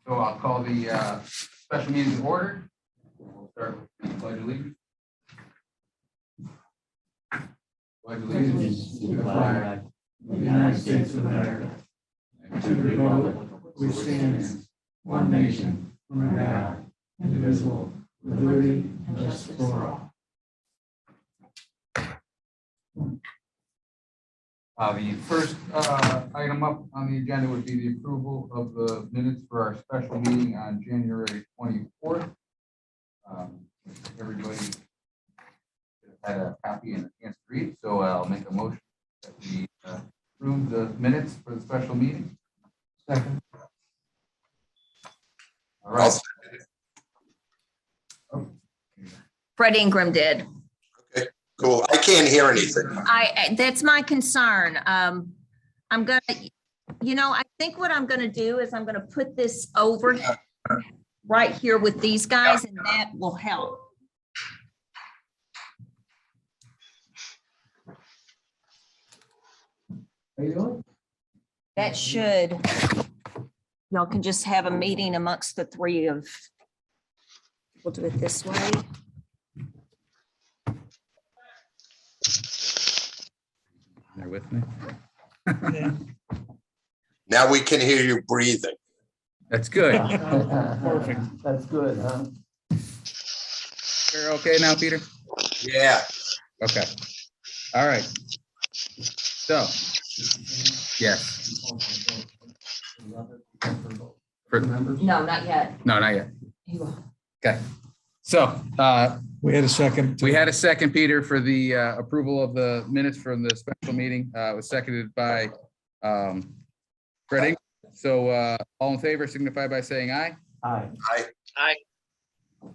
So I'll call the special meeting to order. We'll start with the pledge of allegiance. Pledge of allegiance to the flag of the United States of America, and to the republic which stands one nation, under God, indivisible, with liberty and justice for all. The first item up on the agenda would be the approval of the minutes for our special meeting on January 24th. Everybody had a copy and a chance to read, so I'll make a motion that we approve the minutes for the special meeting. Second. All right. Fred Ingram did. Cool. I can't hear anything. That's my concern. I'm gonna, I think what I'm gonna do is I'm gonna put this over right here with these guys, and that will help. That should, y'all can just have a meeting amongst the three of, we'll do it this way. They're with me. Now we can hear you breathing. That's good. Perfect. That's good, huh? You're okay now, Peter? Yeah. Okay. All right. So, yes. No, not yet. No, not yet. He will. Okay. So, We had a second. we had a second, Peter, for the approval of the minutes from the special meeting. It was seconded by Fred Ingram. So all in favor signify by saying aye. Aye.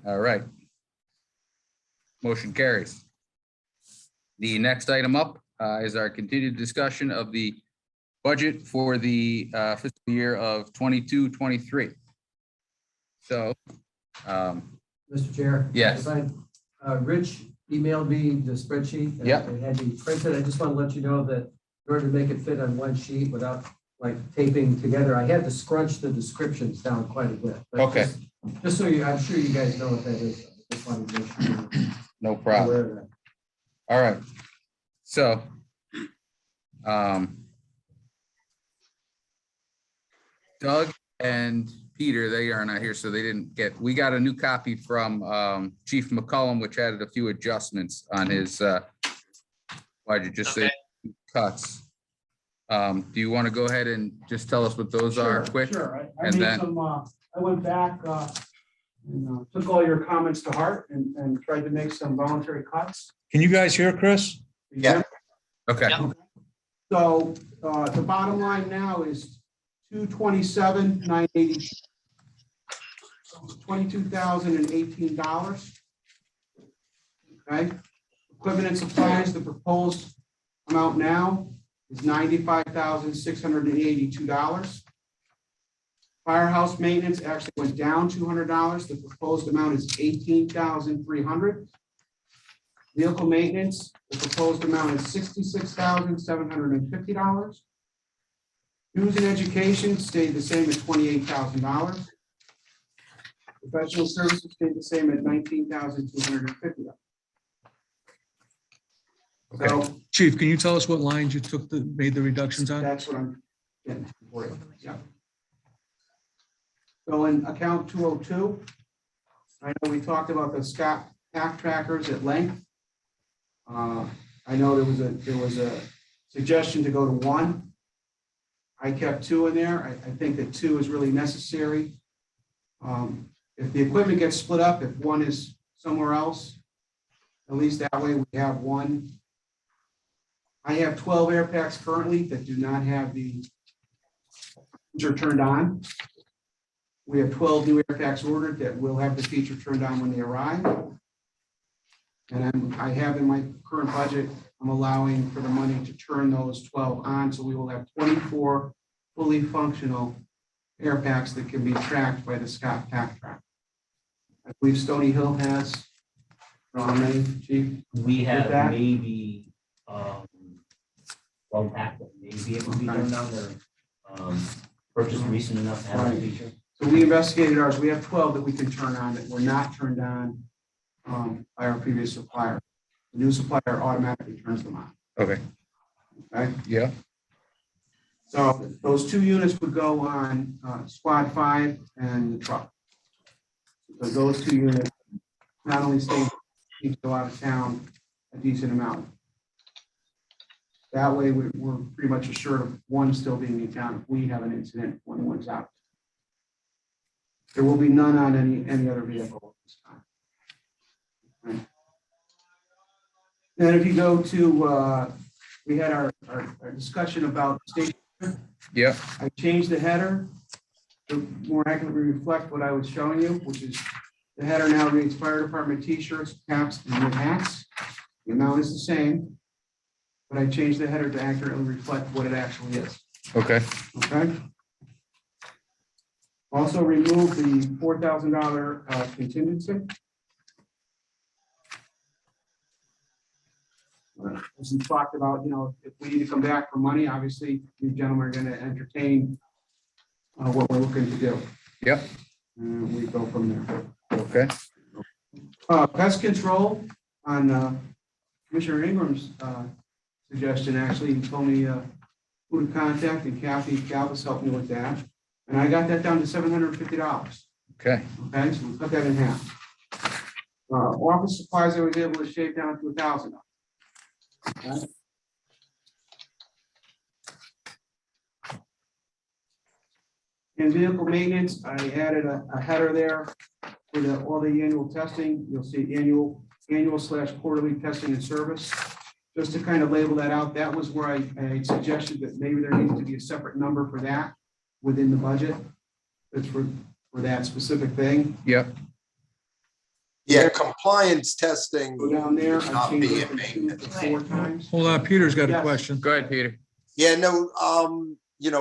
All right. Motion carries. The next item up is our continued discussion of the budget for the fiscal year of 22-23. So, Mr. Chair? Yes. Rich emailed me the spreadsheet. And Yep. it had me printed. I just want to let you know that in order to make it fit on one sheet without like taping together, I had to scrunch the descriptions down quite a bit. But Okay. Just so I'm sure you guys know what that is. I just wanted to make sure you're no problem. aware of that. All right. So, Doug and Peter, they are not here, so they didn't get, we got a new copy from Chief McCollum, which added a few adjustments on his budget, just say cuts. Do you want to go ahead and just tell us what those are quick? Sure, I And made then- some, I went back, and took all your comments to heart and tried to make some voluntary cuts. Can you guys hear Chris? Yeah. Okay, So, the bottom line now is 227,980. $22,018. Okay, equipment and supplies, the proposed amount now is $95,682. Firehouse maintenance actually went down $200. The proposed amount is $18,300. Vehicle maintenance, the proposed amount is $66,750. Dues and education stayed the same at $28,000. Professional services stayed the same at $19,250. So Chief, can you tell us what lines you made the reductions on? that's what I'm getting for you. Yeah. So in account 202, I know we talked about the Scott pack trackers at length. I know there was a suggestion to go to one. I kept two in there. I think that two is really necessary. If the equipment gets split up, if one is somewhere else, at least that way we have one. I have 12 air packs currently that do not have the feature turned on. We have 12 new air packs ordered that will have the feature turned on when they arrive. And I have in my current budget, I'm allowing for the money to turn those 12 on, so we will have 24 fully functional air packs that can be tracked by the Scott Pack Track. I believe Stony Hill has, how many, Chief? We have that? maybe, one pack that may be able to be done now, they're, purchased recent enough to have a feature. So we investigated ours. We have 12 that we can turn on that were not turned on by our previous supplier. The new supplier automatically turns them on. Okay, Okay. yeah, So those 2 units would go on squad 5 and the truck. Because those 2 units not only stay, need to go out of town a decent amount. That way we're pretty much assured of one still being in town if we have an incident when one's out. There will be none on any other vehicle at this time. Right. Then if you go to, we had our discussion about station. yeah, I changed the header to more accurately reflect what I was showing you, which is the header now reads fire department t-shirts, caps, and red hats. The amount is the same, but I changed the header to accurately reflect what it actually is. okay, Okay? Also remove the $4,000 contingency. As we talked about, if we need to come back for money, obviously, you gentlemen are going to entertain what we're looking to do. yep, And we go from there. okay, Pest control on Commissioner Ingram's suggestion, actually, he told me who to contact, and Kathy Galvis helped me with that. And I got that down to $750. okay, Okay, so we cut that in half. Office supplies, I was able to shave down to $1,000. Okay. In vehicle maintenance, I added a header there for all the annual testing. You'll see annual/quarterly testing and service. Just to kind of label that out, that was where I suggested that maybe there needs to be a separate number for that within the budget. It's for that specific thing. yep, Yeah, compliance testing. Go down there. I Not changed be it a from 2 maintenance. to 4 times. Hold on, Peter's got a Yes. question. go ahead, Peter. Yeah, no,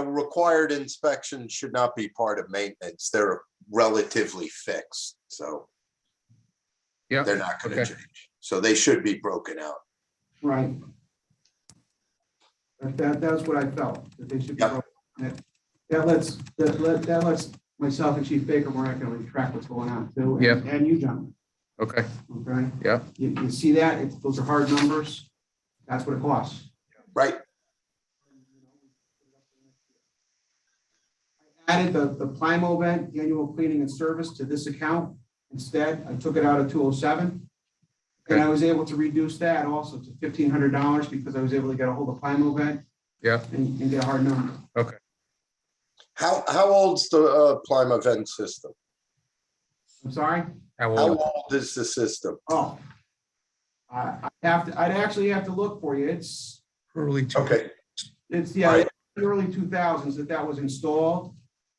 required inspections should not be part of maintenance. They're relatively fixed, so Yeah, they're not gonna okay. change. So they should be broken out. Right. That's what I felt, that they should be. Yep. broken. That lets myself and Chief Baker more accurately track what's going on too. and- Yep. And you, gentlemen, Okay, okay? yeah, You see that? Those are hard numbers. That's what it costs. Right, I added the Plymouth event, annual cleaning and service to this account. Instead, I took it out of 207. And I was able to reduce that also to $1,500 because I was able to get a hold of Plymouth event yeah, and get a hard number. how old's the Plymouth event system? I'm sorry? how How old? old is the system? Oh. I'd actually have to look for you. It's, Early two. Okay, yeah, the early 2000s that was installed.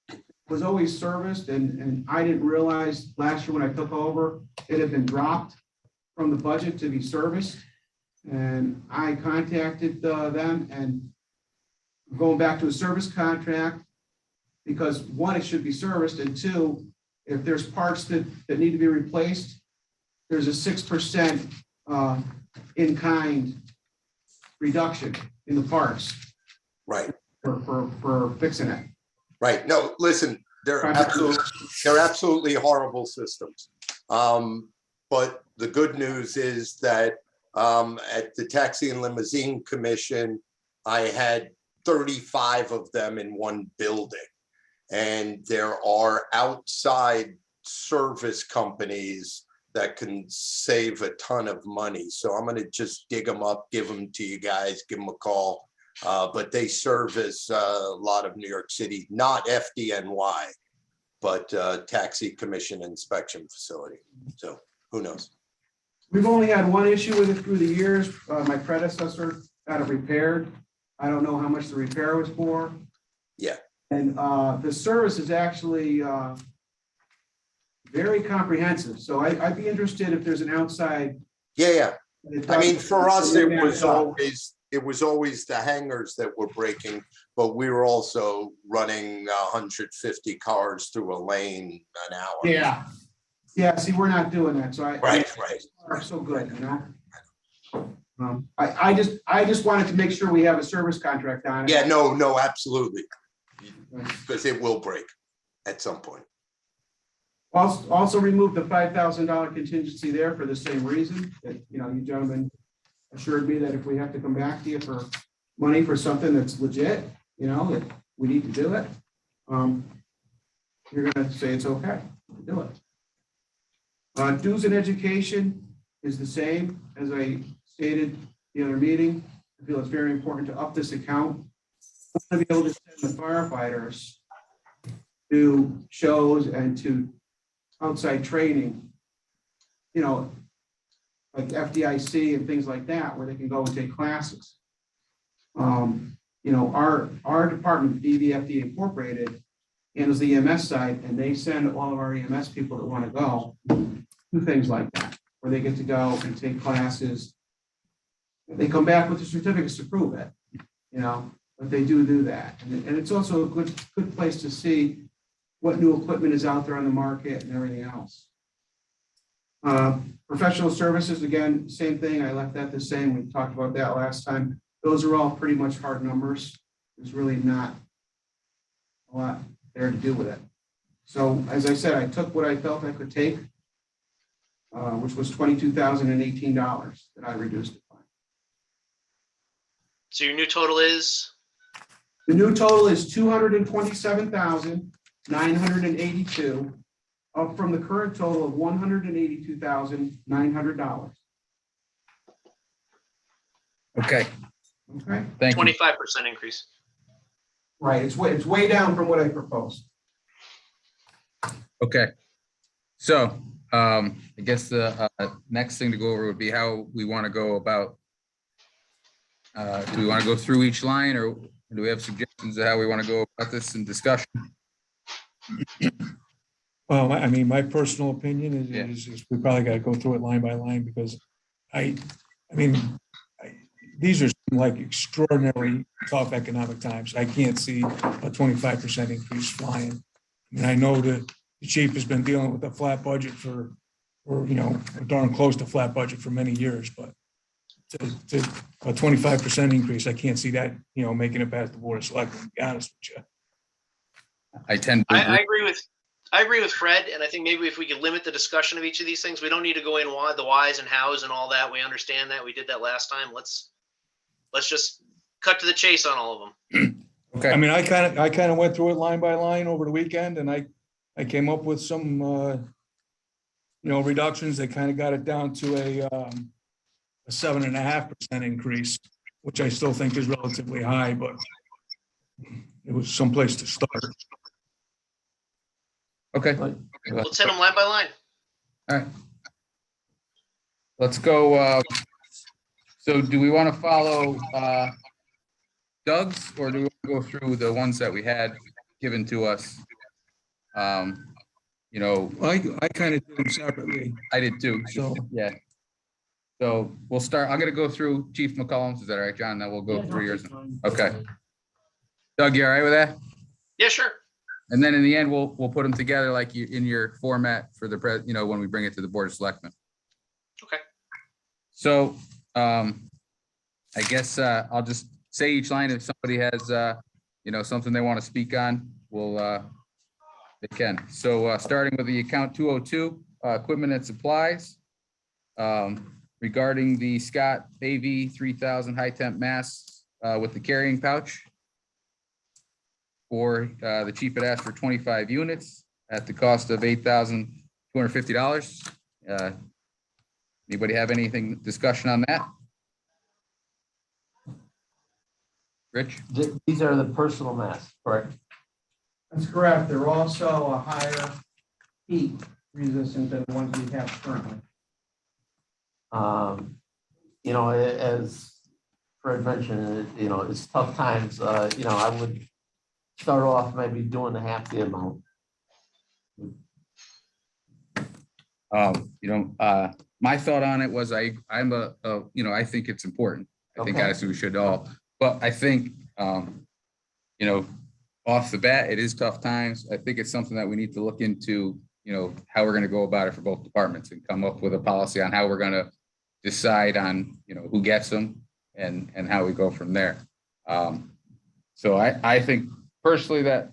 It was always serviced and I didn't realize last year when I took over, it had been dropped from the budget to be serviced. And I contacted them and going back to a service contract because 1, it should be serviced, and 2, if there's parts that need to be replaced, there's a 6% in-kind reduction in the parts right, for fixing it. right. No, listen, they're absolutely horrible systems. But the good news is that at the Taxi and Limousine Commission, I had 35 of them in one building. And there are outside service companies that can save a ton of money. So I'm gonna just dig them up, give them to you guys, give them a call. But they service a lot of New York City, not FDNY, but Taxi Commission Inspection Facility. So who knows? We've only had one issue with it through the years. My predecessor got it repaired. I don't know how much the repair was for. Yeah. And the service is actually very comprehensive. So I'd be interested if there's an outside. Yeah. I mean, for us, it it was always the hangars that were breaking, but we were also running 150 cars through a lane an hour. Yeah. Yeah, see, we're not doing that. So Right. Are so good, you know? I just wanted to make sure we have a service contract on it. Yeah, no, absolutely. Because it will break. at some point. Also remove the $5,000 contingency there for the same reason that, you gentlemen assured me that if we have to come back to you for money for something that's legit, that we need to do it. You're gonna say it's okay to do it. Dues and education is the same as I stated the other meeting. I feel it's very important to up this account. I want to be able to send the firefighters to shows and to outside training, like FDIC and things like that, where they can go and take classes. Our department, DVFD Incorporated, handles the EMS side, and they send all of our EMS people that want to go do things like that, where they get to go and take classes. They come back with the certificates to prove it, but they do that. And it's also a good place to see what new equipment is out there on the market and everything else. Professional services, again, same thing. I left that the same. We talked about that last time. Those are all pretty much hard numbers. There's really not a lot there to do with it. So as I said, I took what I felt I could take, which was $22,018 that I reduced it by. So your new total is? The new total is $227,982, up from the current total of $182,900. Okay, Okay, thank you. 25% increase. right. It's way down from what I proposed. Okay. So I guess the next thing to go over would be how we want to go about. Do we want to go through each line, or do we have suggestions of how we want to go about this in discussion? Well, I mean, my personal opinion Yeah. is we probably got to go through it line by line because these are like extraordinarily tough economic times. I can't see a 25% increase flying. I mean, I know that the chief has been dealing with a flat budget for darn close to flat budget for many years, but to a 25% increase, I can't see that, making it past the board of selectmen, to be honest with you. I tend to I agree. agree with Fred, and I think maybe if we could limit the discussion of each of these things, we don't need to go in the whys and hows and all that. We understand that. We did that last time. Let's just cut to the chase on all of them. Okay. I mean, I kind of went through it line by line over the weekend, and I came up with some, reductions. They kind of got it down to a 7.5% increase, which I still think is relatively high, but it was someplace to start. Okay. Let's hit them line by line. All right. Let's go. So do we want to follow Doug's, or do we want to go through the ones that we had given to us? I kind of did them separately. I did too. So Yeah. So we'll start. I'm going to go through Chief McCollum's. Is that all right, John? Then we'll go through yours. Okay. Doug, you all right with that? Yeah, sure. And then in the end, we'll put them together like you in your format for the when we bring it to the Board of Selectmen. Okay. So I guess I'll just say each line. If somebody has something they want to speak on, they can. So starting with the account 202, equipment and supplies. Regarding the Scott AV 3000 high temp mask with the carrying pouch. Or the chief had asked for 25 units at the cost of $8,250. Anybody have anything discussion on that? Rich? These are the personal masks, correct? That's correct. They're also a higher heat resistant than the ones we have currently. As Fred mentioned, it's tough times. I would start off maybe doing half the amount. My thought on it was I think it's important. I think Okay. honestly we should all, but I think, off the bat, it is tough times. I think it's something that we need to look into, how we're going to go about it for both departments and come up with a policy on how we're going to decide on, who gets them and how we go from there. So I think personally that,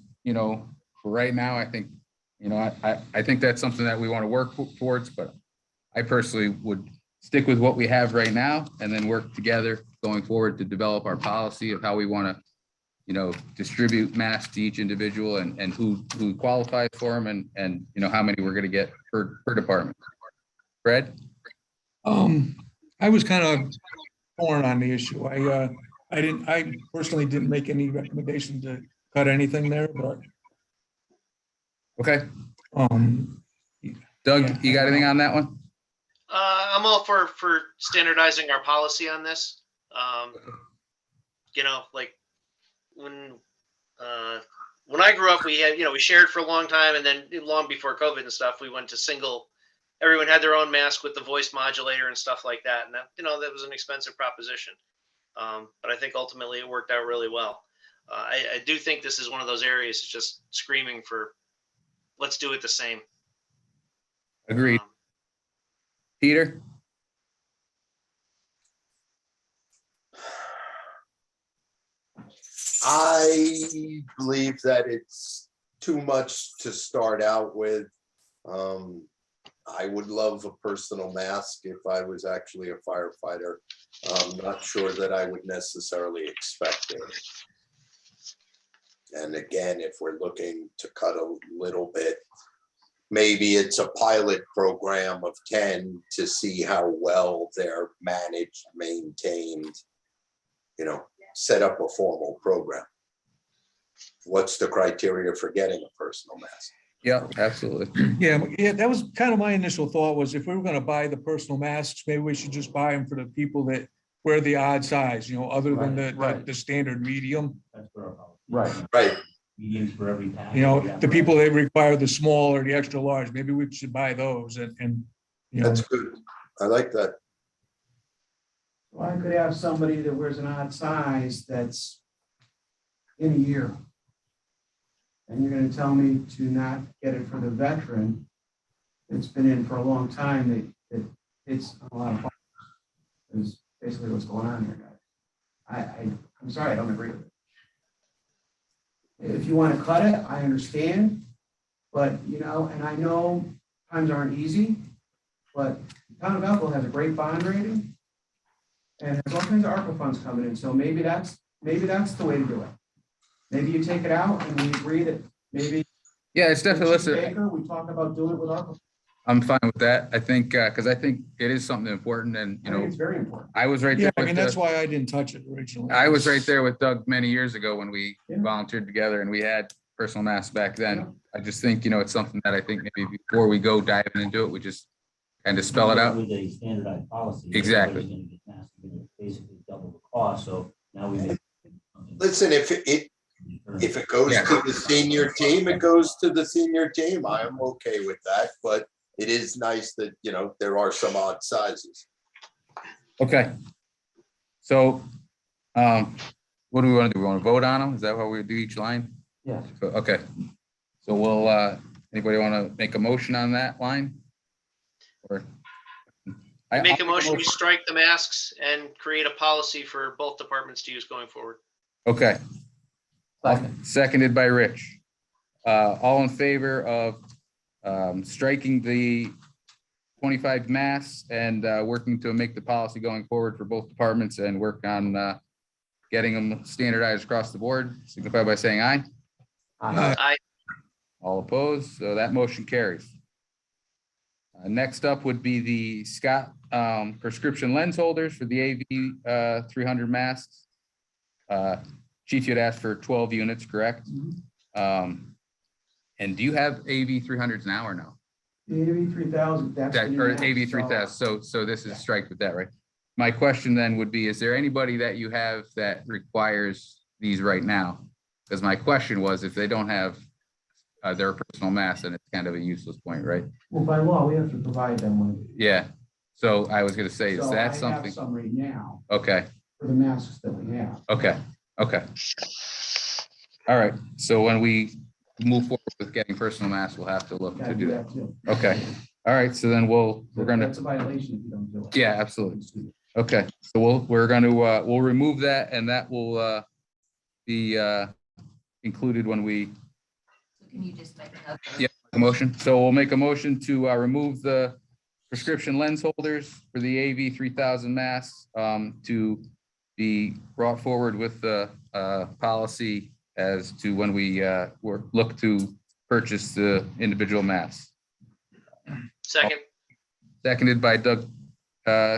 right now, I think, you know, I think that's something that we want to work towards, but I personally would stick with what we have right now and then work together going forward to develop our policy of how we want to, you know, distribute masks to each individual and who qualifies for them and, you know, how many we're going to get per department. Fred? I was kind of torn on the issue. I personally didn't make any recommendation to cut anything there, but, Okay. Yeah, Doug, you got anything on that one? I'm all for standardizing our policy on this. You know, like when I grew up, we had, you know, we shared for a long time, and then long before COVID and stuff, we went to single. Everyone had their own mask with the voice modulator and stuff like that, and that, you know, that was an expensive proposition. But I think ultimately it worked out really well. I do think this is one of those areas just screaming for, let's do it the same. Agreed. Peter? I believe that it's too much to start out with. I would love a personal mask if I was actually a firefighter. I'm not sure that I would necessarily expect it. And again, if we're looking to cut a little bit, maybe it's a pilot program of 10 to see how well they're managed, maintained, you know, set up a formal program. What's the criteria for getting a personal mask? Yeah, absolutely. yeah, that was kind of my initial thought was if we were going to buy the personal masks, maybe we should just buy them for the people that wear the odd size, you know, other than the standard medium. That's for our policy. Right. Right. Mediums for every town. You know, the people that require the small or the extra large, maybe we should buy those and you know. That's good. I like that. Well, I could have somebody that wears an odd size that's in a year. And you're gonna tell me to not get it for the veteran that's been in for a long time, that it's a lot of fun. Is basically what's going on here, guys. I'm sorry, I don't agree with it. If you want to cut it, I understand, but you know, and I know times aren't easy, but the town of Belleville has a great bond rating. And there's all kinds of ARPA funds coming in, so maybe that's the way to do it. Maybe you take it out and we agree that maybe. Yeah, it's definitely listed. Baker, we talk about doing it with ARPA. I'm fine with that. I think, because I think it is something important and, you I think know, it's very important. I was right Yeah, there. I with mean, that's the- why I didn't touch it originally. I was right there with Doug many years ago when we Yeah. volunteered together and we had personal masks back Yeah. then. I just think, you know, it's something that I think maybe before we go diving into it, we just kind of spell it out. With a standardized policy. Exactly. everybody's gonna get masks, you're gonna basically double the cost, so now we make. Listen, if it goes Yeah. to the senior team, it goes to the senior team. I am okay with that, but it is nice that, you know, there are some odd sizes. Okay. So, what do we want to do? We want to vote on them? Is that how we do each line? Yeah. Okay. So we'll, anybody want to make a motion on that line? Or? Make a motion, we strike the masks and create a policy for both departments to use going forward. Okay. Seconded by Rich. All in favor of striking the 25 masks and working to make the policy going forward for both departments and work on getting them standardized across the board, signify by saying aye. I All opposed, so that motion carries. Next up would be the Scott prescription lens holders for the AV 300 masks. Chief, you'd asked for 12 units, correct? And do you have AV 300s now or no? The AV 3000, that's. That, the new or mask, AV 3000, so this is strike with that, right? My question then would be, is there anybody that you have that requires these right now? Because my question was, if they don't have their personal mask, then it's kind of a useless point, right? Well, by law, we have to provide them with. Yeah, so I was gonna say, is So that I something? have some right now Okay, for the masks that we have. okay. All right, so when we move forward with getting personal masks, we'll have to look Gotta to do that. too. Okay, all right, so then we're gonna, That's a violation if you don't do it. yeah, absolutely. Okay, so we're gonna, we'll remove that and that will be included when we Can you just make another? Yeah. A motion. So we'll make a motion to remove the prescription lens holders for the AV 3000 masks to be brought forward with the policy as to when we look to purchase the individual masks. Second. Seconded by Doug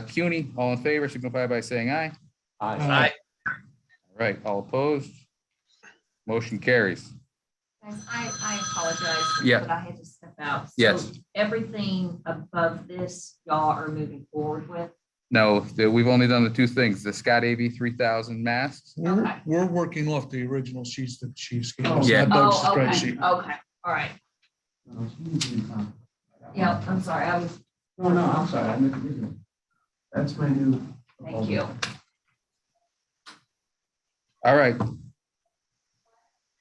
Cuny. All in favor, signify by saying aye. Aye. All right, all opposed? Motion carries. Guys, I apologize. Yeah. But I had to step out. So Yes. everything above this, y'all are moving forward with? No, we've only done the two things, the Scott AV 3000 masks. Okay. We're working off the original sheets that Chiefs gave Oh, us, yeah. not Doug's Oh, okay, spreadsheet. okay, all right. Yeah, I'm sorry, I was, No, I'm sorry. That's my new. thank you. All right.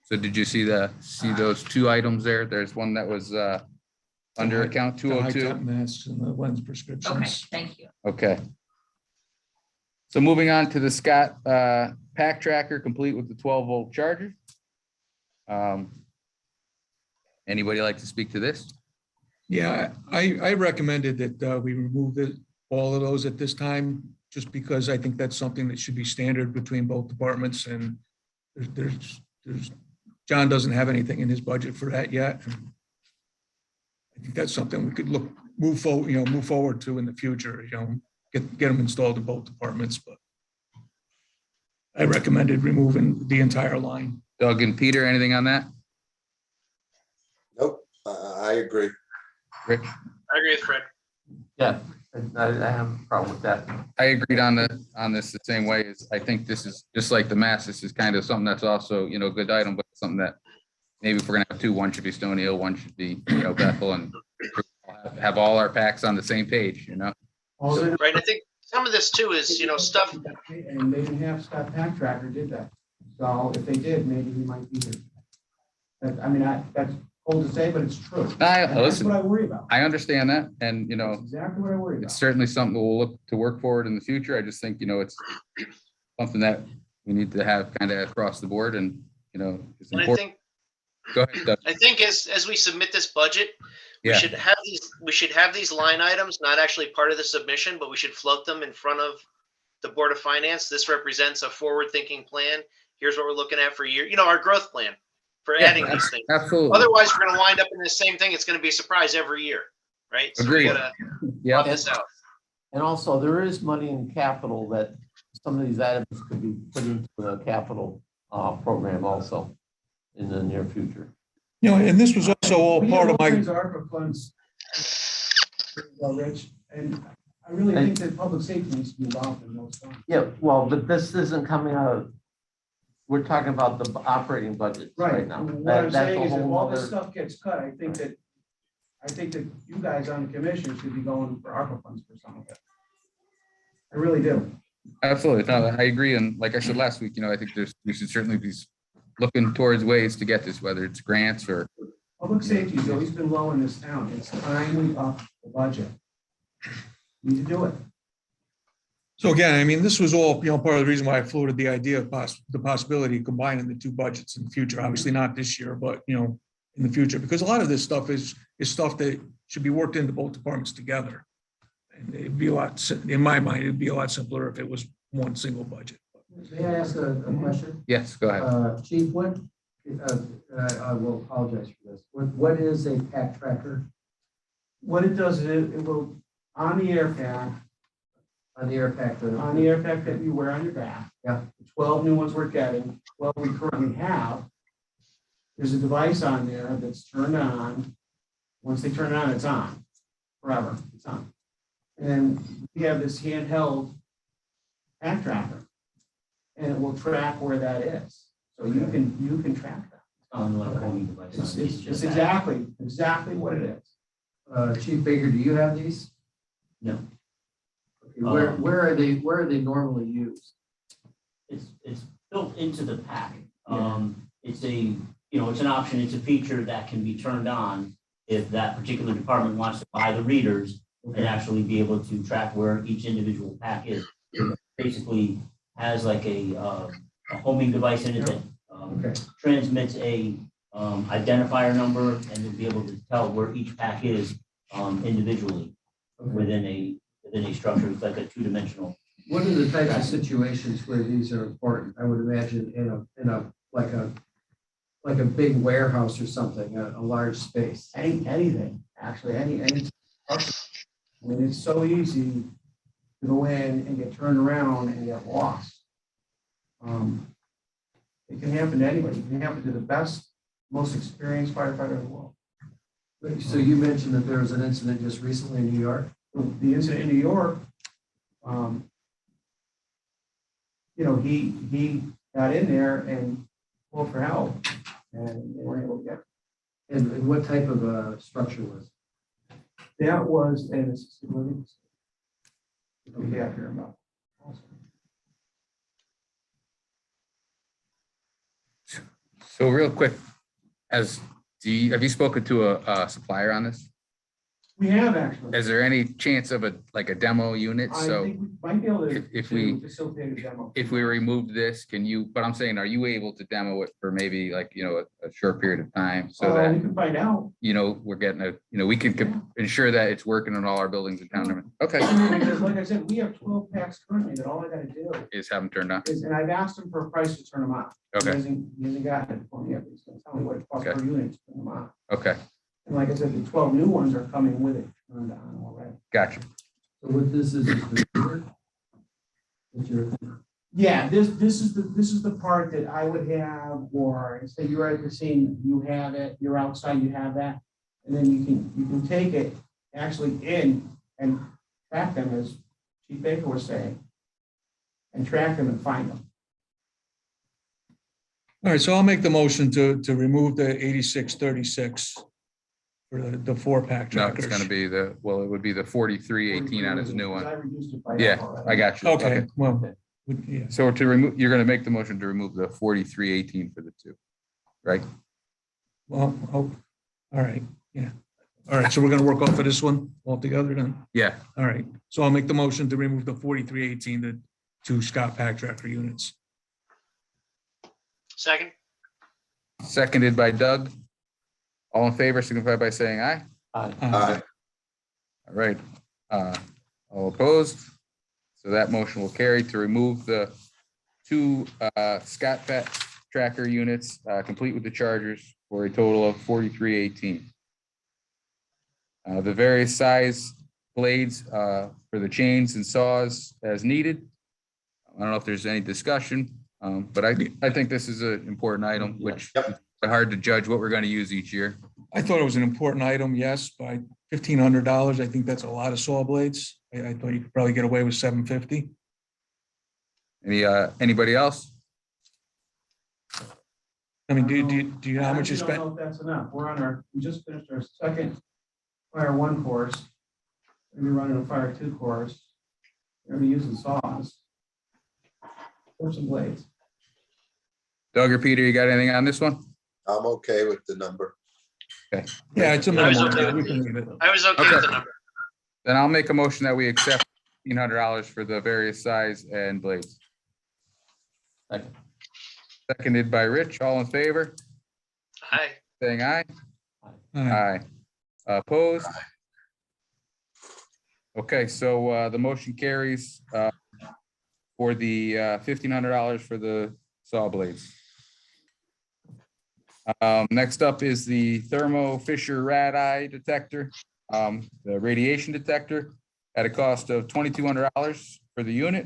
So did you see those two items there? There's one that was under account The high 202. top masks and the lens Okay, prescriptions. thank you. Okay. So moving on to the Scott pack tracker, complete with the 12-volt charger. Anybody like to speak to this? Yeah, I recommended that we remove all of those at this time, just because I think that's something that should be standard between both departments, and there's John doesn't have anything in his budget for that yet. I think that's something we could move forward to in the future, get them installed in both departments, but I recommended removing the entire line. Doug and Peter, anything on that? Nope, I agree. Rich? I agree with Fred. Yeah, I have a problem with that. I agreed on this the same way. As I think this is just like the mask. This is kind of something that's also, a good item, but something that maybe if we're gonna have two, one should be Stony Hill, one should be, Bethel, and have all our packs on the same page, Right, I think some of this too is, stuff, And they didn't have Scott Pack Tracker did that. So if they did, maybe he might be here. That's cold to say, but it's true. And that's Listen, what I worry about. I understand that, and That's exactly what I worry it's about. certainly something we'll look to work forward in the future. I just think, it's something that we need to have kind of across the board, and, it's and I important. think, Go ahead, Doug. I think as we submit this budget, we Yeah, should have these line items, not actually part of the submission, but we should float them in front of the Board of Finance. This represents a forward-thinking plan. Here's what we're looking at for a year, our growth plan for adding these things. absolutely. Otherwise, we're gonna wind up in the same thing. It's gonna be a surprise every year, right? So we Agreed. gotta Yeah, plot this out. And also, there is money in capital that some of these items could be put into the capital program also in the near future. And this was also all part of my. We have all kinds of ARPA funds. Well, Rich, and I really think that public safety needs to be involved in those funds. Yeah, well, but this isn't coming out of, we're talking about the operating budget right now. What I'm That's a saying is if whole all this other- stuff gets cut, I think that you guys on the commission should be going for ARPA funds for some of it. I really do. absolutely. No, I agree. And like I said last week, I think we should certainly be looking towards ways to get this, whether it's grants or. Public safety's always been low in this town. It's time we up the budget. We need to do it. So again, this was all, part of the reason why I floated the idea of the possibility of combining the two budgets in the future, obviously not this year, but, in the future, because a lot of this stuff is stuff that should be worked into both departments together. And it'd be in my mind, it'd be a lot simpler if it was one single budget. May I ask a question? Yes, go ahead. Chief, I will apologize for this. What is a pack tracker What it does is it will, on the air pack, on the air pack? that you wear on your back. Yeah. The 12 new ones we're getting, 12 we currently have. There's a device on there that's turned on. Once they turn it on, it's on forever. It's on. And then we have this handheld pack tracker. And it will track where that is. So you can track that. Like a homing device. It's exactly what it is. Chief Baker, do you have these? No. Okay, where are they normally used? It's built into the pack. It's it's an option, it's a feature that can be turned on if that particular department wants to buy the readers and actually be able to track where each individual pack is. It basically has like a homing device in it that transmits a identifier number, and you'll be able to tell where each pack is individually within a structure. It's like a two-dimensional. What are the types of situations where these are important? I would imagine in a like a big warehouse or something, a large space. Anything, actually, any. I mean, it's so easy to go in and get turned around and get lost. It can happen to anybody. It can happen to the best, most experienced firefighter in the world. So you mentioned that there was an incident just recently in New York. The incident in New York, he got in there and called for help, and they weren't able to get. And what type of a structure was it? That was an assisted living. We have here about. So real quick, have you spoken to a supplier on this? We have actually. Is there any chance of a demo unit? I So think we might be able to. if we- to facilitate a demo. if we remove this, but I'm saying, are you able to demo it for maybe a short period of time so We that, can find out. we're getting we can ensure that it's working in all our buildings in town? Okay, Because like I said, we have 12 packs currently that all I gotta do is have them turned on. is, and I've asked him for a price to turn them on. He Okay, hasn't gotten it for me yet. He's gonna tell me what it costs Okay. per unit to turn them on. okay, And like I said, the 12 new ones are coming with it turned on already. gotcha. So what this is the reader? What's your- Yeah, this is the part that I would have, or say you're at the scene, you have it, you're outside, you have that. And then you can take it actually in and track them, as Chief Baker was saying. And track them and find them. All right, so I'll make the motion to remove the 8636 for the 4-pack No, trackers. it's gonna be it would be the 4318 on his new Because I one. reduced it by half Yeah, already. I got you. Okay, well, yeah. So to remove, you're gonna make the motion to remove the 4318 for the two, right? Well, all right, yeah. All right, so we're gonna work off of this one altogether then? Yeah, All right, so I'll make the motion to remove the 4318, the 2 Scott pack tracker units. Second, seconded by Doug. All in favor, signify by saying aye. Aye. All right, all opposed? So that motion will carry to remove the 2 Scott Pat tracker units, complete with the chargers, for a total of 4318. The various size blades for the chains and saws as needed. I don't know if there's any discussion, but I think this is an important item, which is hard to judge what we're going to use each year. I thought it was an important item, yes, by $1,500. I think that's a lot of saw blades. I thought you could probably get away with $750. Anybody else? I mean, do you know how much you I don't spent? know if that's enough. We just finished our second Fire 1 course. We're running a Fire 2 course. We're gonna be using saws. Or some blades. Doug or Peter, you got anything on this one? I'm okay with the number. Yeah, it's a I was minimum. okay Yeah, we with can leave it. I was okay with the number. Then I'll make a motion that we accept $1,500 for the various size and blades. Second. Seconded by Rich, all in favor, Aye. saying aye? All right. Aye. Opposed? Okay, so the motion carries for the $1,500 for the saw blades. Next up is the Thermo Fisher Rad-Eye detector, the radiation detector, at a cost of $2,200 for the unit.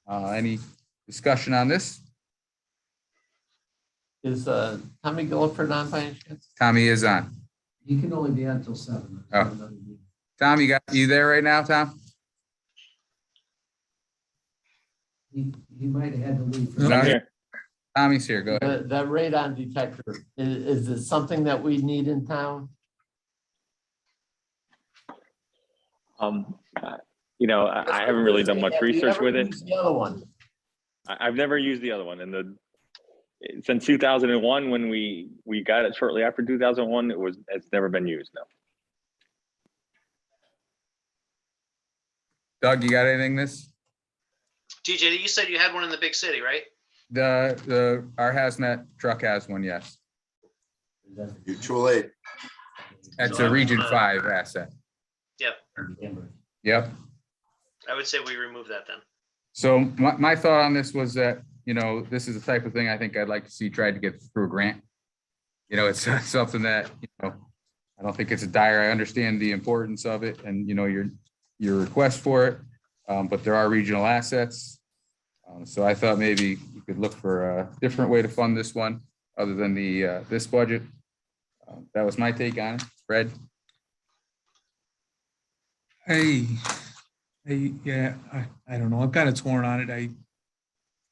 Any discussion on this? Is Tommy Gilliford on by any chance? Tommy is on. He can only be on until 7. Oh. Tom, you there right now, Tom? He might have had to leave. No. No, Tommy's here, go ahead. That radon detector, is it something that we need in town? I haven't really done much Have you research ever with it. used the other one? I've never used the other one, and since 2001, when we got it shortly after 2001, it's never been used. No. Doug, you got anything this? TJ, you said you had one in the big city, right? Our hazmat truck has one, yes. Is that the- Mutual aid. That's a Region 5 asset. Yep. I would say we remove that then. So my thought on this was that, you know, this is the type of thing I think I'd like to see tried to get through a grant. You know, it's something that, you know, I don't think it's a dire. I understand the importance of it and, you know, your request for it. But there are regional assets. So I thought maybe you could look for a different way to fund this one other than this budget. That was my take on it. Fred? Yeah, I don't know. I'm kind of torn on it.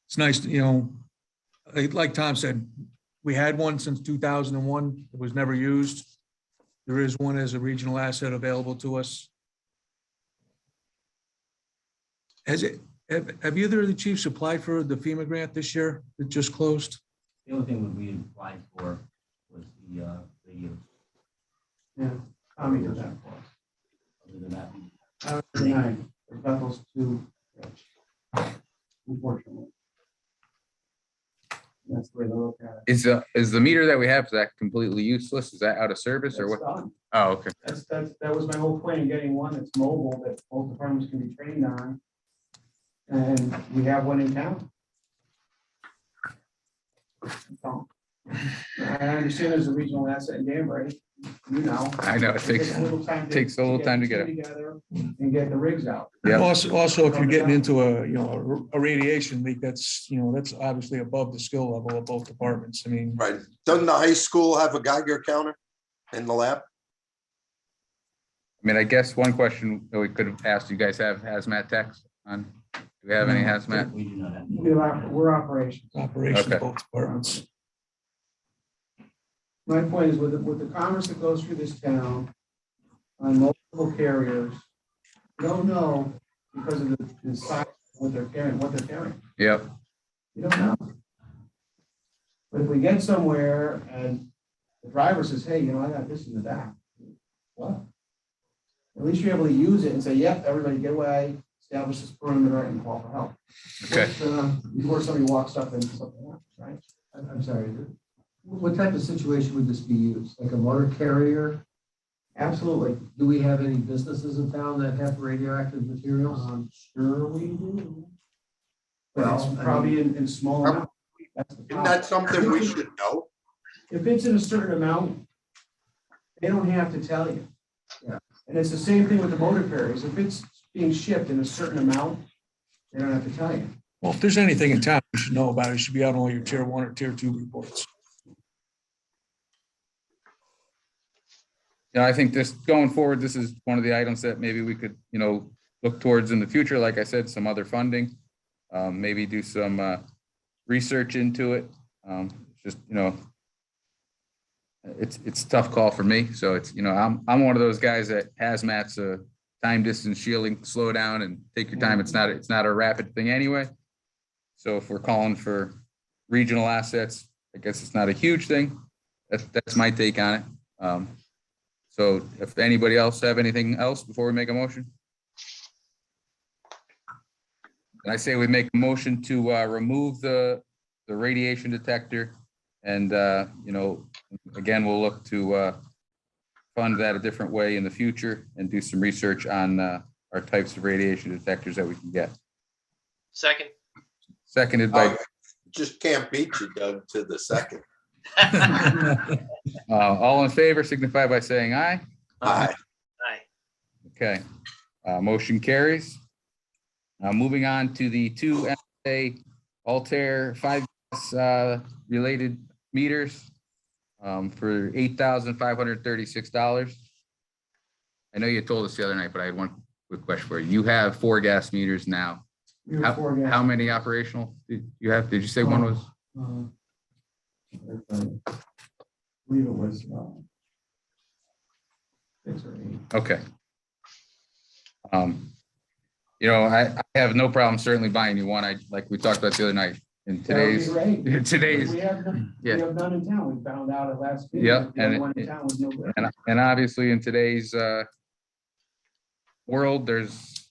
It's nice, you know, like Tom said, we had one since 2001. It was never used. There is one as a regional asset available to us. Have either of the chiefs applied for the FEMA grant this year that just closed? The only thing that we applied for was the radios. Yeah, Tommy did that for us. Other than that, I was denied. Bethel's too rich, unfortunately. That's the way they look at it. Is the meter that we have, is that completely useless? Is that out of service or That's what? done. Oh, okay. That was my whole plan, getting one that's mobile that both departments can be trained on. And we have one in town. So, I understand there's a regional asset in Danbury, you know. I know, it takes a little time to get it. Together and get the rigs out. Yeah. Also, if you're getting into a radiation leak, that's, you know, that's obviously above the skill level of both departments. I mean. Right. Doesn't the high school have a Geiger counter in the lab? I mean, I guess one question that we could have asked, you guys have hazmat techs on? Do we have any hazmat? we do not have. We're operations. Operations, Okay. both departments. My point is with the commerce that goes through this town on multiple carriers, you don't know because of the size of what they're carrying. Yep. You don't know. But if we get somewhere and the driver says, hey, you know, I got this in the back. What? At least you're able to use it and say, yep, everybody get away, establish this perimeter and call for help. Okay. Before somebody walks up into something else, right? I'm sorry, what type of situation would this be used? Like a motor carrier? Absolutely. Do we have any businesses in town that have radioactive materials? Sure we do. But Well, it's I probably in small amounts. That's the Isn't problem. that something we should know? If it's in a certain amount, they don't have to tell you. Yeah. And it's the same thing with the motor carriers. If it's being shipped in a certain amount, they don't have to tell you. Well, if there's anything in town you should know about, it should be on all your tier 1 or tier 2 reports. Yeah, I think this going forward, this is one of the items that maybe we could, you know, look towards in the future. Like I said, some other funding, maybe do some research into it. Just, you know, it's a tough call for me. So it's, you know, I'm one of those guys that hazmat's a time distance shielding, slow down and take your time. It's not a rapid thing anyway. So if we're calling for regional assets, I guess it's not a huge thing. That's my take on it. So if anybody else have anything else before we make a motion? And I say we make a motion to remove the radiation detector and, you know, again, we'll look to fund that a different way in the future and do some research on our types of radiation detectors that we can get. Second. Seconded by, Just can't beat you, Doug, to the second. all in favor signify by saying aye. Aye. Aye. Okay, motion carries. Moving on to the two MSA Altair 5 related meters for $8,536. I know you told us the other night, but I had one quick question for you. You have 4 gas meters now. We have 4 gas. How many operational did you have? Did you say one was? I believe it was 6 or 8. Okay. You know, I have no problem certainly buying you one. Like we talked about the other night in That would be today's, great. in today's, We have none in town. We found out at last meeting. Yeah, that the and only one in town was no good. and obviously in today's world, there's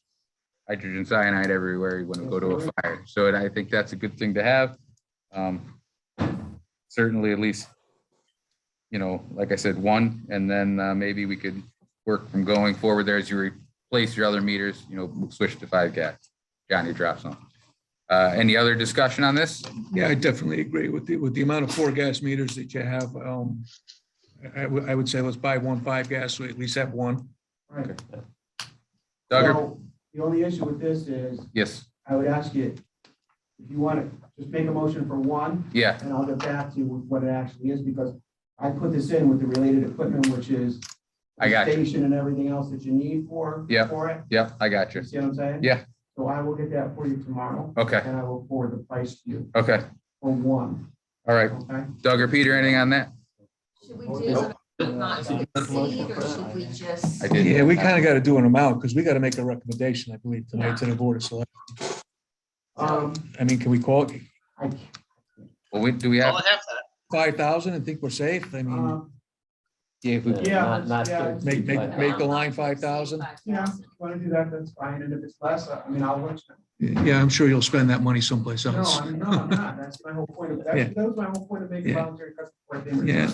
hydrogen cyanide everywhere when you go to a fire. So I think that's a good thing to have. Certainly at least you know, like I said, one, and then maybe we could work from going forward there as you replace your other meters, you know, switch to 5 gas. Johnny drops on. Any other discussion on this? Yeah, I definitely agree with the amount of 4 gas meters that you have. I would say let's buy 1 5 gas, so we at least have one. Right. Doug? So the only issue with this is, Yes, I would ask you, if you want to just make a motion for one, yeah, and I'll get back to you with what it actually is, because I put this in with the related equipment, which is I got you. station and everything else that you need for Yep. it. yeah, I got you. You see what I'm saying? Yeah. So I will get that for you tomorrow. Okay, And I will forward the price to you okay, for one, all right. okay? Doug or Peter, anything on that? Should we do not to exceed, or should we just? I did. Yeah, we kind of got to do an amount because we got to make a recommendation, I believe, tonight to the Board of Select. I mean, can we call it I, Well, do we have? Call it half that. 5,000 and think we're safe? I mean, Yeah, if we- Yeah, Not yeah. to make exceed the line 5,000. yeah, if you want to do that, that's fine, and if it's less, I mean, I'll let you know. Yeah, I'm sure you'll spend that money someplace No, else. I'm not, that's my whole point, Yeah. that was my whole point of making Yeah. voluntary customer payment. Yeah.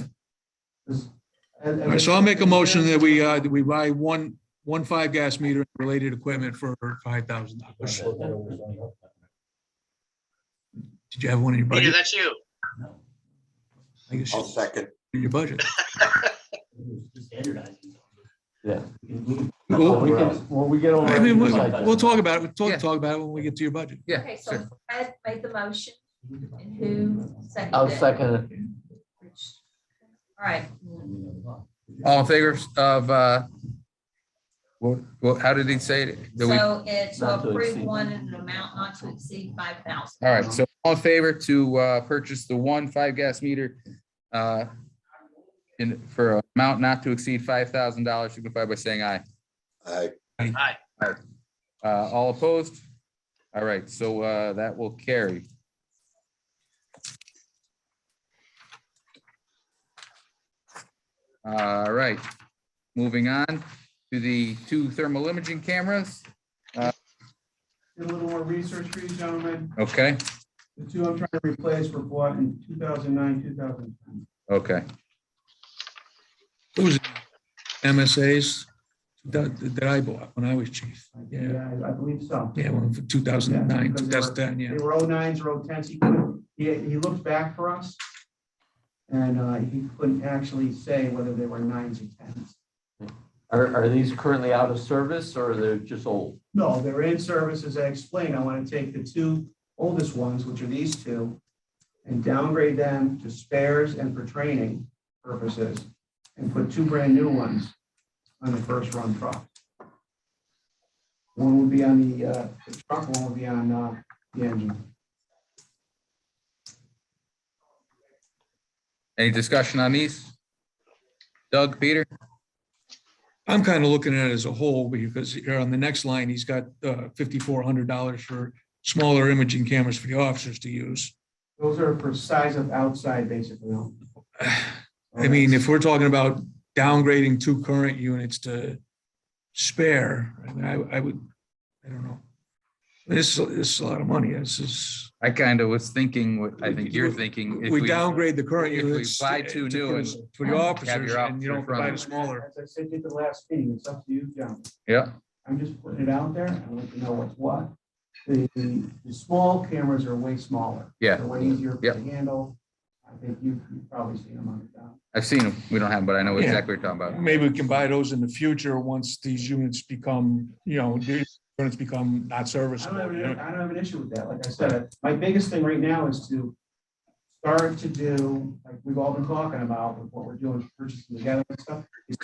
All right, so I'll make a motion that we buy one 5 gas meter and related equipment for $5,000. Did you have one in your Peter, budget? that's you. I guess I'll second. in your budget. Standardizing. Yeah. Well, When we get over. I mean, it, we'll talk about it. We'll Yeah. talk about it when we get to your budget. Yeah, Okay, sure. so Fred made the motion, and who seconded it? I'll second it. All right, All in favor of, well, how did he say it? Do we- so it's to Not to approve exceed. one in an amount not to exceed 5,000. All right, so all in favor to purchase the 1 5 gas meter for an amount not to exceed $5,000, signify by saying aye. Aye. All opposed? All right, so that will carry. All right, moving on to the 2 thermal imaging cameras. Did a little more research for you gentlemen, Okay, the two I'm trying to replace were bought in 2009, 2010. okay. Those MSAs that I bought when I was chief. Yeah, I believe so. yeah, one for 2009, because they were- 2010, yeah. They were 09s or 010s. He looked back for us. And he couldn't actually say whether they were 9s or 10s. Are these currently out of service or they're just old? No, they're in service, as I explained. I want to take the 2 oldest ones, which are these 2, and downgrade them to spares and for training purposes, and put 2 brand new ones on the first run truck. One would be on the truck, one would be on the engine. Any discussion on these? Doug, Peter? I'm kind of looking at it as a whole because here on the next line, he's got $5,400 for smaller imaging cameras for the officers to use. Those are for size of outside, basically. I mean, if we're talking about downgrading 2 current units to spare, I mean, I would, I don't know. This is a lot of money. This is, I kind of was thinking what I think you're thinking. if we downgrade the current if we units. buy 2 new and For the officers your and you don't officers run buy them. the smaller. As I said at the last meeting, it's up to you, John. Yeah, I'm just putting it out there. I want to know what's what. The small cameras are way smaller. yeah, They're way easier Yeah. to handle. I think you've probably seen them on the job. I've seen them. We don't have them, but I know Yeah. exactly what you're talking about. Maybe we can buy those in the future once these units become, these units become not I don't serviceable. have an issue with that. Like I said, my biggest thing right now is to start to do, like we've all been talking about with what we're doing, purchasing together and stuff, is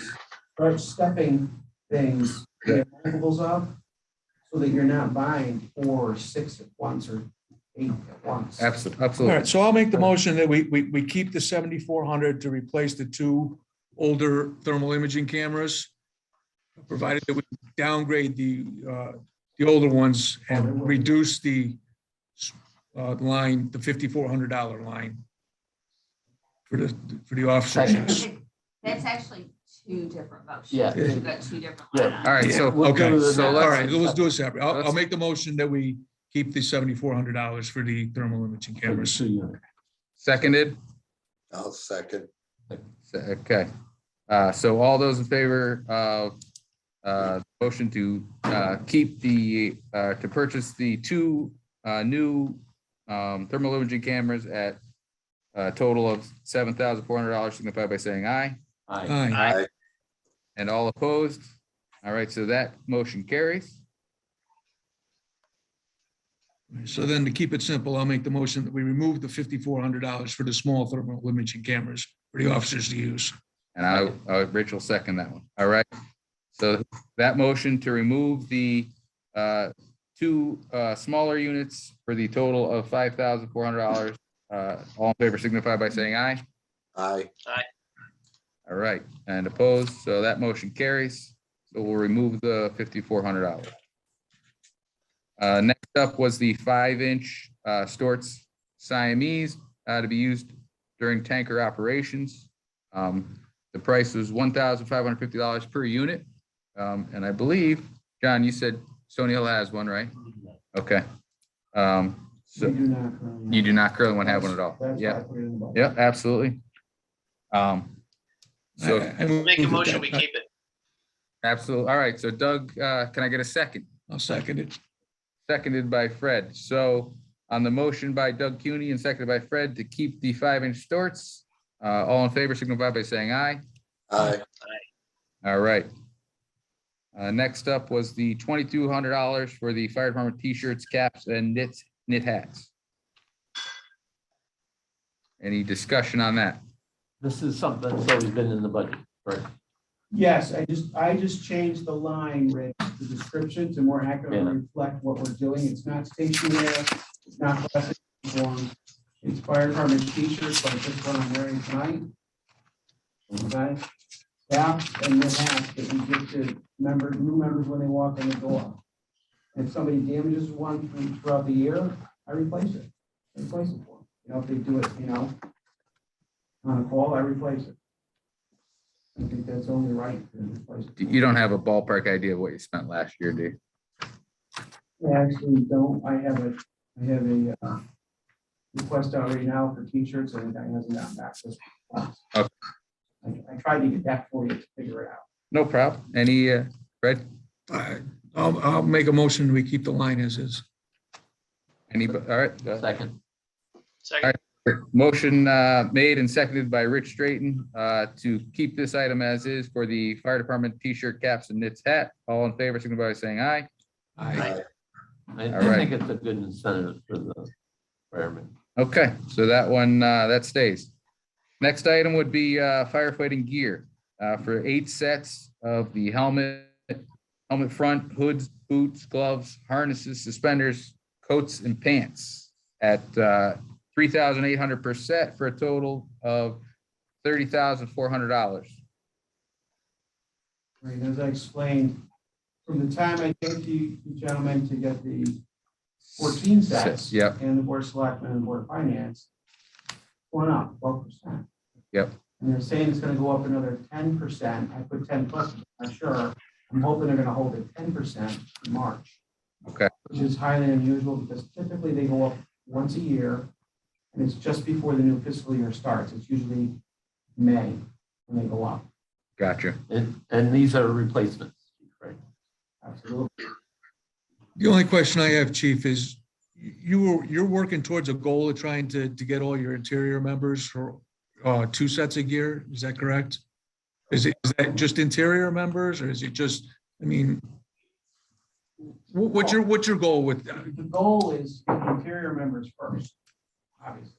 start stepping things, get multiples of, so that you're not buying 4 or 6 at once or 8 at once. Absolutely, All absolutely. right, so I'll make the motion that we keep the 7,400 to replace the 2 older thermal imaging cameras, provided that we downgrade the older ones and reduce the line, the $5,400 line for the officers. use. That's actually 2 different motions. Yeah. You've got 2 different. Yeah. line All right, items. so, We'll okay, do the so next All let's, right, let's do it separate. I'll Let's- make the motion that we keep the $7,400 for the thermal imaging cameras. Two units. seconded, I'll second. Okay, so all those in favor of motion to keep the, to purchase the two new thermal imaging cameras at a total of $7,400, signify by saying aye. Aye. And all opposed? All right, so that motion carries. So then to keep it simple, I'll make the motion that we remove the $5,400 for the small thermal imaging cameras for the officers to use. And Rich will second that one. All right. So that motion to remove the two smaller units for the total of $5,400. All in favor signify by saying aye. Aye. All right, and opposed, so that motion carries. So we'll remove the $5,400. Next up was the 5-inch Storts Siamese to be used during tanker operations. The price was $1,550 per unit. And I believe, John, you said Stony Hill has one, right? Okay. So We do not currently. you do not currently have one at all? That's why I Yeah, put it in the budget. yeah, absolutely. So Make a motion, we keep it. absolutely. All right. So Doug, can I get a second? I'll second it. Seconded by Fred. So on the motion by Doug Cuny and seconded by Fred to keep the 5-inch Storts, all in favor signify by saying aye. Aye. All right. Next up was the $2,200 for the fire department T-shirts, caps, and knit hats. Any discussion on that? This is something that's always been in the budget, right? Yes, I just changed the line, Rick, the description to more accurately Yeah. reflect what we're doing. It's not stationery, it's not plastic form. It's fire department t-shirts like this one I'm wearing tonight. Okay, caps and the hats that we give to new members when they walk in the door. If somebody damages one throughout the year, I replace it. I replace it for them. You know, if they do it, on a call, I replace it. I think that's only right to replace it. You don't have a ballpark idea of what you spent last year, do you? I actually don't. I have a request out right now for t-shirts and I hasn't gotten back to us. Okay. I tried to get that for you to figure it out. No problem. Any, Fred? I'll make a motion, we keep the line as is. Anybody? All right. Second. Second, Motion made and seconded by Rich Straighten to keep this item as is for the fire department T-shirt, caps, and knits hat. All in favor, signify by saying aye. Aye. I All right. think it's a good incentive for the firemen. Okay, so that one, that stays. Next item would be firefighting gear for 8 sets of the helmet front, hoods, boots, gloves, harnesses, suspenders, coats, and pants at $3,800 per set for a total of $30,400. Right, as I explained, from the time I came to you gentlemen to get the 14 sets. Yep. And the board of selectmen and board of finance, went up 12%. Yep. And they're saying it's gonna go up another 10%. I put 10 plus, I'm not sure. I'm hoping they're gonna hold it 10% in March. Okay. Which is highly unusual because typically they go up once a year. And it's just before the new fiscal year starts. It's usually May when they go up. Gotcha. And these are replacements, right? Absolutely. The only question I have, Chief, is you're working towards a goal of trying to get all your interior members for 2 sets of gear. Is that correct? Is that just interior members or is it just, I mean, what's your goal with that? The goal is to get the interior members first, obviously.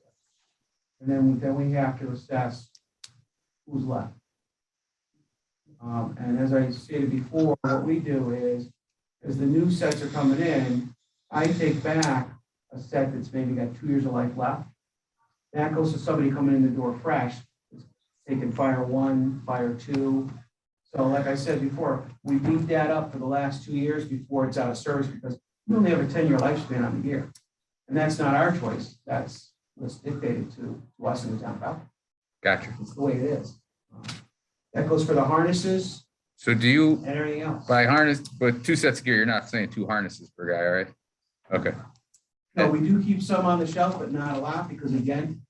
And then we have to assess who's left. And as I stated before, what we do is, as the new sets are coming in, I take back a set that's maybe got 2 years of life left. That goes to somebody coming in the door fresh, taking fire 1, fire 2. So like I said before, we beat that up for the last 2 years before it's out of service because we only have a 10-year lifespan on the gear. And that's not our choice. That's what's dictated to us in the town. Gotcha. It's the way it is. That goes for the harnesses So do you and everything else. buy harness with 2 sets of gear? You're not saying 2 harnesses per guy, all right? Okay. No, we do keep some on the shelf, but not a lot because again,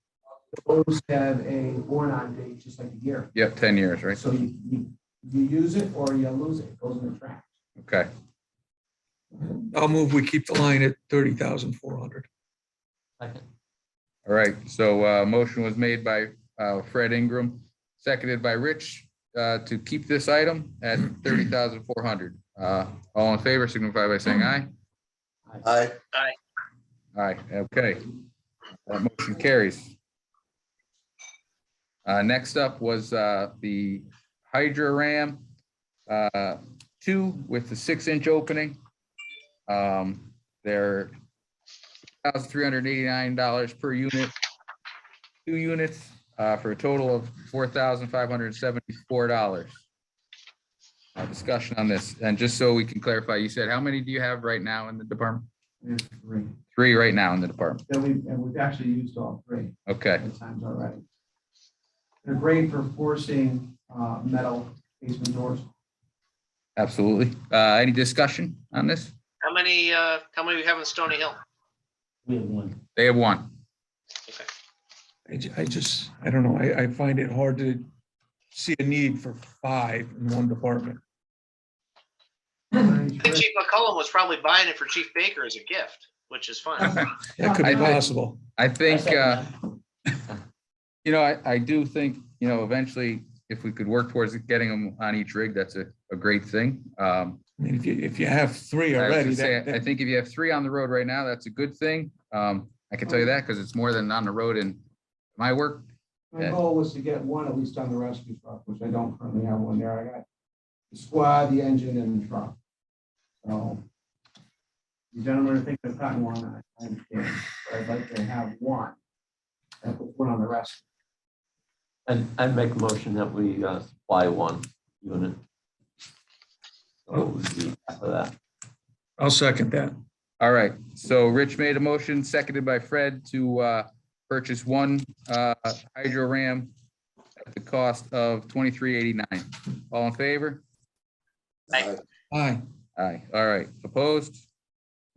Those have a born-on date, just like a gear. Yep, 10 years, right? So you use it or you lose it. It goes in the trash. Okay. I'll move, we keep the line at 30,400. Second. All right, so motion was made by Fred Ingram, seconded by Rich to keep this item at 30,400. All in favor signify by saying aye. Aye. Aye, okay. That motion carries. Next up was the Hydra Ram 2 with the 6-inch opening. They're $1,389 per unit, 2 units, for a total of $4,574. Discussion on this, and just so we can clarify, you said how many do you have right now in the department? There's 3. 3 right now in the department. And we've actually used all 3 Okay, at times already. They're great for forcing metal basement doors. absolutely. Any discussion on this? How many we have in Stony Hill? We have one. They have 1. I don't know, I find it hard to see a need for 5 in one department. I think Chief McCullum was probably buying it for Chief Baker as a gift, which is fine. That could be I think- possible. I think, I I do think, eventually, if we could work towards getting them on each rig, that's a great thing. I mean, if you have 3 I was already, gonna say, I that, think if you have 3 on the road right now, that's a good thing. I can tell you that because it's more than on the road in my work. My goal was to get one at least on the rescue truck, which I don't currently have one there. I got the squad, the engine, and the truck. So you gentlemen are thinking of cutting one, I understand, but I'd like to have one and put one on the rescue. I'd make a motion that we supply 1 unit. So we'd be after that. I'll second that. All right, so Rich made a motion, seconded by Fred to purchase 1 Hydro Ram at the cost of $23.89. All in favor? Aye. Aye. Aye. All right, opposed?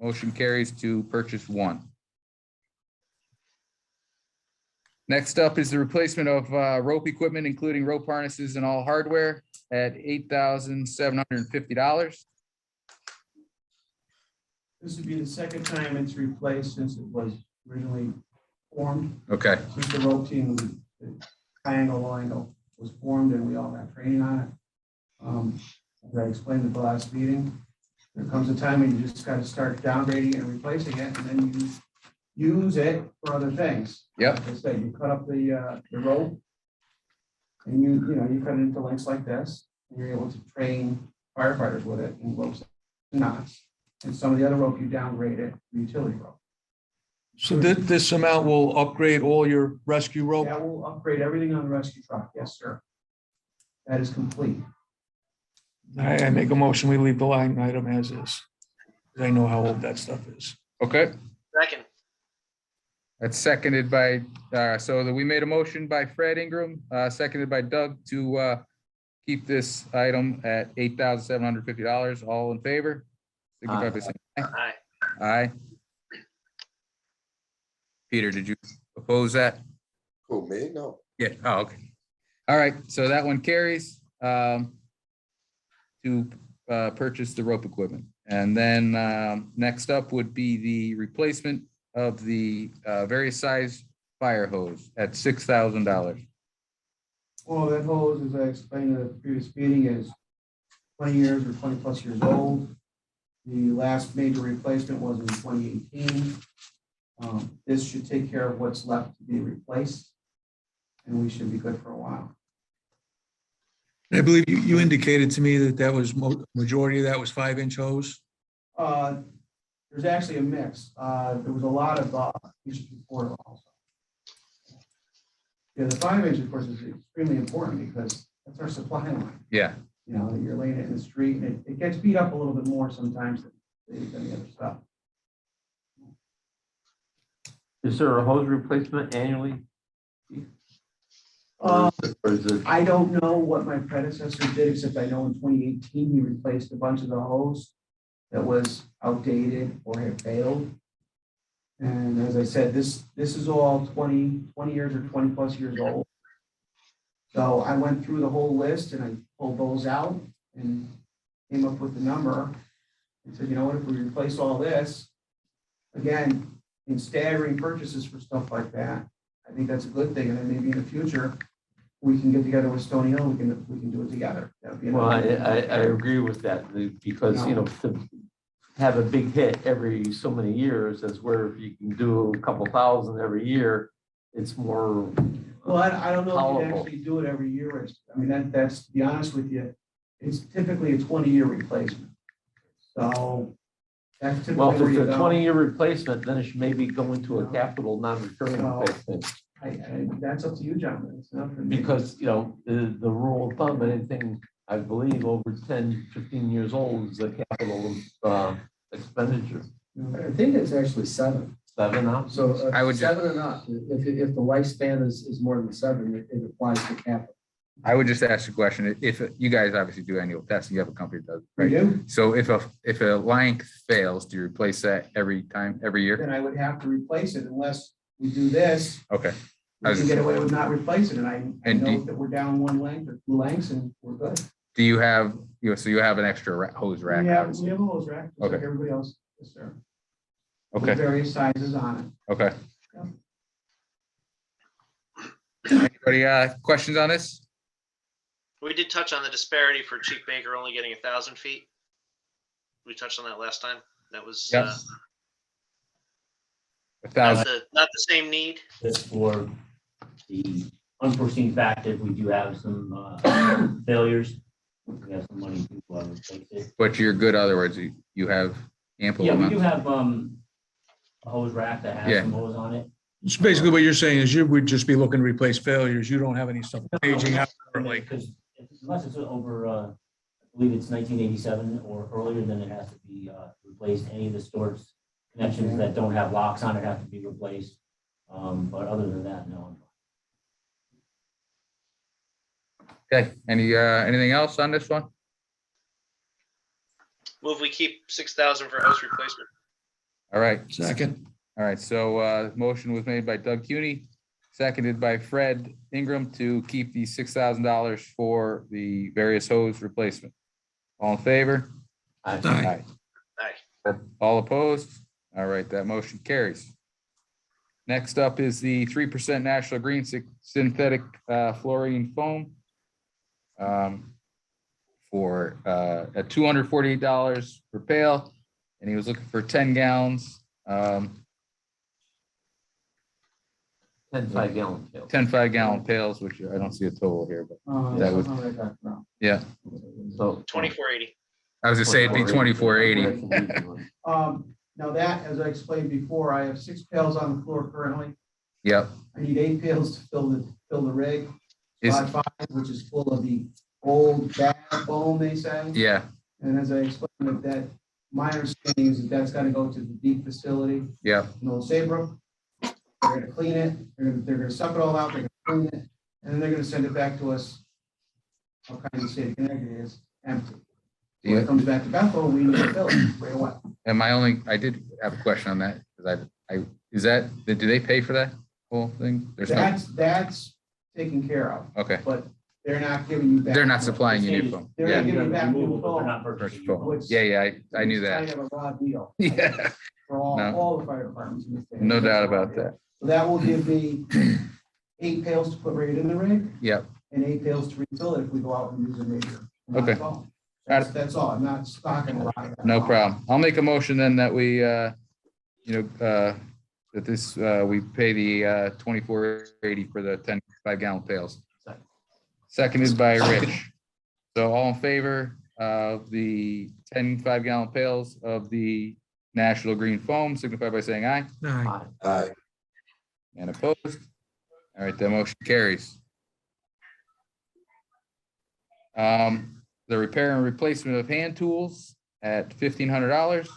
Motion carries to purchase 1. Next up is the replacement of rope equipment, including rope harnesses and all hardware at $8,750. This would be the second time it's replaced since it was originally formed. Okay, Since the rope team, the triangle angle was formed and we all got training on it. As I explained at the last meeting, there comes a time when you just got to start downgrading and replacing it, and then you use it for other things. Yep. Like I said, you cut up the rope, and you cut it into lengths like this, and you're able to train firefighters with it in ropes and knots. And some of the other rope you downgrade it, utility rope. So this amount will upgrade all your rescue rope? That will upgrade everything on the rescue truck. Yes, sir. That is complete. I make a motion, we leave the line item as is. 'Cause I know how old that stuff is. okay. Second. That's seconded by, so that we made a motion by Fred Ingram, seconded by Doug to keep this item at $8,750. All in favor? Signify by saying aye. Aye. Aye. Peter, did you oppose that? Who, me? No. Yeah, oh, okay. All right, so that one carries to purchase the rope equipment. And then next up would be the replacement of the various size fire hose at $6,000. Well, that hose, as I explained in the previous meeting, is 20 years or 20 plus years old. The last major replacement was in 2018. This should take care of what's left to be replaced, and we should be good for a while. I believe you indicated to me that was majority of that was 5-inch hose. There's actually a mix. There was a lot of support also. Yeah, the 5-inch, of course, is extremely important because that's our supply line. Yeah, You're laying it in the street, and it gets beat up a little bit more sometimes than the other stuff. Is there a hose replacement annually? Uh, Or is it? I don't know what my predecessor did, except I know in 2018, he replaced a bunch of the hose that was outdated or had failed. And as I said, this is all 20 years or 20 plus years old. So I went through the whole list and I pulled those out and came up with the number. And said, you know what, if we replace all this, again, in staggering purchases for stuff like that, I think that's a good thing. And then maybe in the future, we can get together with Stony Hill, we can do it together. That'd be Well, I another- agree with that, because, you know, to have a big hit every so many years, is where if you can do a couple thousand every year, it's more. Well, I don't know if you Powerful. actually do it every year. I mean, that's, to be honest with you, it's typically a 20-year replacement. So that's typically Well, if where it's you a go. 20-year replacement, then it should maybe go into a capital non-recurring No. replacement. That's up to you, gentlemen. It's not for me. Because, you know, the rule of thumb, anything, I believe, over 10, 15 years old is a capital expenditure. I think it's actually 7. 7 now? So I would just- 7 and up, if the lifespan is more than 7, it applies to capital. I would just ask a question. If you guys obviously do annual testing, you have a company that does, We right? do, So if a line fails, do you replace that every year? then I would have to replace it unless we do this. Okay. We can get away with not replacing it. I And know do- that we're down 1 length or 2 lengths and we're good. Do you have, so you have an extra hose rack? We have obviously. a hose rack, just like Okay. everybody else. Yes, sir. With Okay, various sizes on it. okay. Anybody, questions on this? We did touch on the disparity for Chief Baker only getting 1,000 feet. We touched on that last time. That was Yep. 1,000, not the same need. Just for the unforeseen fact that we do have some failures. We have some money to replace it. but you're good, other words, you have ample Yeah, we amount. do have a hose rack that has Yeah. some hose on it. So basically what you're saying is you would just be looking to replace failures. You don't have any stuff aging out currently. Because unless it's over, I believe it's 1987 or earlier, then it has to be replaced. Any of the storage connections that don't have locks on it have to be replaced. But other than that, no. Okay, anything else on this one? Move we keep 6,000 for hose replacement. All right, Second. all right, so motion was made by Doug Cuny, seconded by Fred Ingram to keep the $6,000 for the various hose replacement. All in favor? Aye. Aye. All opposed? All right, that motion carries. Next up is the 3% National Green synthetic fluorine foam for at $248 per pail, and he was looking for 10 gallons. 10 5-gallon pails. 10 5-gallon pails, which I don't see a total here, but That would- Something like that, no. yeah, So. 2480. I was gonna say it'd be 2480. Now that, as I explained before, I have 6 pails on the floor currently. Yep. I need 8 pails to fill the rig. Is, Spot 5, which is full of the old bad foam, they say. yeah, And as I explained, that my understanding is that that's gotta go to the deep facility yeah, in Old Saybrook. They're gonna clean it, they're gonna suck it all out, they're gonna clean it, and then they're gonna send it back to us. All kinds of state of Connecticut is empty. When yeah. it comes back to Bethel, we need to fill it right away. And I did have a question on that, because do they pay for that whole thing? There's no, That's taken care of, okay, but they're not giving you back. they're not supplying you new foam. They're Yeah, not giving back new Removal, but they're foam. not purchasing new Purchase foam. foam. Which- Yeah, I knew It's that. kind of a raw deal. Yeah, For No. all the fire departments in the state. no doubt about that. So that will give me 8 pails to put right in the rig Yep, and 8 pails to refill it if we go out and use a major. Okay. That's all. I'm not stocking a lot of that. no problem. I'll make a motion then that we, that this, we pay the $24.80 for the 10 5-gallon pails. Seconded by Rich. So all in favor of the 10 5-gallon pails of the National Green Foam, signify by saying aye. Aye. And opposed? All right, that motion carries. The repair and replacement of hand tools at $1,500.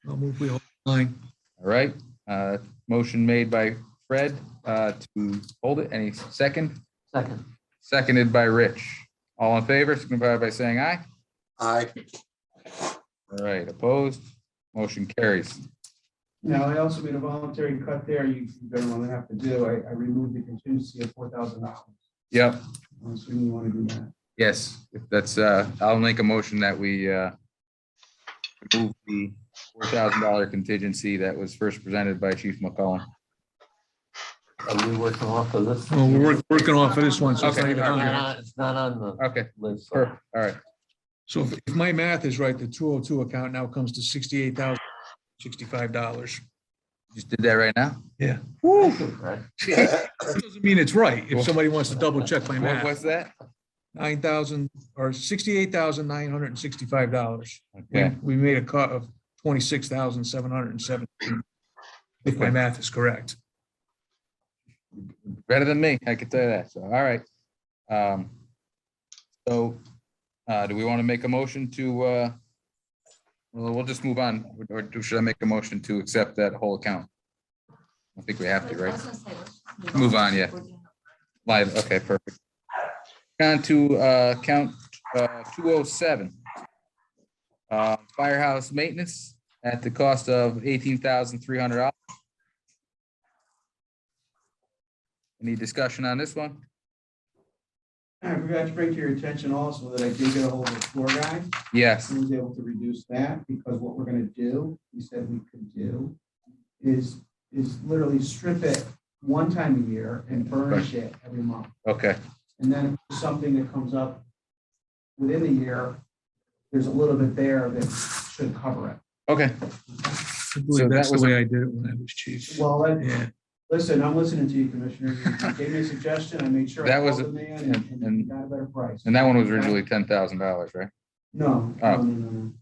I'll move we hold the line. All right, motion made by Fred to hold it. Any second? Second. Seconded by Rich. All in favor, signify by saying aye. Aye. All right, opposed? Motion carries. Now, I also made a voluntary cut there. You don't want to have to do. I removed the contingency of $4,000. Yep, I'm assuming you want to do that. yes, if that's, I'll make a motion that we remove the $4,000 contingency that was first presented by Chief McCollum. Are we working off of this? Well, we're working off of this one, so it's not Okay. even on here. It's not on the Okay, list. so- perfect, all right. So if my math is right, the 202 account now comes to $68,065. Just did that right now? Yeah. Thank you, Fred. That doesn't mean it's right. If somebody wants to double check my What math, was that? 9,000 or $68,965. Okay, We made a cut of 26,717. If my math is correct. better than me, I can tell you that, so, all right. So, do we want to make a motion to, well, we'll just move on, or should I make a motion to accept that whole account? I think we have to, right? Move on, yeah. Live, okay, perfect. On to account 207. Firehouse Maintenance at the cost of $18,300. Any discussion on this one? I forgot to bring to your attention also that I did get a hold of the floor guy. Yes, He was able to reduce that because what we're gonna do, he said we could do, is literally strip it one time a year and burnish it every month. okay, And then if there's something that comes up within the year, there's a little bit there that should cover it. okay. I believe that that's the was way I did it when I was chief. Well, Yeah. listen, I'm listening to you, Commissioner. You gave me a suggestion. I made sure I That was called the man and and- got a better price. And that one was originally $10,000, right? No, Oh. no.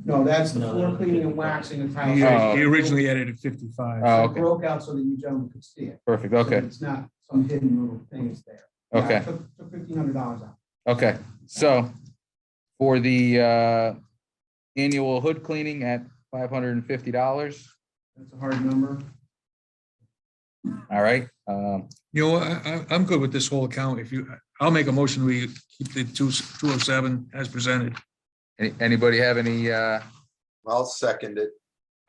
No, that's the No, floor no, cleaning and 55. waxing and He tile. he originally edited 55. Oh, It okay, broke out so that you gentlemen could see it. perfect, So okay, It's not some hidden little thing, it's there. Yeah, I okay, Took $1,500 out. okay. So for the annual hood cleaning at $550, That's a hard number. all right. You know, I'm good with this whole account. I'll make a motion, we keep the 207 as presented. Anybody have any, I'll second it.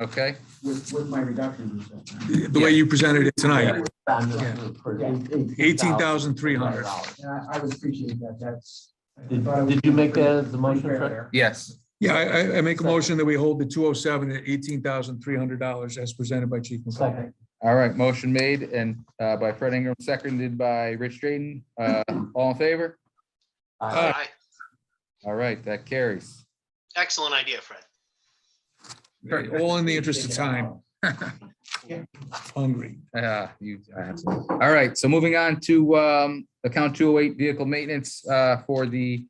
okay, With my reduction. you said. The way you presented it tonight, On Yeah. the- 18,300. Yeah, I would appreciate that. That's. I Did thought it was did you make that pretty- as the motion, pretty fair Fred? there. yes, Yeah, I make a motion that we hold the 207 at $18,300 as presented by Chief McCall. Second. all right, motion made and by Fred Ingram, seconded by Rich Drayton. All in favor? Aye. All right, that carries. Excellent idea, Fred. All in the interest of time. Hungry. All right, so moving on to account 208 vehicle maintenance for the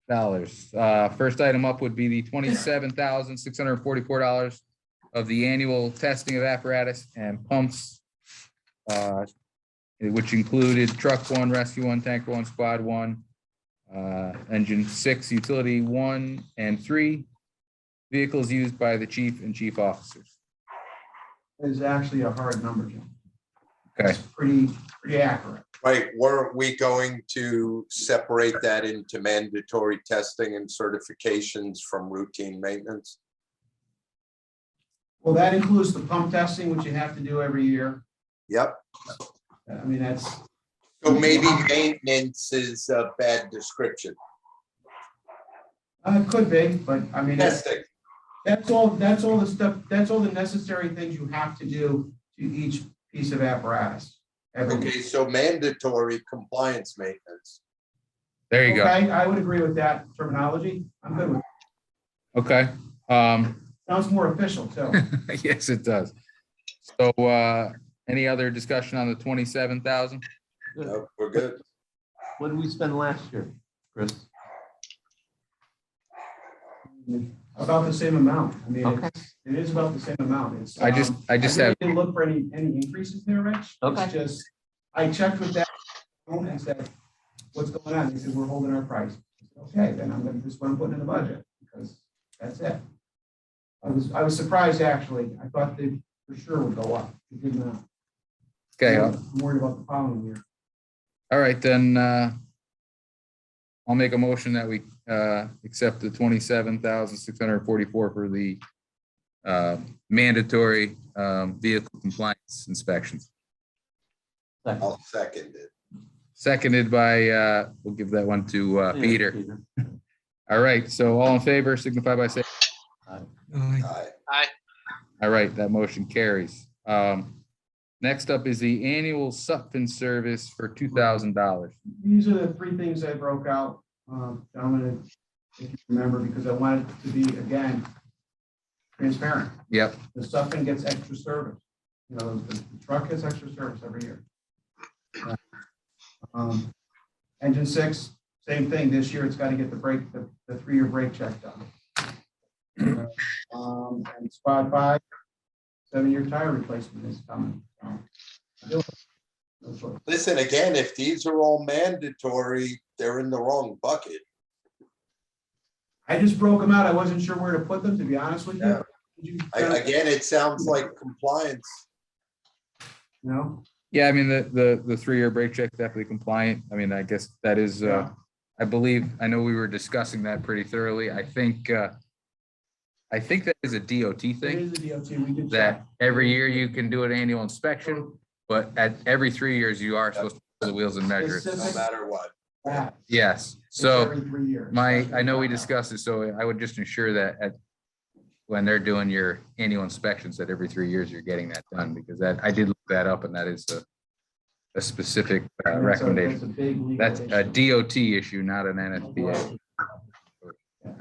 $66,750. First item up would be the $27,644 of the annual testing of apparatus and pumps, which included truck 1, rescue 1, tanker 1, squad 1, engine 6, utility 1 and 3, vehicles used by the chief and chief officers. It's actually a hard number, Jim. Okay, It's pretty accurate. Right, weren't we going to separate that into mandatory testing and certifications from routine maintenance? Well, that includes the pump testing, which you have to do every year. Yep, I mean, that's, so maybe maintenance is a bad description. it could be, but I mean, Testing, that's all the stuff, that's all the necessary things you have to do to each piece of apparatus. every year. okay, so mandatory compliance maintenance. there you go. Okay, I would agree with that terminology. I'm good with it. Okay, Sounds more official too. yes, it does. So, any other discussion on the 27,000? No, we're good. What did we spend last year, Chris? About the same amount. I mean, Okay. it is about the same amount. It's. I just really have, didn't look for any increases there, Rich. Okay. It's just, I checked with that and said, what's going on? They said, we're holding our price. I said, okay, then I'm gonna, this is what I'm putting in the budget, because that's it. I was surprised, actually. I thought they for sure would go up. It did not. okay, I'm worried about the following year. all right, then, I'll make a motion that we accept the 27,644 for the mandatory vehicle compliance inspections. I'll second it. Seconded by, we'll give that one to Peter. All right, so all in favor signify by saying, Aye. Aye. all right, that motion carries. Next up is the annual Sutphen service for $2,000. These are the three things I broke out, gentlemen, if you remember, because I wanted it to be, again, transparent. Yep, The Sutphen gets extra service. You know, the truck gets extra service every year. Engine 6, same thing. This year, it's got to get the brake, the 3-year brake check done. And Squad 5, 7-year tire replacement is coming. No choice. Listen, again, if these are all mandatory, they're in the wrong bucket. I just broke them out. I wasn't sure where to put them, to be honest with you. Yeah. You Again, it sounds like compliance. know, yeah, I mean, the 3-year brake check definitely compliant. I mean, I guess that is, I know we were discussing that pretty thoroughly. I think that is a DOT it thing, is a DOT. We did that check. every year you can do an annual inspection, but at every 3 years, you are supposed to pull the wheels and measure it. No matter what. That. Yes, It's so every 3 years. I know we discussed it, so I would just ensure that when they're doing your annual inspections, that every 3 years you're getting that done, because I did look that up, and that is a specific recommendation. That's a DOT issue, not an NFPA.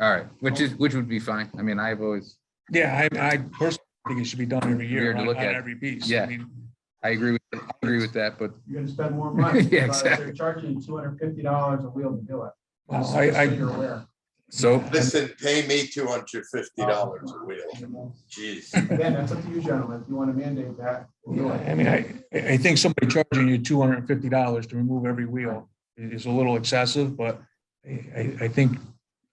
All right, which would be fine. I mean, I've always, Yeah, I personally think it should be done every year Weird to on look at. every piece. Yeah. I mean, I agree with that, but You're gonna spend more money. Yeah, because exactly. They're charging you $250 a wheel to do it. well, Just so you're aware. so, Listen, pay me $250 a wheel. Jeez. Again, that's up to you, gentlemen. If you want to mandate that. we'll do yeah, it. I mean, I think somebody charging you $250 to remove every wheel is a little excessive, but I think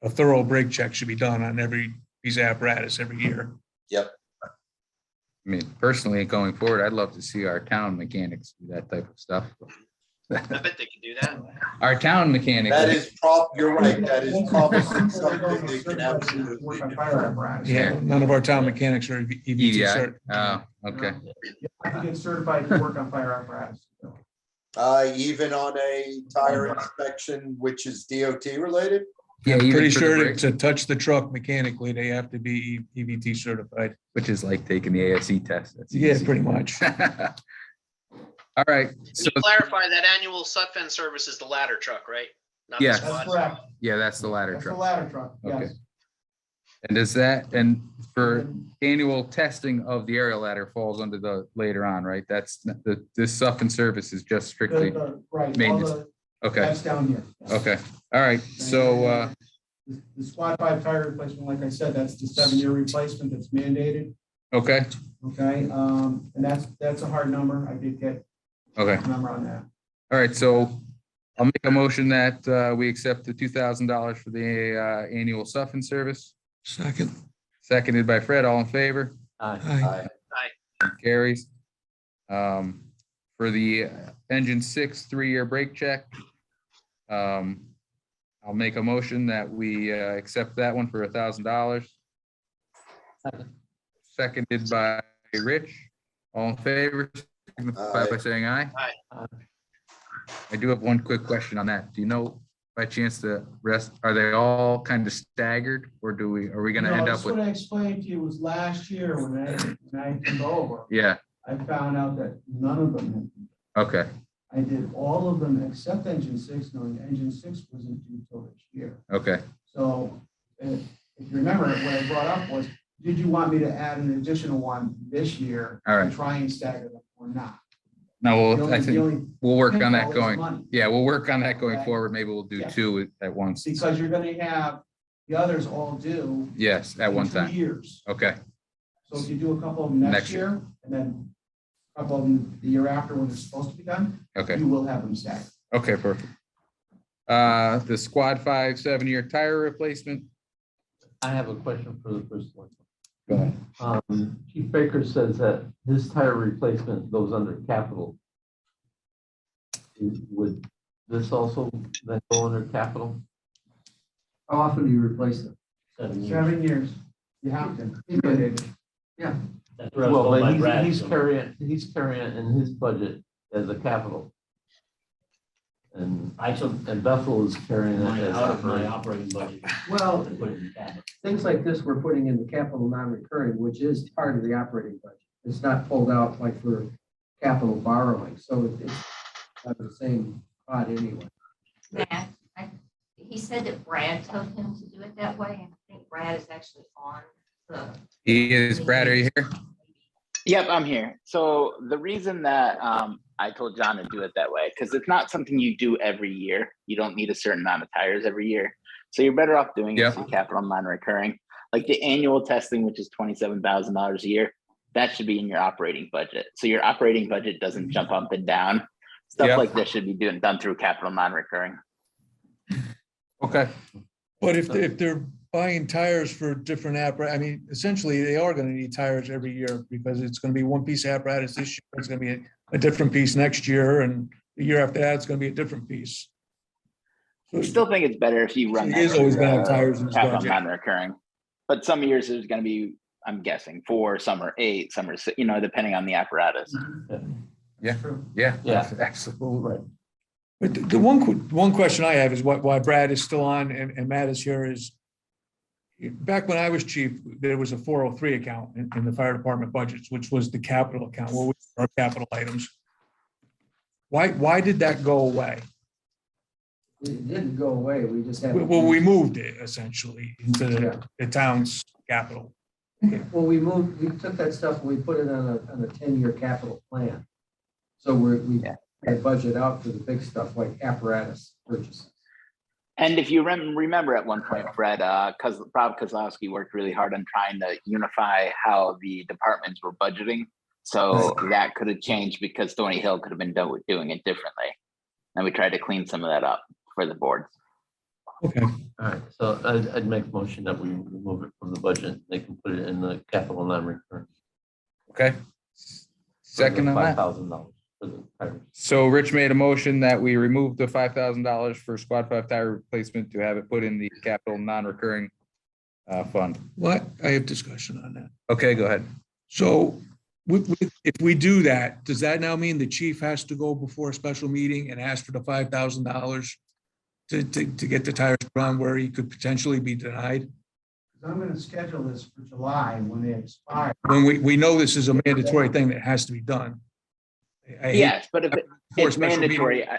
a thorough brake check should be done on every piece of apparatus every year. Yep. I mean, personally, going forward, I'd love to see our town mechanics do that type of stuff. I bet they can do that. Our town mechanics. That is you're right. That is probably something Work they can absolutely on do. fire apparatus. Yeah, none of our town mechanics are EVT EDI. certified. Oh, okay. You have to get certified to work on fire apparatus. Even on a tire inspection, which is DOT related? Yeah, I'm even pretty for the sure brakes, to touch the truck mechanically, they have to be EVT certified. which is like taking the ASE test. That's Yeah, easy. pretty much. All right, so, To clarify, that annual Sutphen service is the ladder truck, right? Not the Yes. squad. That's correct. yeah, that's the ladder That's the truck. ladder truck, Okay. yes. And does that, and for annual testing of the aerial ladder falls under the later on, right? That's this stuff and service is just strictly, Right, all maintenance. the, okay, that's down here. okay. All right, so, The Squad 5 tire replacement, like I said, that's the 7-year replacement that's mandated, okay, okay? And that's a hard number. I did get okay. a number on that. All right, so I'll make a motion that we accept the $2,000 for the annual Sutphen service. Second. Seconded by Fred, all in favor? Aye. Carries. For the engine 6 3-year brake check, I'll make a motion that we accept that one for $1,000. Seconded by Rich, all in favor, signify by saying aye. Aye. I do have one quick question on that. Do you know by chance the rest, are they all kind of staggered, or are we gonna No, end up that's with? what I explained to you was last year when I took over, Yeah, I found out that none of them had. okay, I did all of them except engine 6, knowing engine 6 wasn't due till this year. okay, So if you remember, what I brought up was, did you want me to add an additional one this year? All right. And try and stagger them or not? no, The well, only- I the think only we'll work on pitfall that is going, money, yeah, we'll work on that going Okay. forward. Maybe we'll do Yeah. 2 at once. Because you're gonna have the others all due. Yes, at in one 2 time. years. Okay, So if you do a couple of them Next next year, and then a couple of them the year after when they're supposed to be done, okay, you will have them staggered. okay, perfect. The Squad 5 7-year tire replacement. I have a question for the first one. Go ahead. Chief Baker says that this tire replacement goes under capital. Would this also then go under capital? How often do you replace them? 7 years. 7 years. You have to. You did. That's what I was Well, told by but Brad. he's so- he's carrying it in his budget as a capital. And I took Bethel is carrying it mine as out of my operating. operating budget Well, and put it in capital. things like this, we're putting in the capital non-recurring, which is part of the operating budget. It's not pulled out like for capital borrowing, so it's out of the same pot anyway. Matt, he said that Brad told him to do it that way, and I think Brad is actually on the. He is. Brad, are you here? Yep, I'm here. So the reason that I told John to do it that way, because it's not something you do every year. You don't need a certain amount of tires every year. So you're better off doing it through capital non-recurring. Like the annual testing, which is $27,000 a year, that should be in your operating budget. So your operating budget doesn't jump up and down. Stuff like this should be done through capital non-recurring. Okay. But if they're buying tires for different I mean, essentially, they are gonna need tires every year because it's gonna be one piece of apparatus this year, it's gonna be a different piece next year, and the year after that, it's gonna be a different piece. I still think it's better if you run He that is always through, gonna have tires in his capital budget. non-recurring. But some years there's going to be, I'm guessing, 4, some are 8, some are 6, depending on the apparatus. Yeah, Yeah. absolutely. Right. But the one question I have is why Brad is still on and Matt is here is, back when I was chief, there was a 403 account in the fire department budgets, which was the capital account, what was our capital items. Why did that go away? It didn't go away, we just had. Well, we moved it essentially into the town's capital. Well, we took that stuff, and we put it on a 10-year capital plan. So we had budget out for the big stuff like apparatus purchases. And if you remember at one point, Fred, Rob Kozlowski worked really hard on trying to unify how the departments were budgeting. So that could have changed because Stony Hill could have been doing it differently. And we tried to clean some of that up for the board. Okay. All right, so I'd make a motion that we remove it from the budget. They can put it in the capital non-recurring. Okay. Second on that. $5,000 for the tires. So Rich made a motion that we remove the $5,000 for squad 5 tire replacement to have it put in the capital non-recurring fund. What? I have discussion on that. Okay, go ahead. So if we do that, does that now mean the chief has to go before a special meeting and ask for the $5,000 to get the tires run where he could potentially be denied? I'm gonna schedule this for July when they expire. When we know this is a mandatory thing that has to be done. I hate Yes, but if for a it's special mandatory. meeting.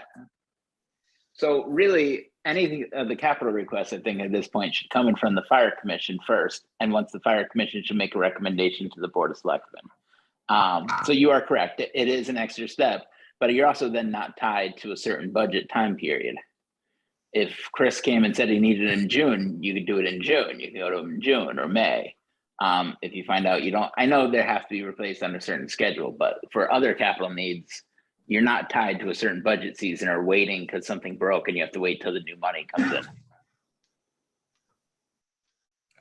So really, anything of the capital request, I think at this point should come in from the fire commission first. And once the fire commission should make a recommendation to the board of selectmen. So you are correct. It is an extra step, but you're also then not tied to a certain budget time period. If Chris came and said he needed it in June, you could do it in June. You can go to him in June or May. If you find out you don't, I know there have to be replaced on a certain schedule, but for other capital needs, you're not tied to a certain budget season or waiting because something broke and you have to wait till the new money comes in.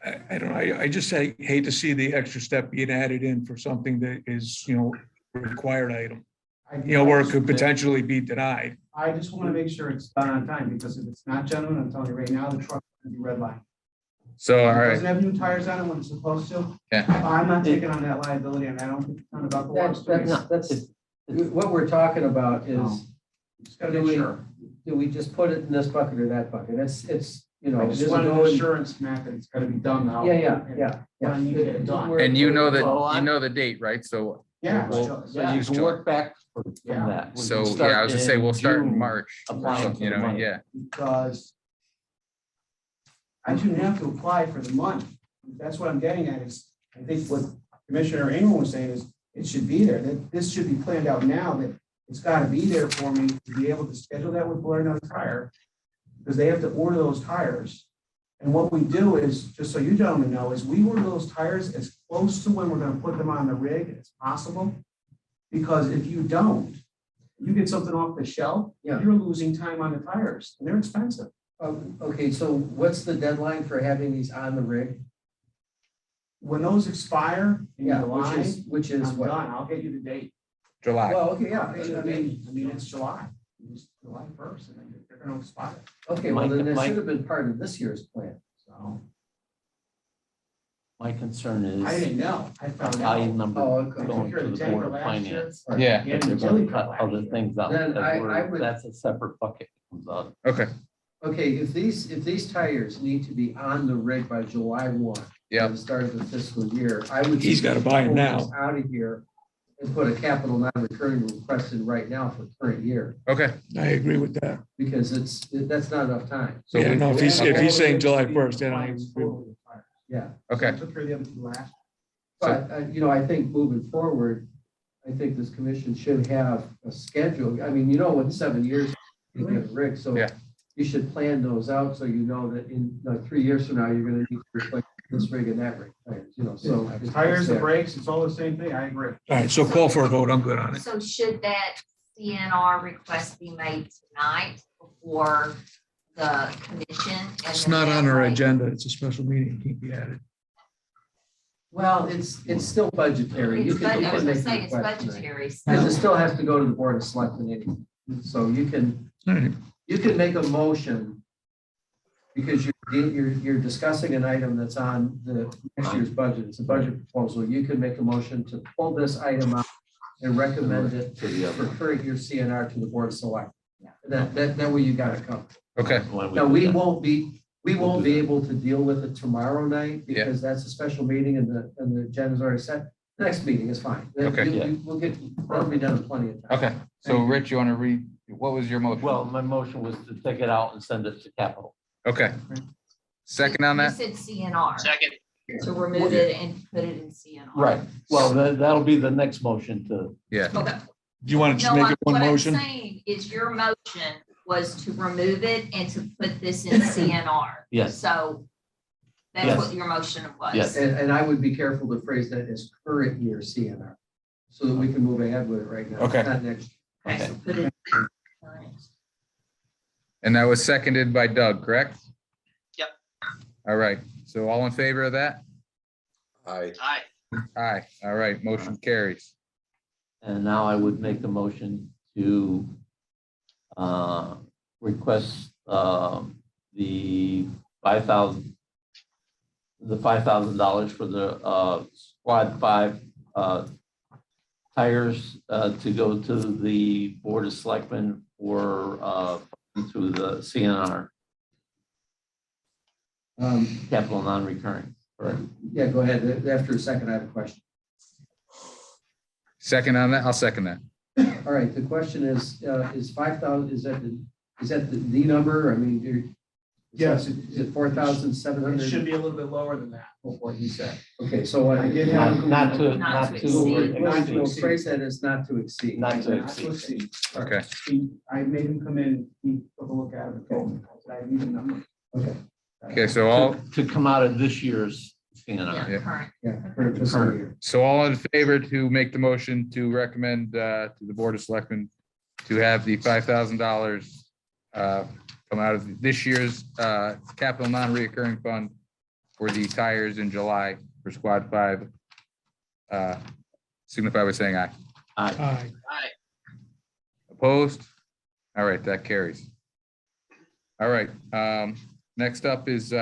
I don't know. I just hate to see the extra step being added in for something that is, a required item, where it could potentially be denied. I just want to make sure it's done on time, because if it's not, gentlemen, I'm telling you right now, the truck will be redlined. So, all It right. doesn't have new tires on it when it's supposed to. Yeah. I'm not taking on that liability, and I don't think it's about the water. That's what we're talking about is, Just gotta make sure. do we just put it in this bucket or that bucket? It's, I this just is want an going- assurance, Matt, that it's gotta be done now. Yeah. When you get it done. We're- And you know we're- the date, right? So, Yeah. So yeah. you can work back from Yeah. that. We so can yeah, start I was gonna say, we'll start in June March. applying for the money. Yeah. Because I shouldn't have to apply for the money. That's what I'm getting at is, I think what Commissioner Ingram was saying is, it should be there, that this should be planned out now, that it's gotta be there for me to be able to schedule that with Blair another tire, because they have to order those tires. And what we do is, just so you gentlemen know, is we order those tires as close to when we're gonna put them on the rig as possible. Because if you don't, you get something off the shelf, Yeah. you're losing time on the tires, and they're expensive. Okay, so what's the deadline for having these on the rig? When those expire in Yeah, July, which is I'm what? done. I'll get you the date. July. Well, okay, yeah. I mean, it's July. It's July 1st, and then they're gonna expire. Okay, well, then that should have been part of this year's plan. My concern I is didn't know. I found high out. number okay. going Here, to the the tanker board of last year. finance. Yeah, Yeah, They're the chili gonna cut last other year. things out. Then because I would- That's a separate bucket comes out. okay, Okay, if these tires need to be on the rig by July 1. Yep. The start of the fiscal year, I would. He's gotta buy 'em now. Out of here and put a capital non-recurring request in right now for current year, okay. I agree with that. because that's not enough time. So Yeah, we- no, if he's saying July 1st, then I agree. Yeah. Okay, Took care of the other two last. But, I think moving forward, I think this commission should have a schedule. I mean, in 7 years, you get a rig, so Yeah. you should plan those out so you know that in 3 years from now, you're gonna need to replace this rig and that rig, so. The tires, the brakes, it's all the same thing. I agree. All right, so call for a vote. I'm good on it. So should that CNR request be made tonight before the commission? And It's then not on that our way- agenda. It's a special meeting. It can't be added. Well, it's still budgetary. You It's can- bud- you I can was make gonna the say, it's request tonight. budgetary. Because it so- still has to go to the Board of Selectmen anyway. So you can All right. make a motion because you're discussing an item that's on the next year's budget. It's a budget proposal. You can make a motion to pull this item out and recommend it To the for other. current year CNR to the Board of Selectmen. That way you got it covered. okay, When Now, do we that. won't be able to deal with it tomorrow night Yeah. because that's a special meeting and the agenda's already set. Next meeting is fine. Okay. That'll be done in plenty of time. okay. So Rich, you want to read, what was your motion? Well, my motion was to take it out and send it to capital. Okay. Second on You that? said CNR, Second, to remove it and put it in CNR. Right. Well, that'll be the next motion to, Yeah, Okay. Do you want to just No, make it one what I'm motion? saying is your motion was to remove it and to put this in CNR. Yes. So that's Yes. what your motion was. Yes. And I would be careful to phrase that as current year CNR, so that we can move ahead with it right now. Okay. Not next. Okay, so put it. and that was seconded by Doug, correct? Yep. All right, so all in favor of that? Aye. aye. Aye, all right, motion carries. and now I would make the motion to request the $5,000 for the Squad 5 tires to go to the Board of Selectmen for through the CNR, capital non-recurring. Correct. Yeah, go ahead. After a second, I have a question. Second on that, I'll second that. All right, the question is 5,000, is that the number? I mean, Yes. Is it 4,700? It should be a little bit lower than that. What he said. Okay, so I did have. Not to Not to exceed. We'll phrase that as not to exceed. Not to Not to exceed. exceed. Okay, I made him come in, he took a look at it and told me, I said, I need a number. Okay. okay, so all, To come out of this year's CNR. Yeah, Yeah. current. Yeah, for fiscal year. so all in favor to make the motion to recommend to the Board of Selectmen to have the $5,000 come out of this year's capital non-reoccurring fund for the tires in July for Squad 5. Signify by saying aye. Aye. Aye. Aye. Opposed? All right, that carries. All right, next up is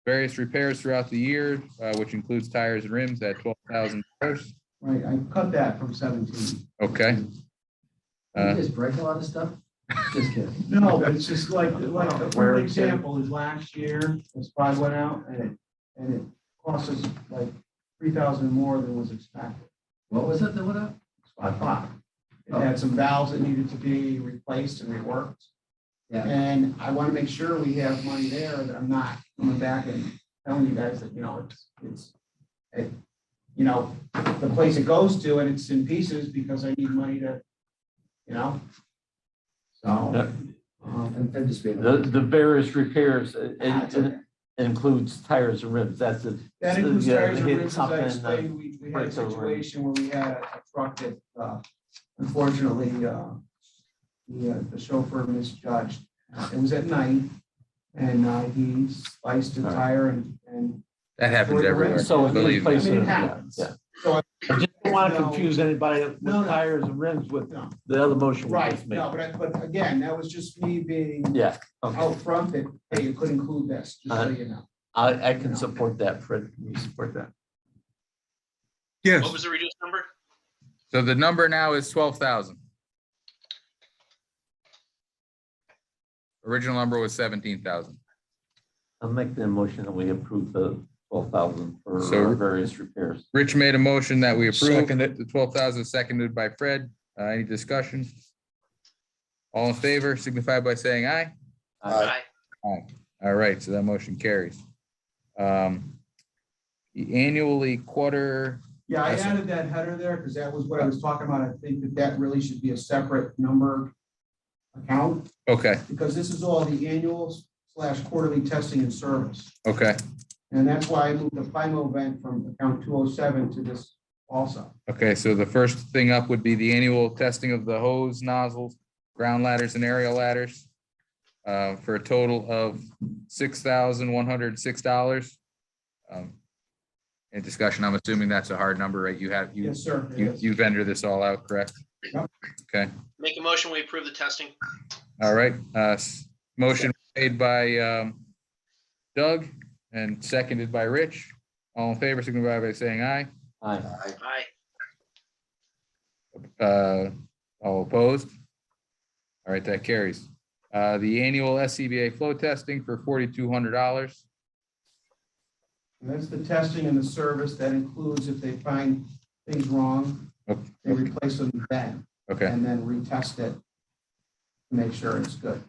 various repairs throughout the year, which includes tires and rims at $12,000. Right, I cut that from 17. Okay. You just break a lot of stuff? Just kidding. No, but it's just like for example, is last year, the spy went out and it cost us like 3,000 more than was expected. What was it that went up? Spy 5. It had some valves that needed to be replaced and reworked. Yeah. And I want to make sure we have money there, that I'm not coming back and telling you guys that, the place it goes to and it's in pieces because I need money to, so. I'm just being. The various repairs, That's okay. it includes tires and rims. That's it. That includes Yeah, tires and hit rims, as something, I explained, we had a breaks over. situation where we had a truck that, unfortunately, the chauffeur misjudged. It was at night, and he sliced a tire and That happens everywhere. So it's Believe me. replacing, I mean, it yeah, happens. yeah. So I just don't want to No. confuse anybody with No, no. tires and rims with No. the other motion we Right, just made. no, but again, that was just me being Yeah, okay, out front that, hey, you could include this, just so you know. I can support that. Fred, can you support that? Yes. What was the reduced number? So the number now is 12,000. Original number was 17,000. I'll make the motion that we approve the 12,000 for So- various repairs. Rich made a motion that we approve Second it. the 12,000, seconded by Fred. Any discussion? All in favor signify by saying aye. Aye. Aye. All right, so that motion carries. The annually quarter, Yeah, I added that header there because that was what I was talking about. I think that that really should be a separate number account, okay, because this is all the annual / quarterly testing and service. okay, And that's why I moved the Plymouth event from account 207 to this also. okay. So the first thing up would be the annual testing of the hose, nozzles, ground ladders and aerial ladders for a total of $6,106. In discussion, I'm assuming that's a hard number, right? Yes, sir. it You is. vendor this all out, correct? Yep. Okay, Make a motion, we approve the testing. all right. Motion made by Doug and seconded by Rich. All in favor, signify by saying aye. Aye. Aye. Aye. All opposed? All right, that carries. The annual SCBA flow testing for $4,200. And that's the testing and the service. That includes if they find things wrong, they replace them then, Okay, and then retest it to make sure it's good,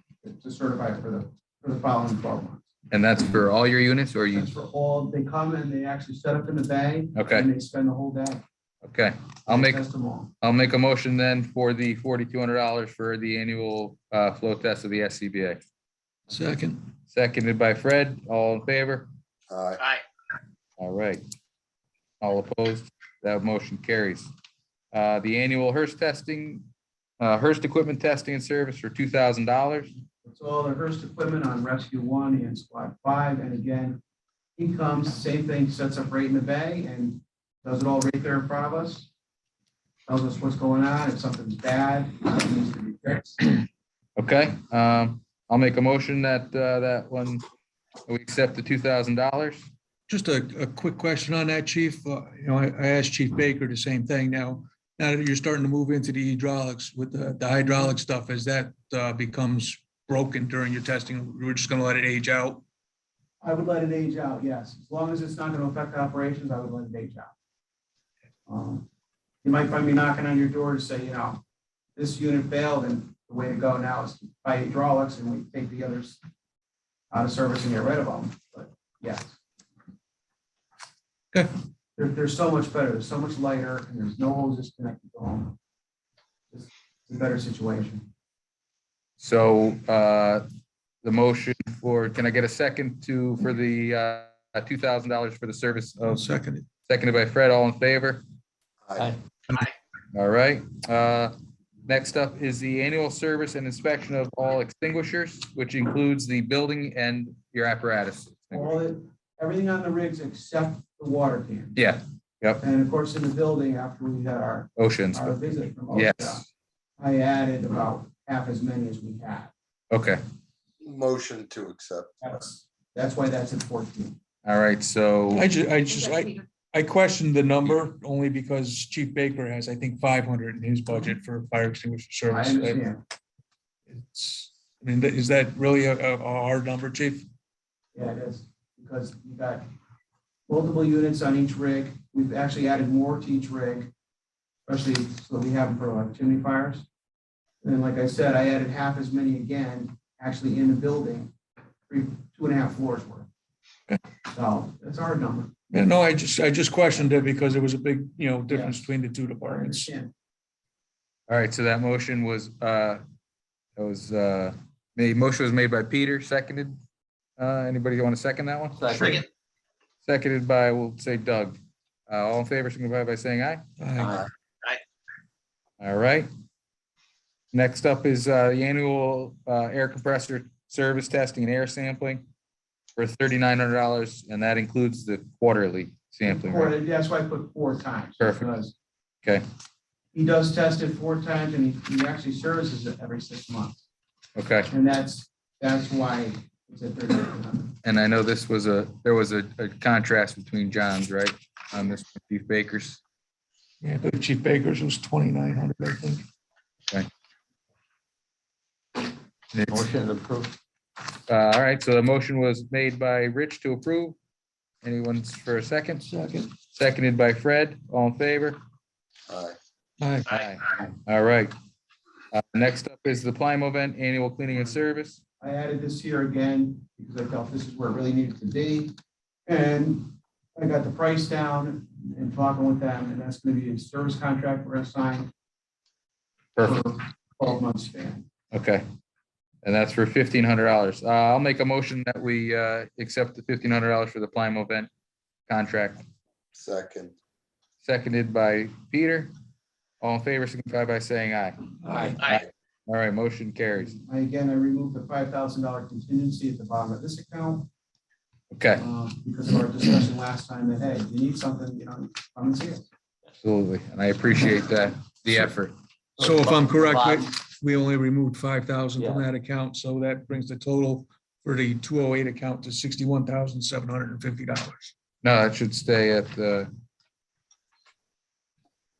to certify it for the following 12 months. and that's for all your units or you? That's for all, they come and they actually set up in the bay. Okay. And they spend the whole day. Okay, I'll They make test them all. a motion then for the $4,200 for the annual flow test of the SCBA. Second. Seconded by Fred. All in favor? Aye. Aye. All right. All opposed? That motion carries. The annual Hearst testing, Hearst equipment testing and service for $2,000. It's all the Hearst equipment on Rescue 1 and Squad 5. And again, he comes, same thing, sets up right in the bay and does it all right there in front of us. Tells us what's going on, if something's bad, it needs to be fixed. Okay, I'll make a motion that that we accept the $2,000. Just a quick question on that, Chief. I asked Chief Baker the same thing. Now that you're starting to move into the hydraulics with the hydraulic stuff, as that becomes broken during your testing, we're just gonna let it age out? I would let it age out, yes. As long as it's not gonna affect operations, I would let it age out. You might find me knocking on your door to say, this unit failed and the way to go now is to buy hydraulics and we take the others out of service and get rid of them, but yes. Okay. They're so much better, they're so much lighter, and there's no hoses connected to them. It's a better situation. So the motion can I get a second for the $2,000 for the service of, Second. seconded by Fred, all in favor? Aye. All right. Next up is the annual service and inspection of all extinguishers, which includes the building and your apparatus. Everything on the rigs except the water can. Yeah, yep, And of course, in the building, after we had our oceans. visit from OSHA, Yes, I added about half as many as we had. okay. Motion to accept. That's why that's at 14. All right, so, I questioned the number only because Chief Baker has, I think, 500 in his budget for fire extinguisher I service. understand. Is that really a hard number, Chief? Yeah, it is, because you got multiple units on each rig. We've actually added more to each rig, especially so we have them for like chimney fires. And then, like I said, I added half as many again, actually in the building, 2.5 floors worth. So it's a hard number. Yeah, no, I just questioned it because there was a big, difference Yes. between the two I departments. understand. all right, so that motion was, motion was made by Peter, seconded. Anybody want to second that one? Second. Seconded by, we'll say Doug. All in favor, signify by saying aye. Aye. All right. Next up is the annual air compressor service testing and air sampling for $3,900, and that includes the quarterly sampling, right? That's why I put 4 times. Perfect. Because Okay, he does test it 4 times and he actually services it every 6 months. okay, And that's why It's at 3,800. And I know there was a contrast between John's, right? On this, Chief Baker's. Yeah, but Chief Baker's was 2,900, I think. It's- Motion approved. All right, so the motion was made by Rich to approve. Anyone's for a second? Second. Seconded by Fred. All in favor? Aye. Aye. Aye. All right. Next up is the Plymouth event, annual cleaning and service. I added this here again because I felt this is where it really needed to be. And I got the price down and talking with them, and that's gonna be a service contract we're gonna sign Perfect. for 12 months span. Okay. And that's for $1,500. I'll make a motion that we accept the $1,500 for the Plymouth event contract. Second. Seconded by Peter. All in favor, signify by saying aye. Aye. Aye. All right, motion carries. I removed the $5,000 contingency at the bottom of this account. Okay, Because of our discussion last time that, hey, you need something, come and see it. absolutely. And I appreciate that, the effort. So if I'm correct, Bottom. we only removed 5,000 from Yeah. that account, so that brings the total for the 208 account to $61,750. No, that should stay at the,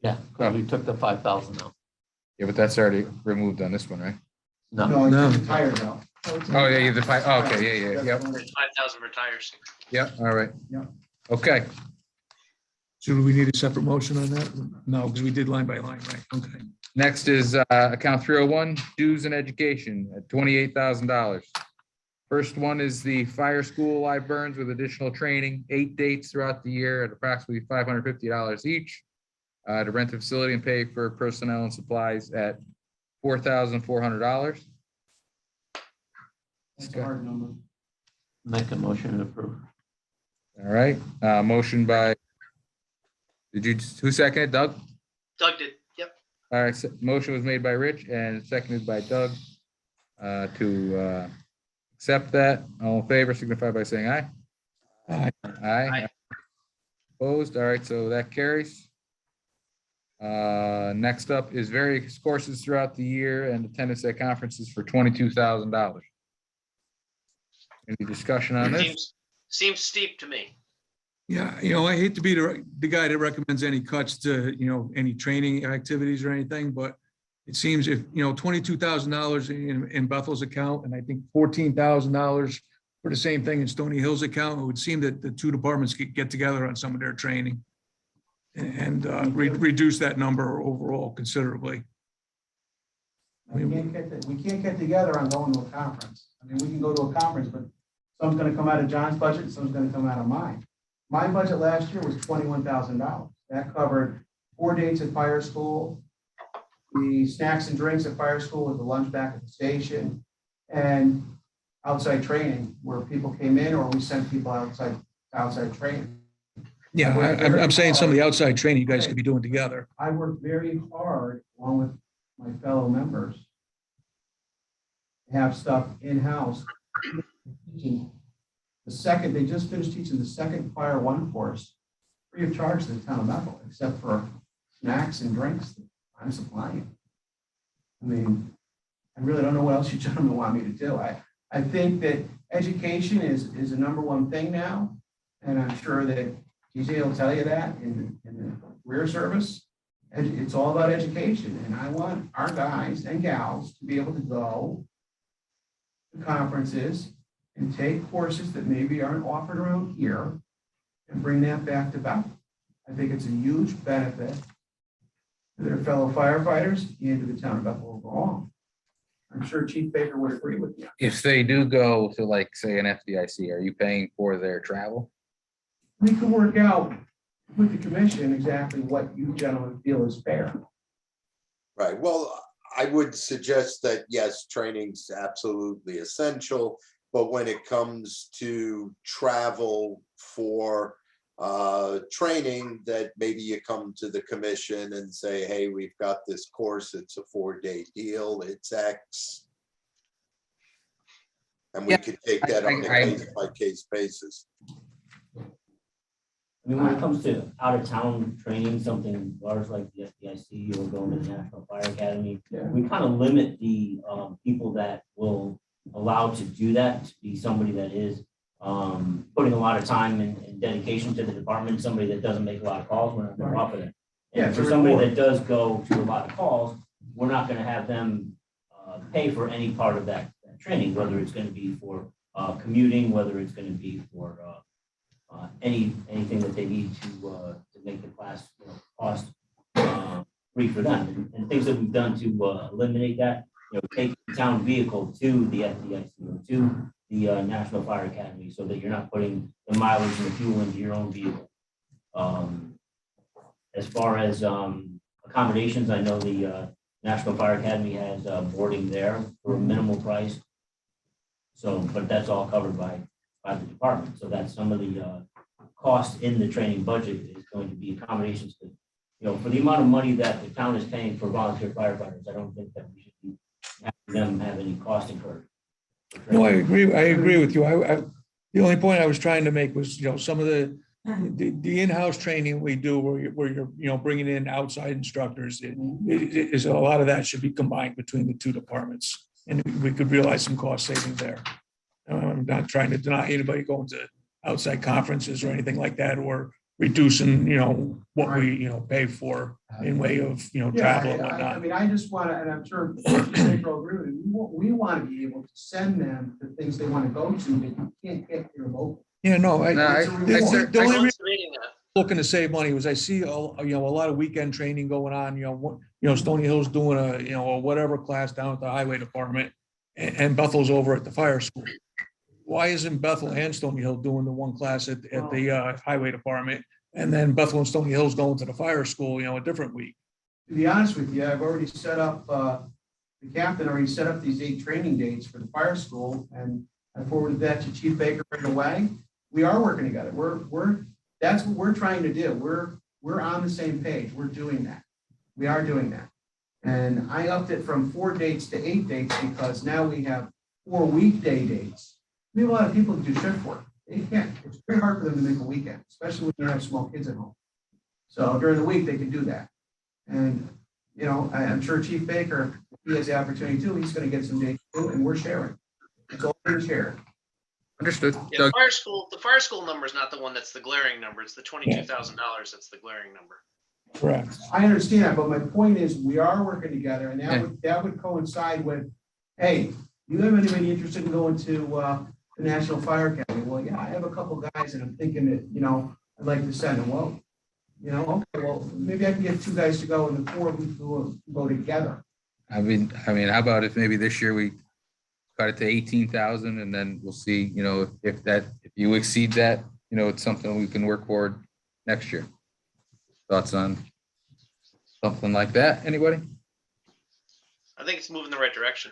Yeah, 'cause we took the 5,000 out. yeah, but that's already removed on this one, right? No, No, No. it's retired though. Oh, yeah, the five, okay, yeah, yep, 5,000 for tires. yep, all right. Yeah. Okay, So do we need a separate motion on that? No, because we did line by line, right? Okay. next is account 301, dues and education at $28,000. First one is the fire school live burns with additional training, 8 dates throughout the year at approximately $550 each. To rent the facility and pay for personnel and supplies at $4,400. That's a hard number. make a motion to approve. All right, motion by, who seconded? Doug? Doug did, yep. All right, motion was made by Rich and seconded by Doug to accept that. All in favor, signify by saying aye. Aye. Aye. Opposed? All right, so that carries. Next up is various courses throughout the year and attendance at conferences for $22,000. Any discussion on this? Seems steep to me. Yeah, I hate to be the guy that recommends any cuts to, any training activities or anything, but it seems if, $22,000 in Bethel's account, and I think $14,000 for the same thing in Stony Hill's account, it would seem that the two departments could get together on some of their training and reduce that number overall considerably. We can't get together on going to a conference. I mean, we can go to a conference, but some's gonna come out of John's budget, some's gonna come out of mine. My budget last year was $21,000. That covered 4 dates at fire school, the snacks and drinks at fire school with the lunch back at the station, and outside training where people came in or we sent people outside training. Yeah, I'm saying some of the outside training you guys could be doing together. I worked very hard along with my fellow members to have stuff in-house. They just finished teaching the second Fire One course free of charge to the town of Bethel, except for snacks and drinks that I'm supplying. I mean, I really don't know what else you gentlemen want me to do. I think that education is the number one thing now, and I'm sure that TJ will tell you that in the career service. It's all about education, and I want our guys and gals to be able to go to conferences and take courses that maybe aren't offered around here and bring that back to Bethel. I think it's a huge benefit to their fellow firefighters and to the town of Bethel overall. I'm sure Chief Baker would agree with me. If they do go to like, say, an FDIC, are you paying for their travel? We can work out with the commission exactly what you gentlemen feel is fair. Right. Well, I would suggest that, yes, training's absolutely essential, but when it comes to travel for training, that maybe you come to the commission and say, hey, we've got this course, it's a 4-day deal, it's X. And we Yeah, could take that on a case-by-case basis. I mean, when it comes to out-of-town training, something large like the FDIC or going to the National Fire Academy, Yeah. we kind of limit the people that will allowed to do that, to be somebody that is putting a lot of time and dedication to the department, somebody that doesn't make a lot of calls, we're not going to offer that. Yeah, And it's a for somebody reward. that does go to a lot of calls, we're not going to have them pay for any part of that training, whether it's going to be for commuting, whether it's going to be for anything that they need to make the class cost free for them. And things that we've done to eliminate that, take the town vehicle to the FDIC or to the National Fire Academy, so that you're not putting the mileage and the fuel into your own vehicle. As far as accommodations, I know the National Fire Academy has boarding there for a minimal price. So, but that's all covered by the department. So that's some of the cost in the training budget is going to be accommodations. For the amount of money that the town is paying for volunteer firefighters, I don't think that we should be having them have any cost incurred. No, I agree with you. The only point I was trying to make was, some of the in-house training we do where you're, bringing in outside instructors, is a lot of that should be combined between the two departments. And we could realize some cost savings there. I'm not trying to deny anybody going to outside conferences or anything like that, or reducing, what we, pay for in way of, travel and I whatnot. mean, I just want to, and I'm sure Chief will agree with me, we want to be able to send them the things they want to go to that you can't get here locally. Yeah, no, It's a reward. the only reason Debating that. looking to save money was I see a lot of weekend training going on, Stony Hill's doing a whatever class down at the highway department, and Bethel's over at the fire school. Why isn't Bethel and Stony Hill doing the one class at the highway department, and then Bethel and Stony Hill's going to the fire school, a different week? To be honest with you, I've already set up, the captain already set up these 8 training dates for the fire school, and I forwarded that to Chief Baker right away. We are working together. That's what we're trying to do. We're on the same page. We're doing that. We are doing that. And I upped it from 4 dates to 8 dates because now we have 4 weekday dates. We have a lot of people who do shift work. They can't. It's very hard for them to make a weekend, especially when you have small kids at home. So during the week, they can do that. And, I'm sure Chief Baker, if he has the opportunity too, he's going to get some dates too, and we're sharing. It's all being shared. Understood. Yeah, Doug, the fire school number is not the one that's the glaring number. It's the $22,000 that's the glaring number. Correct. I understand that, but my point is, we are working together, and that would coincide with, hey, you have anybody interested in going to the National Fire Academy? Well, yeah, I have a couple guys, and I'm thinking that, I'd like to send them. Well, okay, well, maybe I can get 2 guys to go, and the 4 of them will go together. I mean, how about if maybe this year we cut it to 18,000, and then we'll see, if you exceed that, it's something we can work toward next year. Thoughts on something like that? Anybody? I think it's moving the right direction.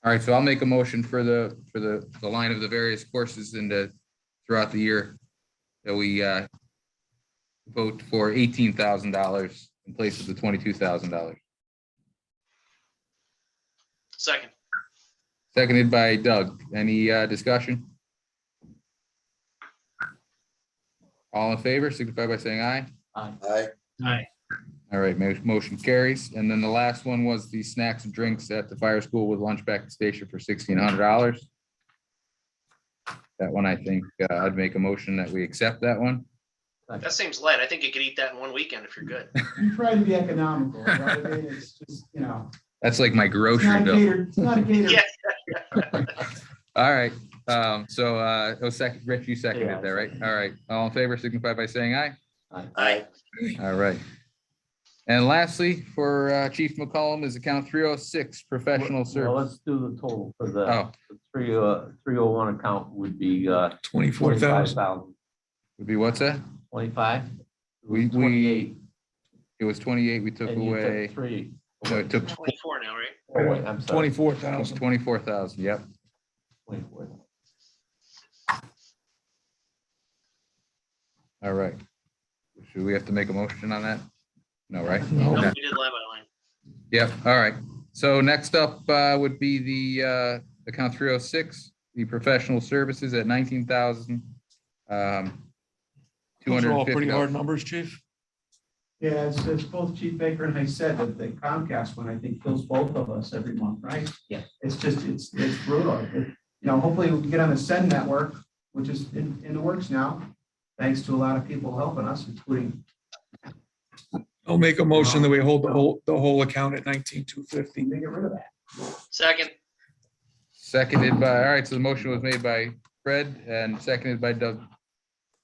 All right, so I'll make a motion for the line of the various courses throughout the year that we vote for $18,000 in place of the $22,000. Second. Seconded by Doug. Any discussion? All in favor, signify by saying aye. Aye. All right, motion carries. And then the last one was the snacks and drinks at the fire school with lunch back to station for $1,600. That one, I think I'd make a motion that we accept that one. That seems light. I think you could eat that in one weekend if you're good. You try to be economical, right? I mean, it's just, That's like my it's grocery not bill. catered. It's not a catered. Yeah. All right. Second, Rich, you seconded that, right? All right. All in favor, signify by saying aye. Aye. All right. And lastly, for Chief McCollum is account 306, professional Well, service. let's do the total for the Oh, 301 account would be 24,000. would be what's that? 25. We 28. It was 28. We took And you away. took 3. No, it took 24 now, right? Oh, wait, I'm sorry. 24,000. 24,000. Yep. 24. All right. Should we have to make a motion on that? No, right? No, Okay. we did line by line. Yep. All right. So next up would be the account 306, the professional services at 19,000. Those are all pretty hard numbers, Chief. Yeah, it's both Chief Baker and I said that the Comcast one, I think, kills both of us every month, right? Yeah. It's just, it's brutal. Hopefully we can get on the Send network, which is in the works now, thanks to a lot of people helping us, including. I'll make a motion that we hold the whole account at 19,250. They get rid of that. Second, Seconded by, all right, so the motion was made by Fred and seconded by Doug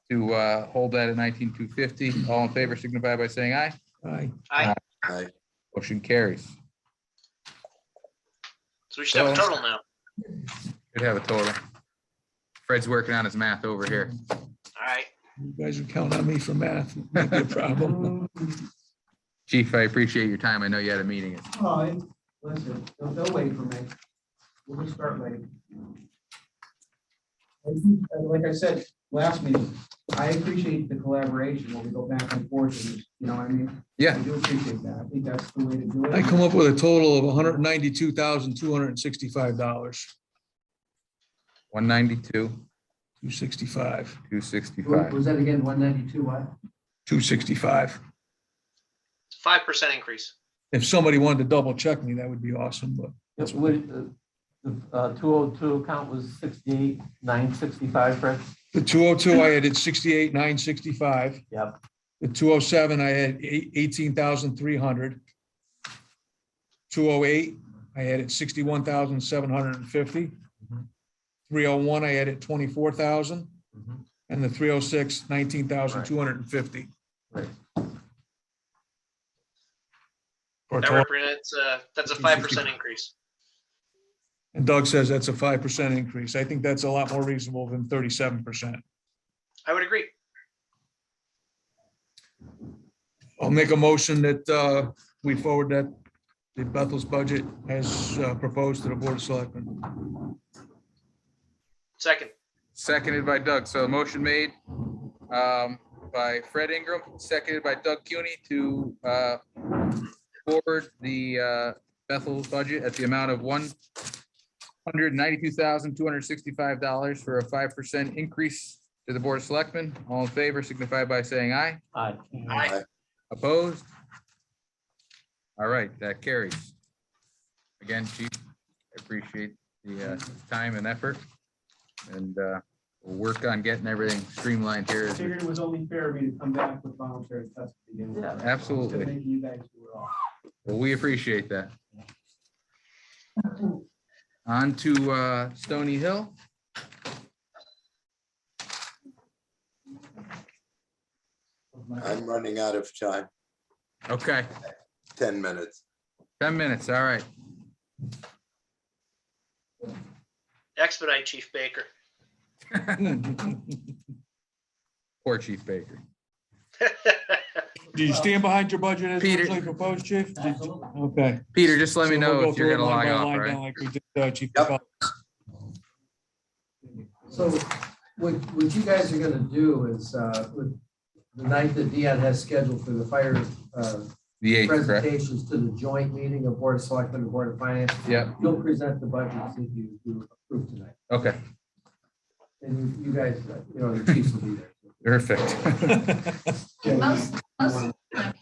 to hold that at 19,250. All in favor signify by saying aye. Aye. aye. Aye. Motion carries. So we should have a total now. Should have a total. Fred's working on his math over here. All right. You guys would count on me for math. Might be a problem. Chief, I appreciate your time. I know you had a meeting. Oh, listen, they'll wait for me. We'll just start late. Like I said, last meeting, I appreciate the collaboration when we go back and forth, and you know what I mean? Yeah. I do appreciate that. I think that's the way to do it. I come up with a total of $192,265. 192, 265, 265. Was that again, 192 what? 265. 5% increase. If somebody wanted to double check me, that would be awesome, but That's what, the 202 account was 68,965, Fred? the 202, I had at 68,965. Yep. The 207, I had 18,300. 208, I had at 61,750. 301, I had at 24,000. And the 306, 19,250. Right. For a That total- represents, that's a 5% increase. And Doug says that's a 5% increase. I think that's a lot more reasonable than 37%. I would agree. I'll make a motion that we forward that the Bethel's budget as proposed to the Board of Selectmen. Second, Seconded by Doug. So a motion made by Fred Ingram, seconded by Doug Cuny to forward the Bethel's budget at the amount of $192,265 for a 5% increase to the Board of Selectmen. All in favor signify by saying aye. Aye. aye. Opposed? All right, that carries. Again, Chief, I appreciate the time and effort. And we'll work on getting everything streamlined here. I figured it was only fair of me to come back with voluntary tests to begin with. Yeah, absolutely. Instead of making you guys do it all. Well, we appreciate that. On to Stony Hill. I'm running out of time. Okay, 10 minutes. 10 minutes, all right. Expedite, Chief Baker. Poor Chief Baker. Do you stand behind your budget as Peter. originally proposed, Chief? Absolutely. Okay. Peter, just let me So know we'll go if you're through it gonna line log by off, line, all down right? like we did, Chief. Yep. McCollum. So what you guys are gonna do is, with the night that Dion has scheduled for the fire The 8th, correct? presentations to the joint meeting of Board of Selectmen and Board of Finance, Yep, you'll present the budgets that you approve tonight. okay, And you guys, the chiefs will be there. perfect. Most of the time,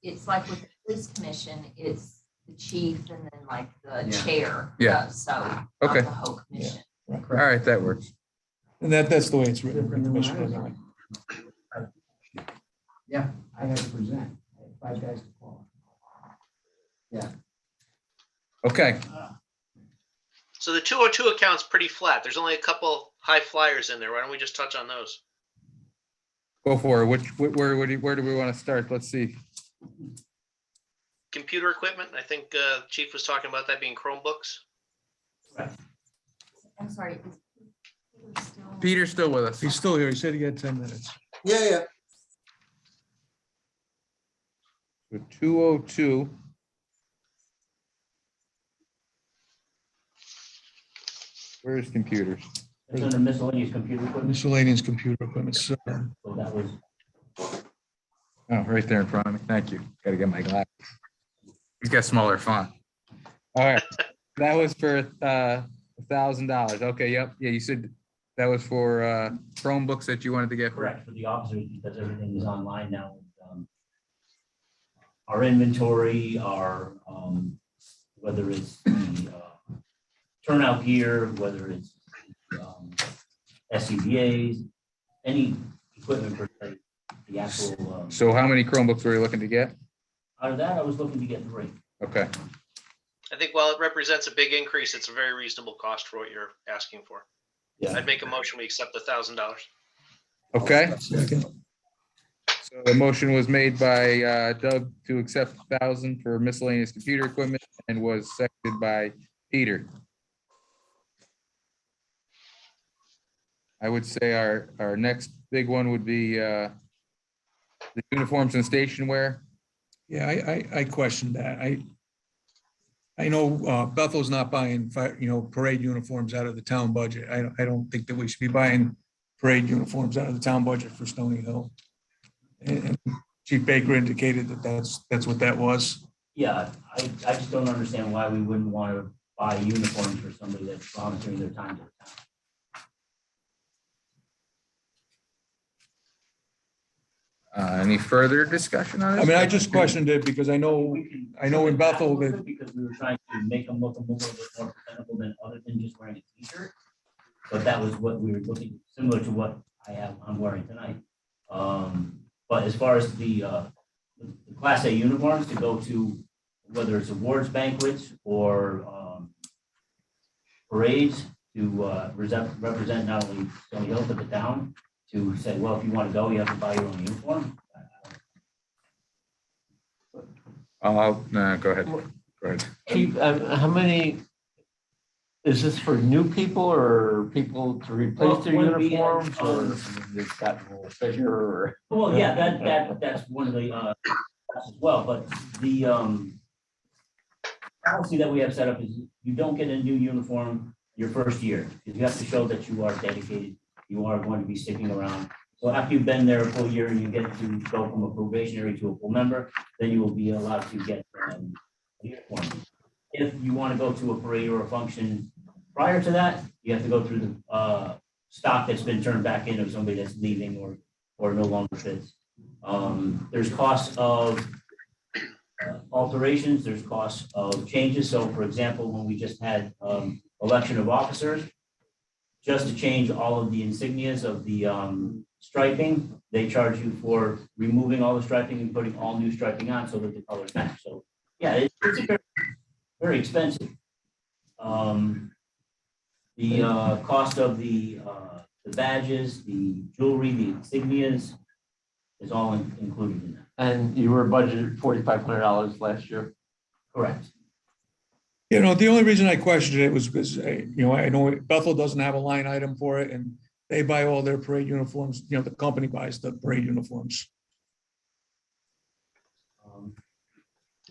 it's like with the police commission, it's the chief and then like the Yeah. chair. Yeah. So. of Okay. The whole commission. All right, that works. And that's the way it's written. Different than when I was Commissioner. on. Yeah, I had to present. I had 5 guys to call. Okay, So the 202 account's pretty flat. There's only a couple high flyers in there. Why don't we just touch on those? go for it. Where do we want to start? Let's see. Computer equipment, I think Chief was talking about that being Chromebooks. I'm sorry. is Peter still- Peter's still with us. He's still here. He said he had 10 minutes. Yeah. So 202. Where's computers? It's under miscellaneous computer equipment. Miscellaneous computer equipment. So, So that was, Oh, right there in front of me. Thank you. Gotta get my glasses. He's got smaller font. All right, that was for $1,000. Okay, yep. Yeah, you said that was for Chromebooks that you wanted to get. correct for the officers because everything is online now. our inventory, whether it's the turnout gear, whether it's SCBA's, any equipment per se, the actual, So how many Chromebooks were you looking to get? out of that, I was looking to get 3. Okay. I think while it represents a big increase, it's a very reasonable cost for what you're asking for. Yeah. I'd make a motion, we accept $1,000. Okay. Second. So the motion was made by Doug to accept 1,000 for miscellaneous computer equipment and was seconded by Peter. I would say our next big one would be the uniforms and station wear. Yeah, I questioned that. I know Bethel's not buying, parade uniforms out of the town budget. I don't think that we should be buying parade uniforms out of the town budget for Stony Hill. And Chief Baker indicated that that's what that was. Yeah, I just don't understand why we wouldn't want to buy uniforms for somebody that's volunteering their time to the town. Any further discussion on I this? mean, I just questioned it because I know in Bethel that, Because we were trying to make them look a little bit more presentable than other than just wearing a t-shirt. But that was what we were looking, similar to what I'm wearing tonight. But as far as the Class A uniforms to go to, whether it's awards banquets or parades to represent not only Stony Hill, but the town, to say, well, if you want to go, you have to buy your own uniform. No, go ahead. Go ahead. Chief, how many, is this for new people or people to replace their Well, we- uniforms or it's got a little figure or? Well, yeah, that's one of the, as well, but the, policy that we have set up is you don't get a new uniform your first year, because you have to show that you are dedicated, you are going to be sticking around. So after you've been there a full year and you get to go from a probationary to a full member, then you will be allowed to get a uniform. If you want to go to a parade or a function prior to that, you have to go through the stock that's been turned back in of somebody that's leaving or no longer fits. There's costs of alterations, there's costs of changes. So for example, when we just had election of officers, just to change all of the insignias of the striping, they charge you for removing all the striping and putting all new striping on so that the colors match. So yeah, it's very, very expensive. The cost of the badges, the jewelry, the insignias is all included in that. And you were budgeted $4,500 last year? Correct. the only reason I questioned it was because, I know Bethel doesn't have a line item for it and they buy all their parade uniforms, the company buys the parade uniforms.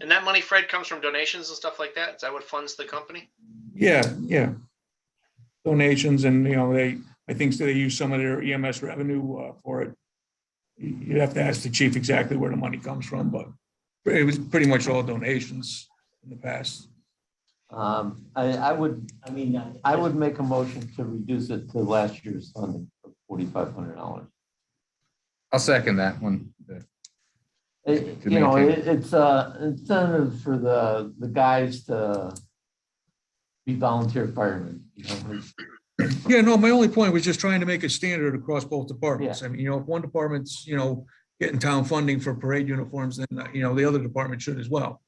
And that money, Fred, comes from donations and stuff like that? Is that what funds the company? Yeah. Donations and, I think they use some of their EMS revenue for it. You'd have to ask the chief exactly where the money comes from, but it was pretty much all donations in the past. I would make a motion to reduce it to last year's funding of $4,500. I'll second that one. It's incentive for the guys to be volunteer firemen. Yeah, no, my only point was just trying to make a standard across both departments. I mean, if one department's, getting town funding for parade uniforms, then, the other department should as well.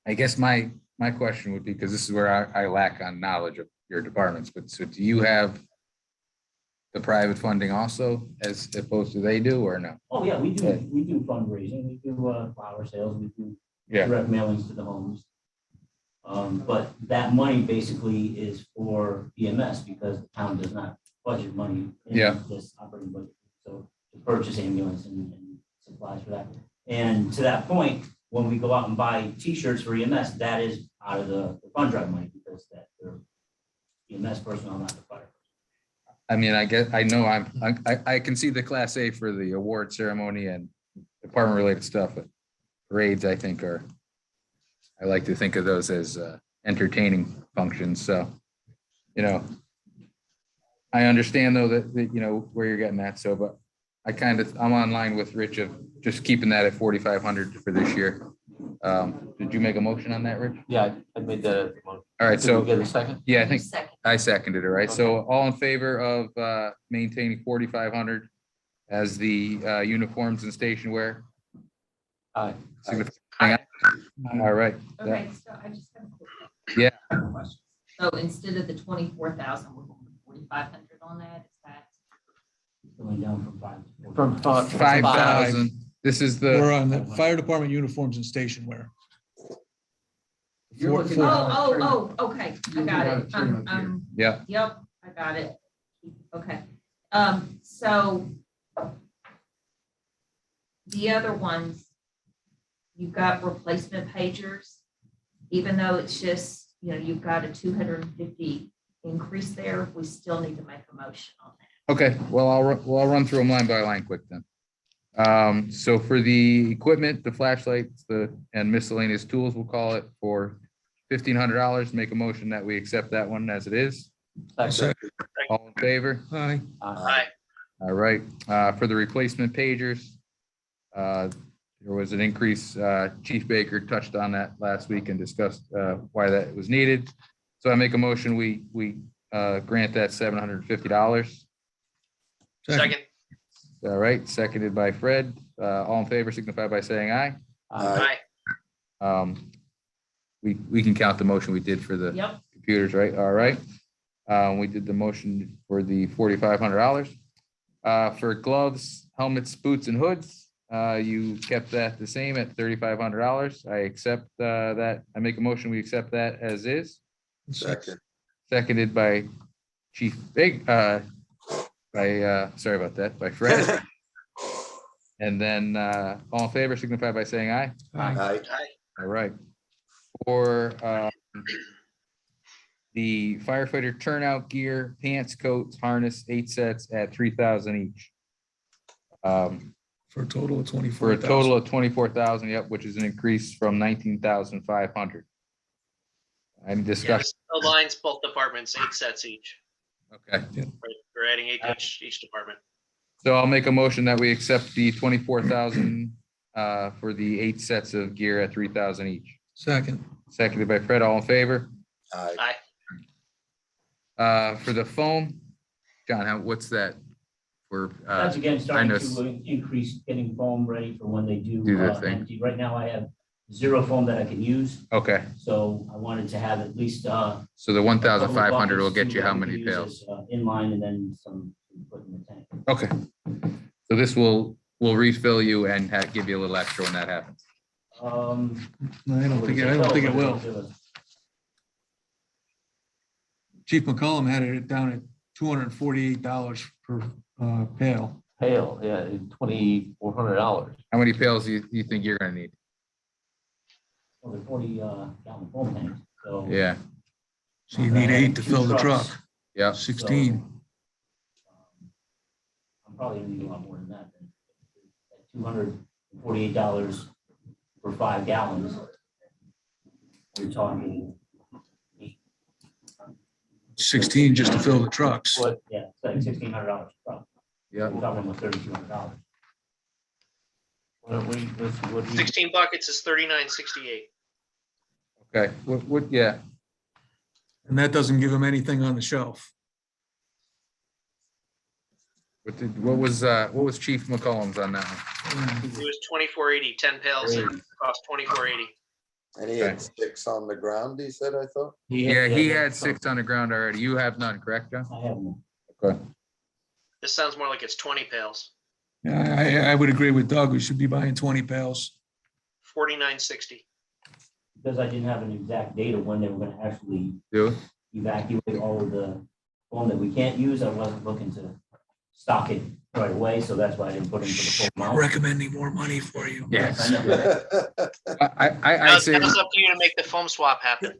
I guess my question would be, because this is where I lack on knowledge of your departments, but so do you have the private funding also as opposed to they do or no? Oh, yeah, we do fundraising, we do flower sales, we do direct mailings to the homes. But that money basically is for EMS because the town does not budget money in this operating budget. So to purchase ambulance and supplies for that. And to that point, when we go out and buy t-shirts for EMS, that is out of the fund drive money because they're EMS personnel, not the fire. I mean, I can see the Class A for the award ceremony and department related stuff, but parades, I think I like to think of those as entertaining functions. So, I understand though that where you're getting at. So, but I'm online with Rich of just keeping that at 4,500 for this year. Did you make a motion on that, Rich? Yeah, I made that. All right, Did we so get a second? yeah, I think Second. I seconded it, right? So all in favor of maintaining 4,500 as the uniforms and station wear? Aye. Signify by saying aye. All right. Okay, so I just have a quick. Yeah. question. So instead of the 24,000, we're going to 4,500 on that, is that? Going down from 5 to 4. From 5,000. This is We're the, on the fire department uniforms and station wear. You're For- looking for- at- Okay, I got it. yeah, Yep, I got it. Okay, so the other ones, you've got replacement pagers, even though it's just, you've got a 250 increase there, we still need to make a motion on that. okay, well, I'll run through them line by line quick then. So for the equipment, the flashlights, and miscellaneous tools, we'll call it, for $1,500, make a motion that we accept that one as it is. Second. All in favor? Aye. Aye. All right, for the replacement pagers, there was an increase, Chief Baker touched on that last week and discussed why that was needed. So I make a motion, we grant that $750. Second. All right, seconded by Fred. All in favor signify by saying aye. Aye. We can count the motion we did for the Yep. computers, right? All right. We did the motion for the $4,500. For gloves, helmets, boots, and hoods, you kept that the same at $3,500. I accept that. I make a motion, we accept that as is. Second. Seconded by Chief Big, sorry about that, by Fred. And then all in favor signify by saying aye. Aye. All right. For the firefighter turnout gear, pants, coats, harness, 8 sets at 3,000 each. For a total of 24,000. For a total of 24,000, yep, which is an increase from 19,500. Any Yeah, discussion? this aligns both departments, 8 sets each. Okay, Right, we're adding 8 to each department. so I'll make a motion that we accept the 24,000 for the 8 sets of gear at 3,000 each. Second. Seconded by Fred, all in favor? Aye. Aye. For the foam, John, what's that? For That's again starting noticed- to increase getting foam ready for when they do Do their thing. empty. Right now I have 0 foam that I can use, okay, so I wanted to have at least so the 1,500 will get you how many pails? In line and then some put in the tank. Okay. So this will refill you and give you a little extra when that happens. I don't think it will. Chief McCollum had it down at $248 per pail. Pail, yeah, $2,400. How many pails do you think you're gonna need? Well, they're 40 gallon foam tanks, so. Yeah, So you need 8 to fill the truck, yeah. 16. I'm probably gonna need a lot more than that. $248 for 5 gallons. We're talking, 16 just to fill the trucks. What, yeah, it's like $1,600 per truck. Yeah, We're talking about $3,200. what we, 16 buckets is $39.68. okay, yeah, And that doesn't give them anything on the shelf. what was Chief McCollum's on that one? It was $24.80, 10 pails, and cost $24.80. And he had 6 on the ground, he said, I thought. Yeah, he had 6 on the ground already. You have none, correct, John? I have them. Okay. This sounds more like it's 20 pails, Yeah, I would agree with Doug. We should be buying 20 pails. $49.60. Because I didn't have an exact date of when they were gonna actually Do it. evacuate all of the foam that we can't use. I wasn't looking to stock it right away, so that's why I didn't put in for the full We're amount. recommending more money for you. Yes. I know. I say, Now it's up to you to make the foam swap happen.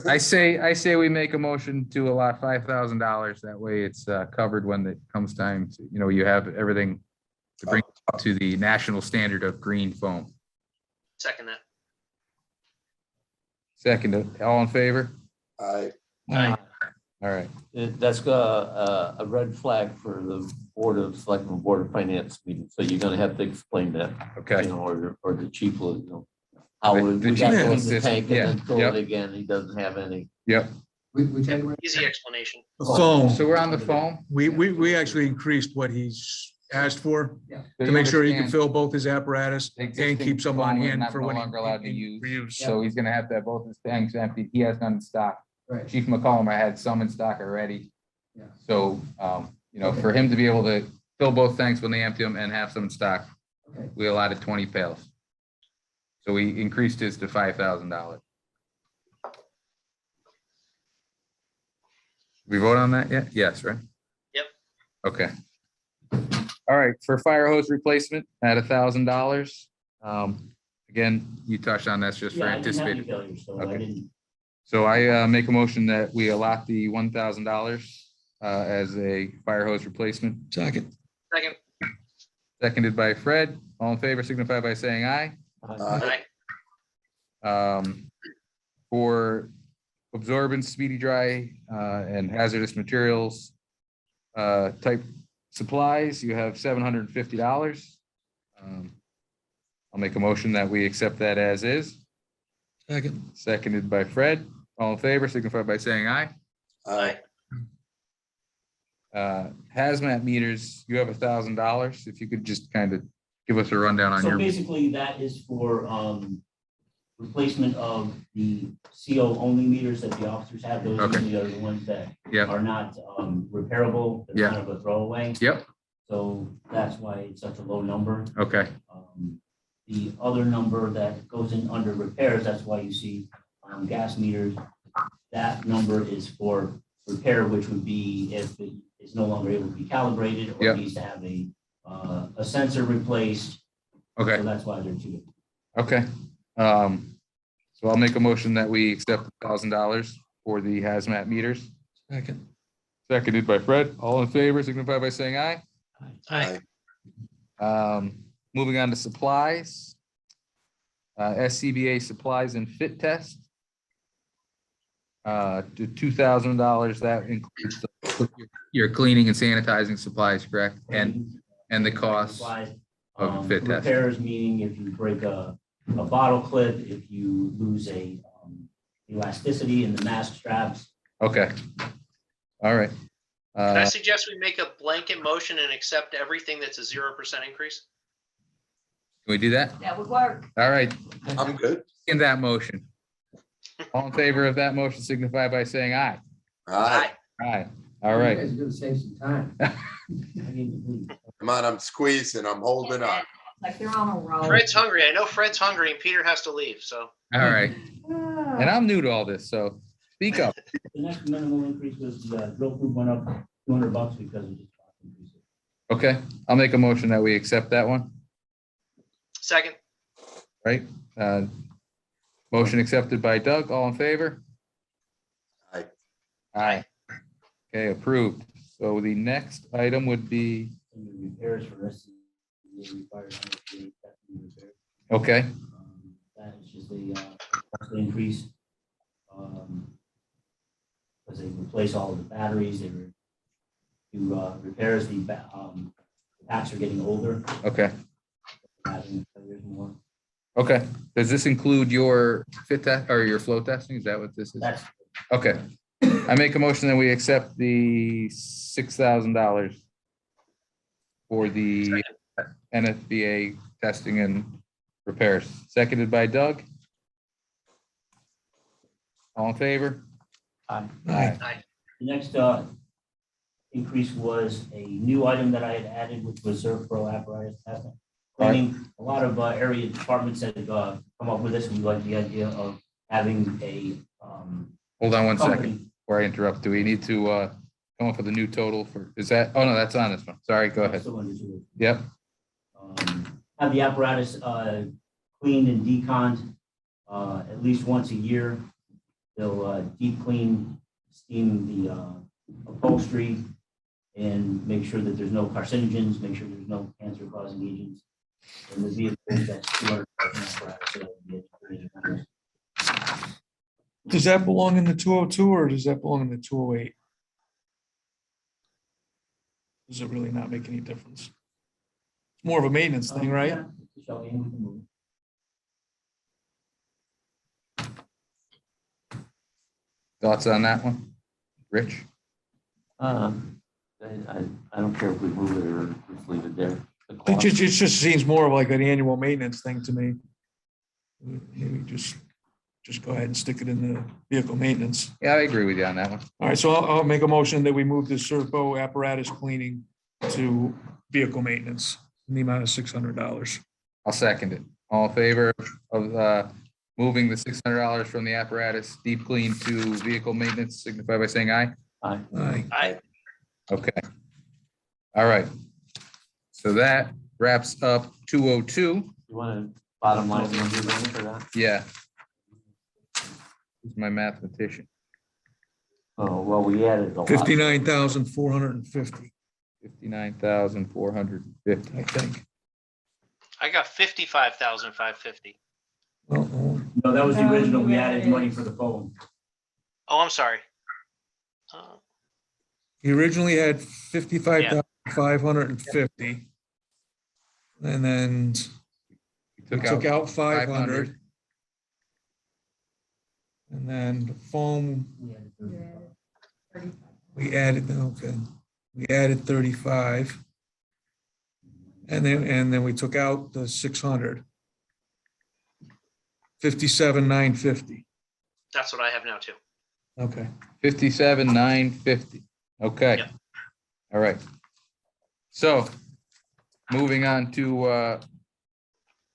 I say we make a motion to allot $5,000. That way it's covered when it comes time to, you have everything to bring up to the national standard of green foam. Second that. Second, all in favor? Aye. Aye. All right. That's a red flag for the Board of Selectmen, Board of Finance meeting, so you're gonna have to explain that, Okay. you know, or the chief will, you know. How Right, we the we got chief to will leave the assist, tank and yeah, then fill yep. it again, he doesn't have any. Yep. Which item? Easy explanation. The phone, So we're on the phone. we actually increased what he's asked for So to you make sure he can understand fill both his apparatus the and existing keep some on phone we're hand not for no when longer allowed to for use. So he's gonna have to have both his tanks emptied. He has none in stock. Right. Chief McCollum had some in stock already. Yeah. So, you know, for him to be able to fill both tanks when they empty them and have some in stock, Okay. we allotted 20 pails. So we increased his to $5,000. We vote on that yet? Yes, right? Yep. Okay. All right, for fire hose replacement at $1,000. Again, you touched on that's just for Yeah, I didn't have any anticipated. failures, so I Okay. didn't. So I make a motion that we allot the $1,000 as a fire hose replacement. Second. Second. Seconded by Fred. All in favor signify by saying aye. Aye. For absorbent, speedy dry, and hazardous materials type supplies, you have $750. I'll make a motion that we accept that as is. Second. Seconded by Fred. All in favor signify by saying aye. Aye. Hazmat meters, you have $1,000. If you could just kind of give us a rundown on So your. basically, that is for replacement of the CO only meters that the officers have. Those Okay. usually are the ones that Yep. are not repairable. They're Yeah. kind of a throwaway. Yep. So that's why it's such a low number. Okay. The other number that goes in under repairs, that's why you see gas meters. That number is for repair, which would be if it is no longer able to be calibrated or Yep. needs to have a sensor replaced. Okay. So that's why they're two. Okay. So I'll make a motion that we accept $1,000 for the hazmat meters. Second. Seconded by Fred. All in favor signify by saying aye. Aye. Moving on to supplies. SCBA supplies and fit test. To $2,000, that includes your cleaning and sanitizing supplies, correct? And the cost Supplies, of fit test. repairs, meaning if you break a bottle clip, if you lose a elasticity in the mask straps. Okay. All right. Can I suggest we make a blanket motion and accept everything that's a 0% increase? Can we do that? That would work. All right. I'm good. In that motion. All in favor of that motion signify by saying aye. Aye. Aye. All You right. guys are gonna save some time. I need to leave. Come on, I'm squeezing, I'm holding on. Like they're on a roll. Fred's hungry. I know Fred's hungry and Peter has to leave, so. All right. And I'm new to all this, so speak up. The next minimal increase was the drill proof went up $200 because of just cost increases. Okay. I'll make a motion that we accept that one. Second. Right? Motion accepted by Doug. All in favor? Aye. Aye. Okay, approved. So the next item would be, And the repairs for us, required 108 repairs. okay, That is just a cost increase. Because they replace all of the batteries, they do repairs, the packs are getting older. okay, Having failures more. okay. Does this include your fit test or your flow testing? Is that what this is? That's Okay. I make a motion that we accept the $6,000 for the NFPA testing and repairs. Seconded by Doug. All in favor? Aye. Aye. The next increase was a new item that I had added, which was Surf Pro apparatus testing. Cleaning, a lot of area departments had come up with this. We like the idea of having a Hold on one second company. before I interrupt. Do we need to come up with a new total for, is that, oh no, that's on this one. Sorry, go ahead. Still under two. Yep, Have the apparatus cleaned and deconned at least once a year. They'll deep clean, steam the upholstery, and make sure that there's no carcinogens, make sure there's no cancer-causing agents. And the vehicle, that's 200 apparatus. So that would be $300. Does that belong in the 202 or does that belong in the 208? does it really not make any difference? It's more of a maintenance thing, right? Yeah, shall we move? Thoughts on that one? Rich? I don't care if we move it or just leave it there. The It cost- just seems more of like an annual maintenance thing to me. Maybe just go ahead and stick it in the vehicle maintenance. Yeah, I agree with you on that one. All right, so I'll make a motion that we move the Serpo apparatus cleaning to vehicle maintenance in the amount of $600. I'll second it. All in favor of moving the $600 from the apparatus deep clean to vehicle maintenance, signify by saying aye. Aye. Aye. I, Okay. All right. So that wraps up 202. You want to bottom line number one for that? Yeah. Who's my mathematician? Oh, well, we added a lot. 59,450, 59,450. I think. I got 55,550. Well, No, that was the original. We added money for the phone. Oh, I'm sorry. he originally had 55,550. And then we took out 500. And then the foam, we added 35. And then we took out the 600. 57,950. That's what I have now too. Okay. 57,950. Okay. Yep. All right. So moving on to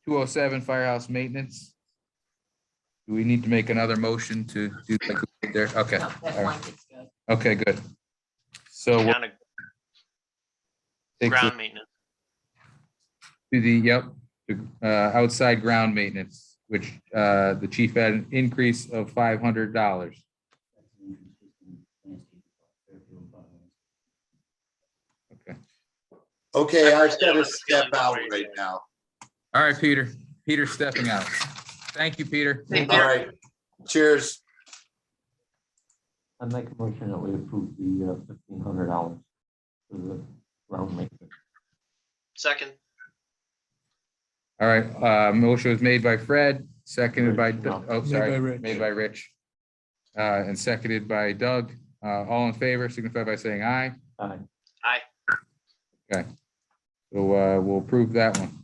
207 Firehouse Maintenance. Do we need to make another motion to do like we did there? Okay. No, that All right. blanket's good. Okay, good. So we'll Down to take ground this maintenance. to the, outside ground maintenance, which the chief had an increase of $500. Okay. Okay, I've got to step out right now. All right, Peter. Peter's stepping out. Thank you, Peter. All right, cheers. I make a motion that we approve the $1,500 for the ground maintenance. Second, All right, motion was made by Fred, seconded by, Rich, no. oh, Made sorry, by Rich. made by Rich. And seconded by Doug. All in favor, signify by saying aye. Aye. So we'll approve that one.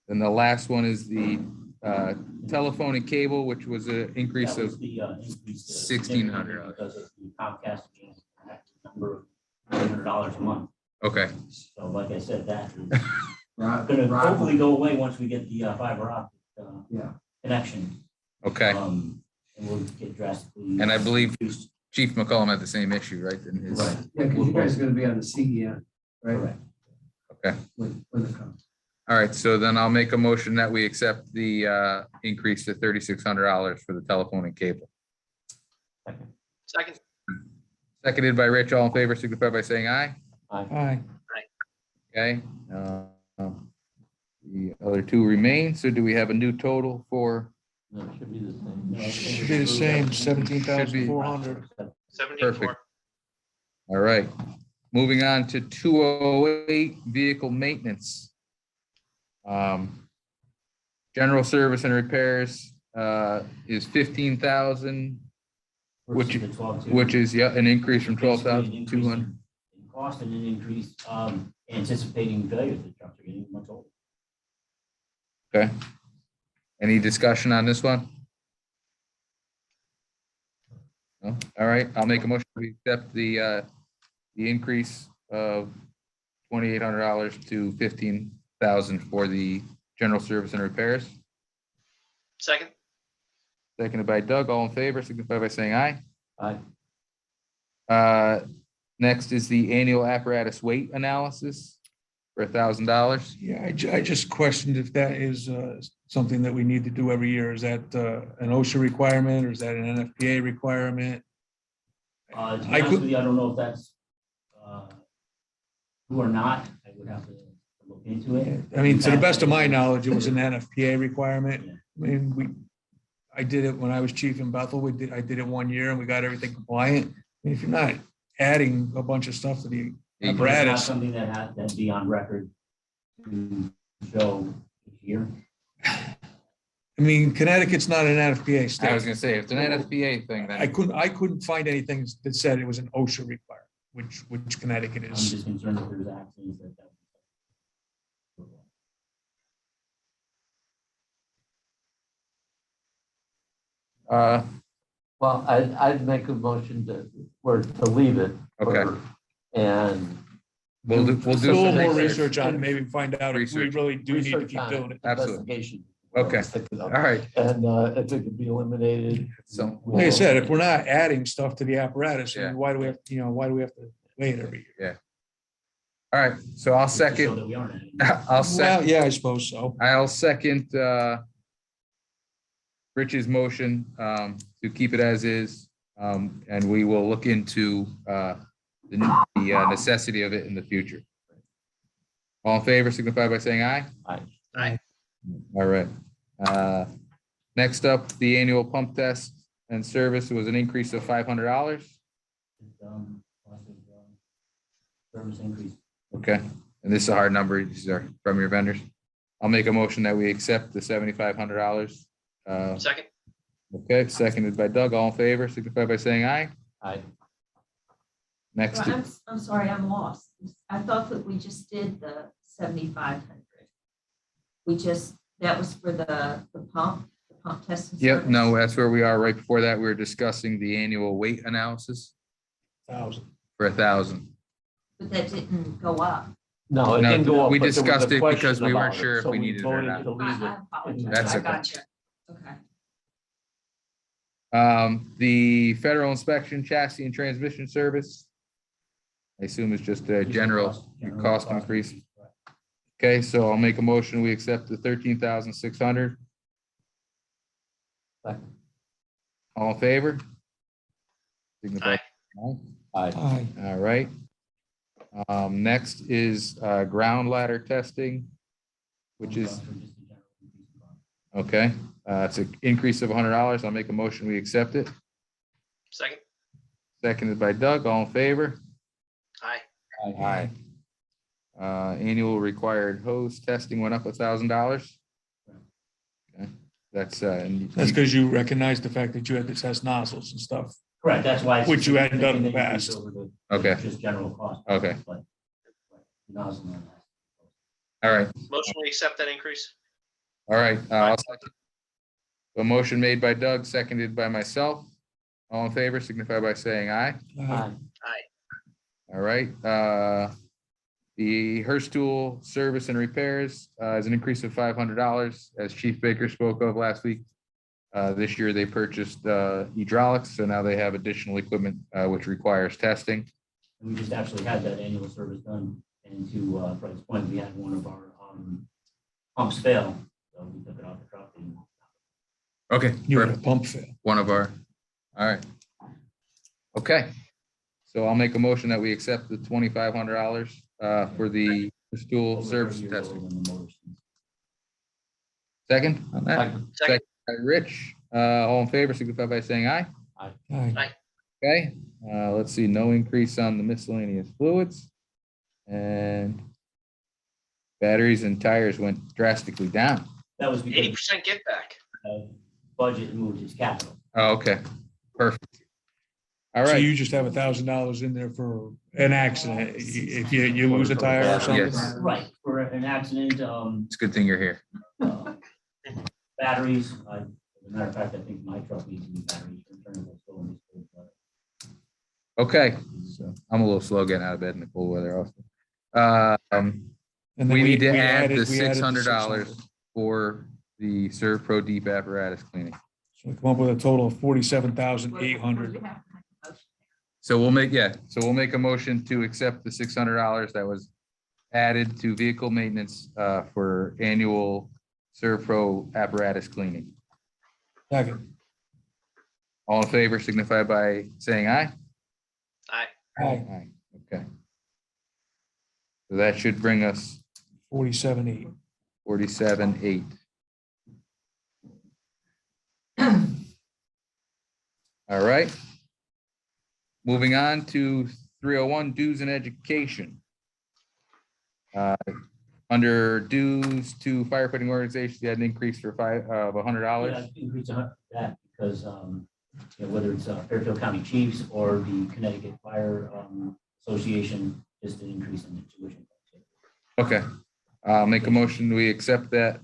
Then the last one is the telephony cable, which was an increase That was of the increase, $1,600. Because of the Comcast being a number of $100 a month. Okay, So like I said, that is Rob, gonna Rob, hopefully go away once we get the fiber optic yeah. connection. okay. And we'll get drastically. And I believe reduced. Chief McCollum had the same issue, right? In his- Right. Yeah, because you guys are gonna be on the CEN, right? Correct. Okay. When it comes. All right, so then I'll make a motion that we accept the increase to $3,600 for the telephony cable. second, Seconded by Rich, all in favor, signify by saying aye. Aye. Okay. The other two remain, so do we have a new total for, No, it should be the same. Should be the same, 17,400. 74. all right. Moving on to 208 vehicle maintenance. General service and repairs is 15,000, which- Versus the 12,200. which is, yeah, an increase from Basically, an increase 12,200. in cost and an increase anticipating failures. The trucks are getting much older. Okay. Any discussion on this one? No? All right, I'll make a motion to accept the increase of $2,800 to 15,000 for the general service and repairs. Second, Seconded by Doug, all in favor, signify by saying aye. Aye. Next is the annual apparatus weight analysis for $1,000. Yeah, I just questioned if that is something that we need to do every year. Is that an OSHA requirement or is that an NFPA requirement? To be I honest could- with you, I don't know if that's who or not. I would have to look into it. I mean, to the best of my knowledge, it was an NFPA requirement. I mean, I did it when I was chief in Bethel. I did it 1 year and we got everything compliant. I mean, if you're not adding a bunch of stuff to the But it's not apparatus. something that has, that be on record to show each year. I mean, Connecticut's not an NFPA I was state. gonna say, if it's an NFPA thing, I then couldn't find anything that said it was an OSHA requirement, which Connecticut I'm is. just concerned if there's accidents that. uh, Well, I'd make a motion to leave it. Okay. And. we'll do Do a little some more research. research on it, maybe find out if we Research. really do need to research keep on doing it. Absolutely. Investigation. Okay. I was thinking of. All right, And if it could be eliminated. so. Like I said, if we're not adding stuff to the apparatus, I Yeah. mean, why do we have, why do we have to wait every year? All right, so I'll To show second, that we aren't adding. I'll Well, second, yeah, I suppose so. I'll second, Rich's motion, to keep it as is. And we will look into, the necessity of it in the future. All in favor, signify by saying aye. Aye. All right. Next up, the annual pump test and service was an increase of $500. Cost of, service increase. Okay, and this is a hard number. These are from your vendors. I'll make a motion that we accept the $7,500. Second, Okay, seconded by Doug. All in favor, signify by saying aye. Aye. Next, Well, I'm sorry, I'm lost. I thought that we just did the 7,500. That was for the pump test. and yep, service? no, that's where we are. Right before that, we were discussing the annual weight analysis 1,000. for 1,000. But that didn't go up. No, it No, didn't go up. we but there was a discussed it because question we weren't about sure if so we needed it or voted not. to leave it. I apologize. That's I okay. gotcha. Okay. The federal inspection chassis and transmission service. I assume it's just a general cost increase. Okay, so I'll make a motion. We accept the 13,600. Second. All in favor? Signify- Aye. Aye. Aye. All right. Next is ground ladder testing, which is, okay, it's an increase of $100. I'll make a motion. We accept it. second, Seconded by Doug. All in favor? aye. Aye. Annual required hose testing went up $1,000. Okay, that's, and That's because you recognize the fact that you had to test nozzles and stuff. Correct, that's why. it's Which you hadn't done in the significant increase past. over the- Okay. Just general cost. Okay. But nozzle on that. All right, Motion to accept that increase? all right. I'll second. A motion made by Doug, seconded by myself. All in favor, signify by saying aye. Aye. All right, the Hearst tool service and repairs is an increase of $500, as Chief Baker spoke of last week. This year they purchased hydraulics, so now they have additional equipment which requires testing. And we just actually had that annual service done, and to Fred's point, we had one of our pumps fail, so we took it off the truck and. Okay, You had a pump fail. one of our, all right. Okay, so I'll make a motion that we accept the $2,500 for the Hearst tool service and testing. Second on that? Second. Second, Rich, all in favor, signify by saying aye. Aye. Okay, let's see, no increase on the miscellaneous fluids. And batteries and tires went drastically down. That was because 80% get back. budget moved its capital. Oh, okay, perfect. All So right, you just have $1,000 in there for an accident, if you lose a tire or something? Yes. Right, for an accident, it's a good thing you're here. batteries, as a matter of fact, I think my truck needs new batteries. Okay, so I'm a little slow getting out of bed in the cold weather also. And then We need to add added- the we added the $600 $600. for the Serve Pro Deep apparatus cleaning. So we come up with a total of $47,800. So we'll make, we'll make a motion to accept the $600 that was added to vehicle maintenance for annual Serve Pro apparatus cleaning. Second. All in favor signify by saying aye. Aye. Aye. Okay. So that should bring us 47,800. 47,800. All right. Moving on to 301, dues and education. Under dues to firefighting organizations, you had an increase for $100. Yeah, increase that because, whether it's Fairfield County Chiefs or the Connecticut Fire Association, just an increase in the tuition. Okay, I'll make a motion. We accept that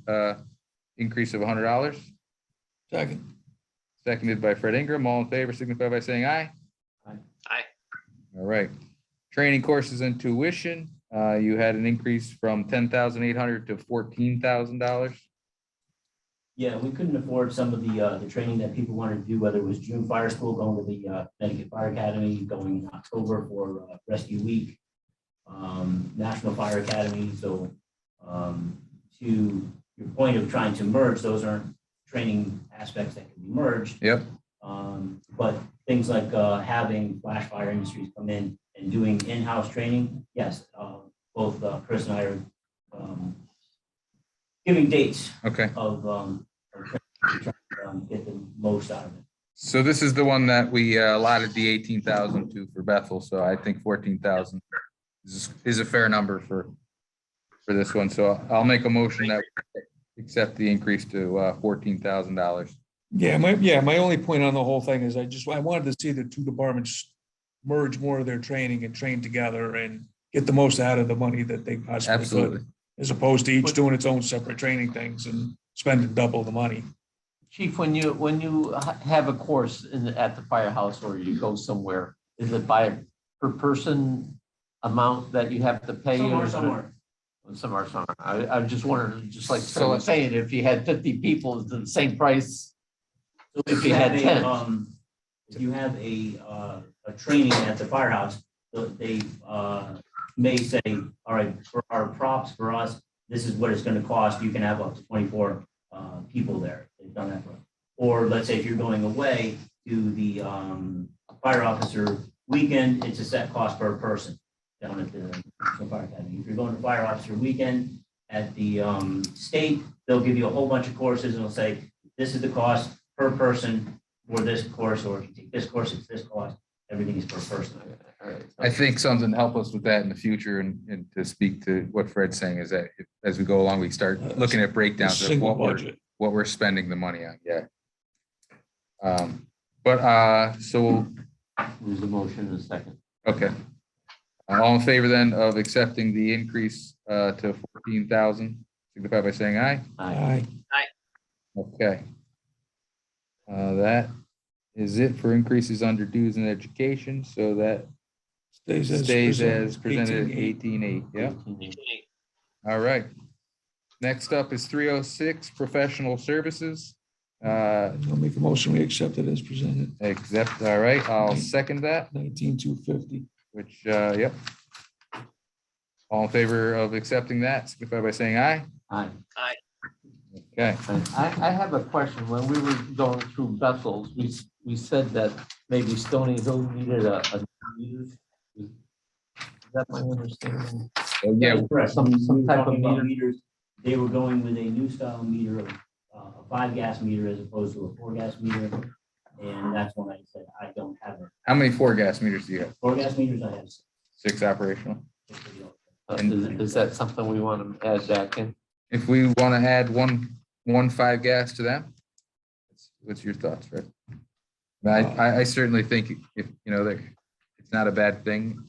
increase of $100. Second. Seconded by Fred Ingram. All in favor, signify by saying aye. Aye. All right. Training courses and tuition. You had an increase from $10,800 to $14,000. Yeah, we couldn't afford some of the training that people wanted to do, whether it was June Fire School, going to the Connecticut Fire Academy, going in October for Rescue Week, National Fire Academy. So to your point of trying to merge, those aren't training aspects that can be merged. Yep. But things like having Flash Fire Industries come in and doing in-house training, yes, both Chris and I are giving dates Okay. of trying to get the most out of it. So this is the one that we allotted the 18,000 to for Bethel. So I think 14,000 is a fair number for this one. So I'll make a motion that we accept the increase to $14,000. My only point on the whole thing is I wanted to see the two departments merge more of their training and train together and get the most out of the money that they possibly Absolutely. could, as opposed to each doing its own separate training things and spending double the money. Chief, when you have a course at the firehouse or you go somewhere, is it by per person amount that you have to pay? Some or are, is some it- aren't. Some are, some aren't. I'm just wondering, just like So Phil was saying, if you had 50 people, it's the same price. So If you had 10. If you have a training at the firehouse, they may say, all right, for our props for us, this is what it's going to cost. You can have up to 24 people there. They've done that for us. Or let's say if you're going away to the fire officer weekend, it's a set cost per person down at the National Fire Academy. If you're going to fire officer weekend at the state, they'll give you a whole bunch of courses and they'll say, this is the cost per person for this course, or if you take this course, it's this cost. Everything is per person. I think something to help us with that in the future and to speak to what Fred's saying is that as we go along, we start looking at breakdowns of Single what budget. we're spending the money on. Yeah. So, There's a motion and a second. okay. All in favor then of accepting the increase to 14,000, signify by saying aye. Aye. Okay. That is it for increases under dues and education. So that stays as presented at 18.8. Yeah. All right. Next up is 306 professional services. I'll make a motion, we accept it as presented. Accept. All right. I'll second that. 19,250. Which, yep. All in favor of accepting that, signify by saying aye. Aye. Aye. Okay. I have a question. When we were going through Bethel's, we said that maybe Stony Hill needed a meter. Is that my understanding? Yeah. Correct. Some We were type of talking about meter. meters. They were going with a new style meter, a 5-gas meter as opposed to a 4-gas meter. And that's when I said, I don't have it. How many 4-gas meters do you have? 4-gas meters, I have 6 operational. 6. Is that something we want to add back in? If we want to add one 5-gas to them, what's your thoughts, Fred? I certainly think if, that it's not a bad thing.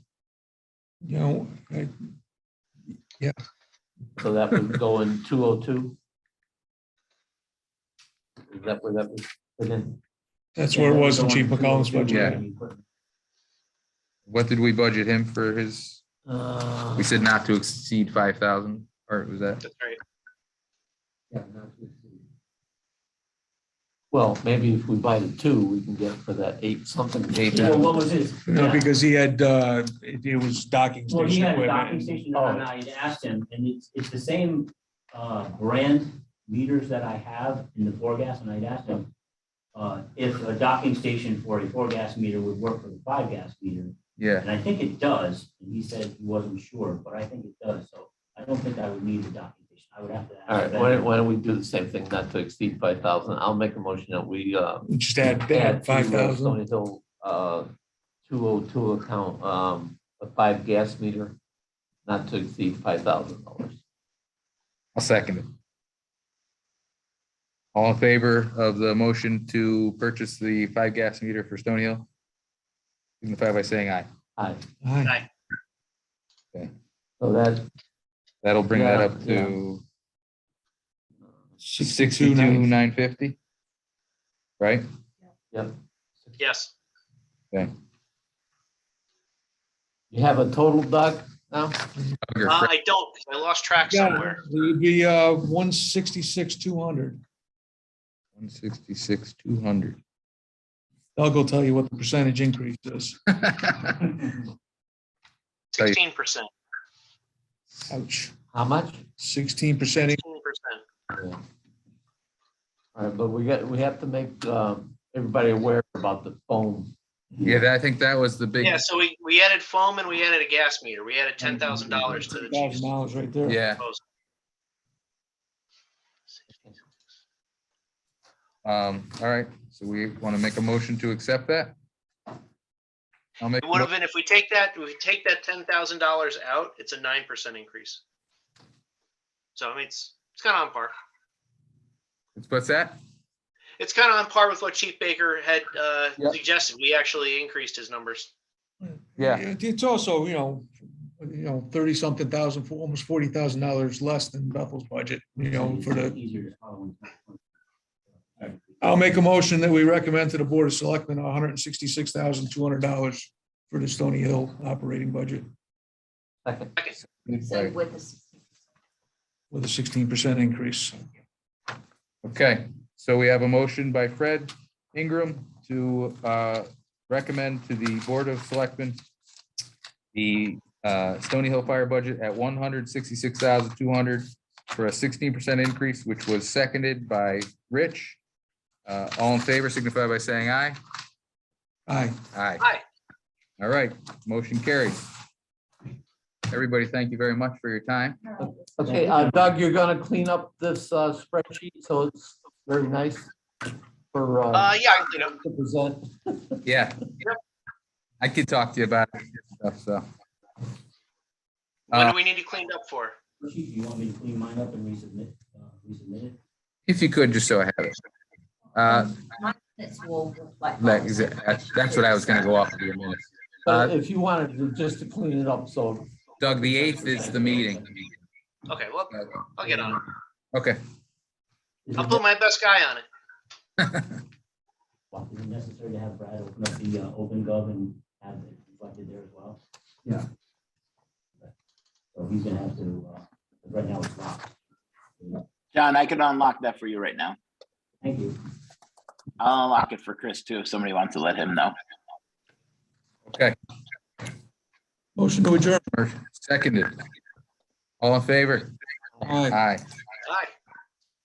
So that would go in 202? Is that where that was put in? That's where it was in Chief McCollum's budget. Yeah. What did we budget him for his? We said not to exceed 5,000, or was that? That's right. Yeah, not to exceed. Well, maybe if we buy the 2, we can get for that 8 something. Well, what was his? No, because he had, it was docking Well, he station had a docking equipment. station, and I had asked him, and it's the same brand meters that I have in the 4-gas, and I'd asked him if a docking station for a 4-gas meter would work for the 5-gas meter. Yeah. And I think it does, and he said he wasn't sure, but I think it does, so I don't think I would need the docking station. I would have to ask. All right, them. why don't we do the same thing, not to exceed 5,000? I'll make a motion that we Just add to 5,000. Stony Hill 202 account, a 5 gas meter, not to exceed $5,000. I'll second it. All in favor of the motion to purchase the 5 gas meter for Stony Hill? Signify by saying aye. Aye. Aye. Okay, So that, that'll bring that Yeah, up to 62,950. 62,950. Right? yep. Yes. Okay. You have a total, Doug, now? I don't, 'cause I lost track Yeah, somewhere. it would be 166,200. 166,200. I'll go tell you what the percentage increase is. 16%. Ouch. How much? 16%. 16%. Yeah. All right, but we have to make everybody aware about the foam. Yeah, I think that was the big, Yeah, so we added foam and we added a gas meter. We added $10,000 to the chief's $1,000 right there. yeah. proposal. All right, so we want to make a motion to accept that? I'll make, It would have been, if we take that $10,000 out, it's a 9% increase. So I mean, it's kind of on par. what's that? It's kind of on par with what Chief Baker had Yep. suggested. We actually increased his numbers. Yeah. It's also, 30-something thousand, for almost $40,000 less than Bethel's budget, for the. Easier to follow. I'll make a motion that we recommend to the Board of Selectmen $166,200 for the Stony Hill operating budget Second. So with the with a 16% increase. Okay, so we have a motion by Fred Ingram to recommend to the Board of Selectmen the Stony Hill fire budget at 166,200 for a 16% increase, which was seconded by Rich. All in favor signify by saying aye. Aye. Aye. Aye. All right, motion carried. Everybody, thank you very much for your time. Okay, Doug, you're gonna clean up this spreadsheet, so it's very nice for Yeah, I can clean up. to present. Yeah. I could talk to you about it and stuff, so. When do we need it cleaned up for? Chief, you want me to clean mine up and resubmit it? If you could, just so I have it. minutes will reflect. That's what I was gonna go off of your minutes. But if you wanted to, just to clean it up, so. Doug, the 8th is the meeting. Okay, well, I'll get on it. Okay. Is I'll it put my best guy on it. is it necessary to have Brad open up the open gov and have it reflected there as well? Yeah. So he's gonna have to, right now it's locked. John, I can unlock that for you right now. Thank you. I'll unlock it for Chris too, if somebody wants to let him know. Okay, Motion to adjourn. seconded. All in favor? Aye. Aye. Aye.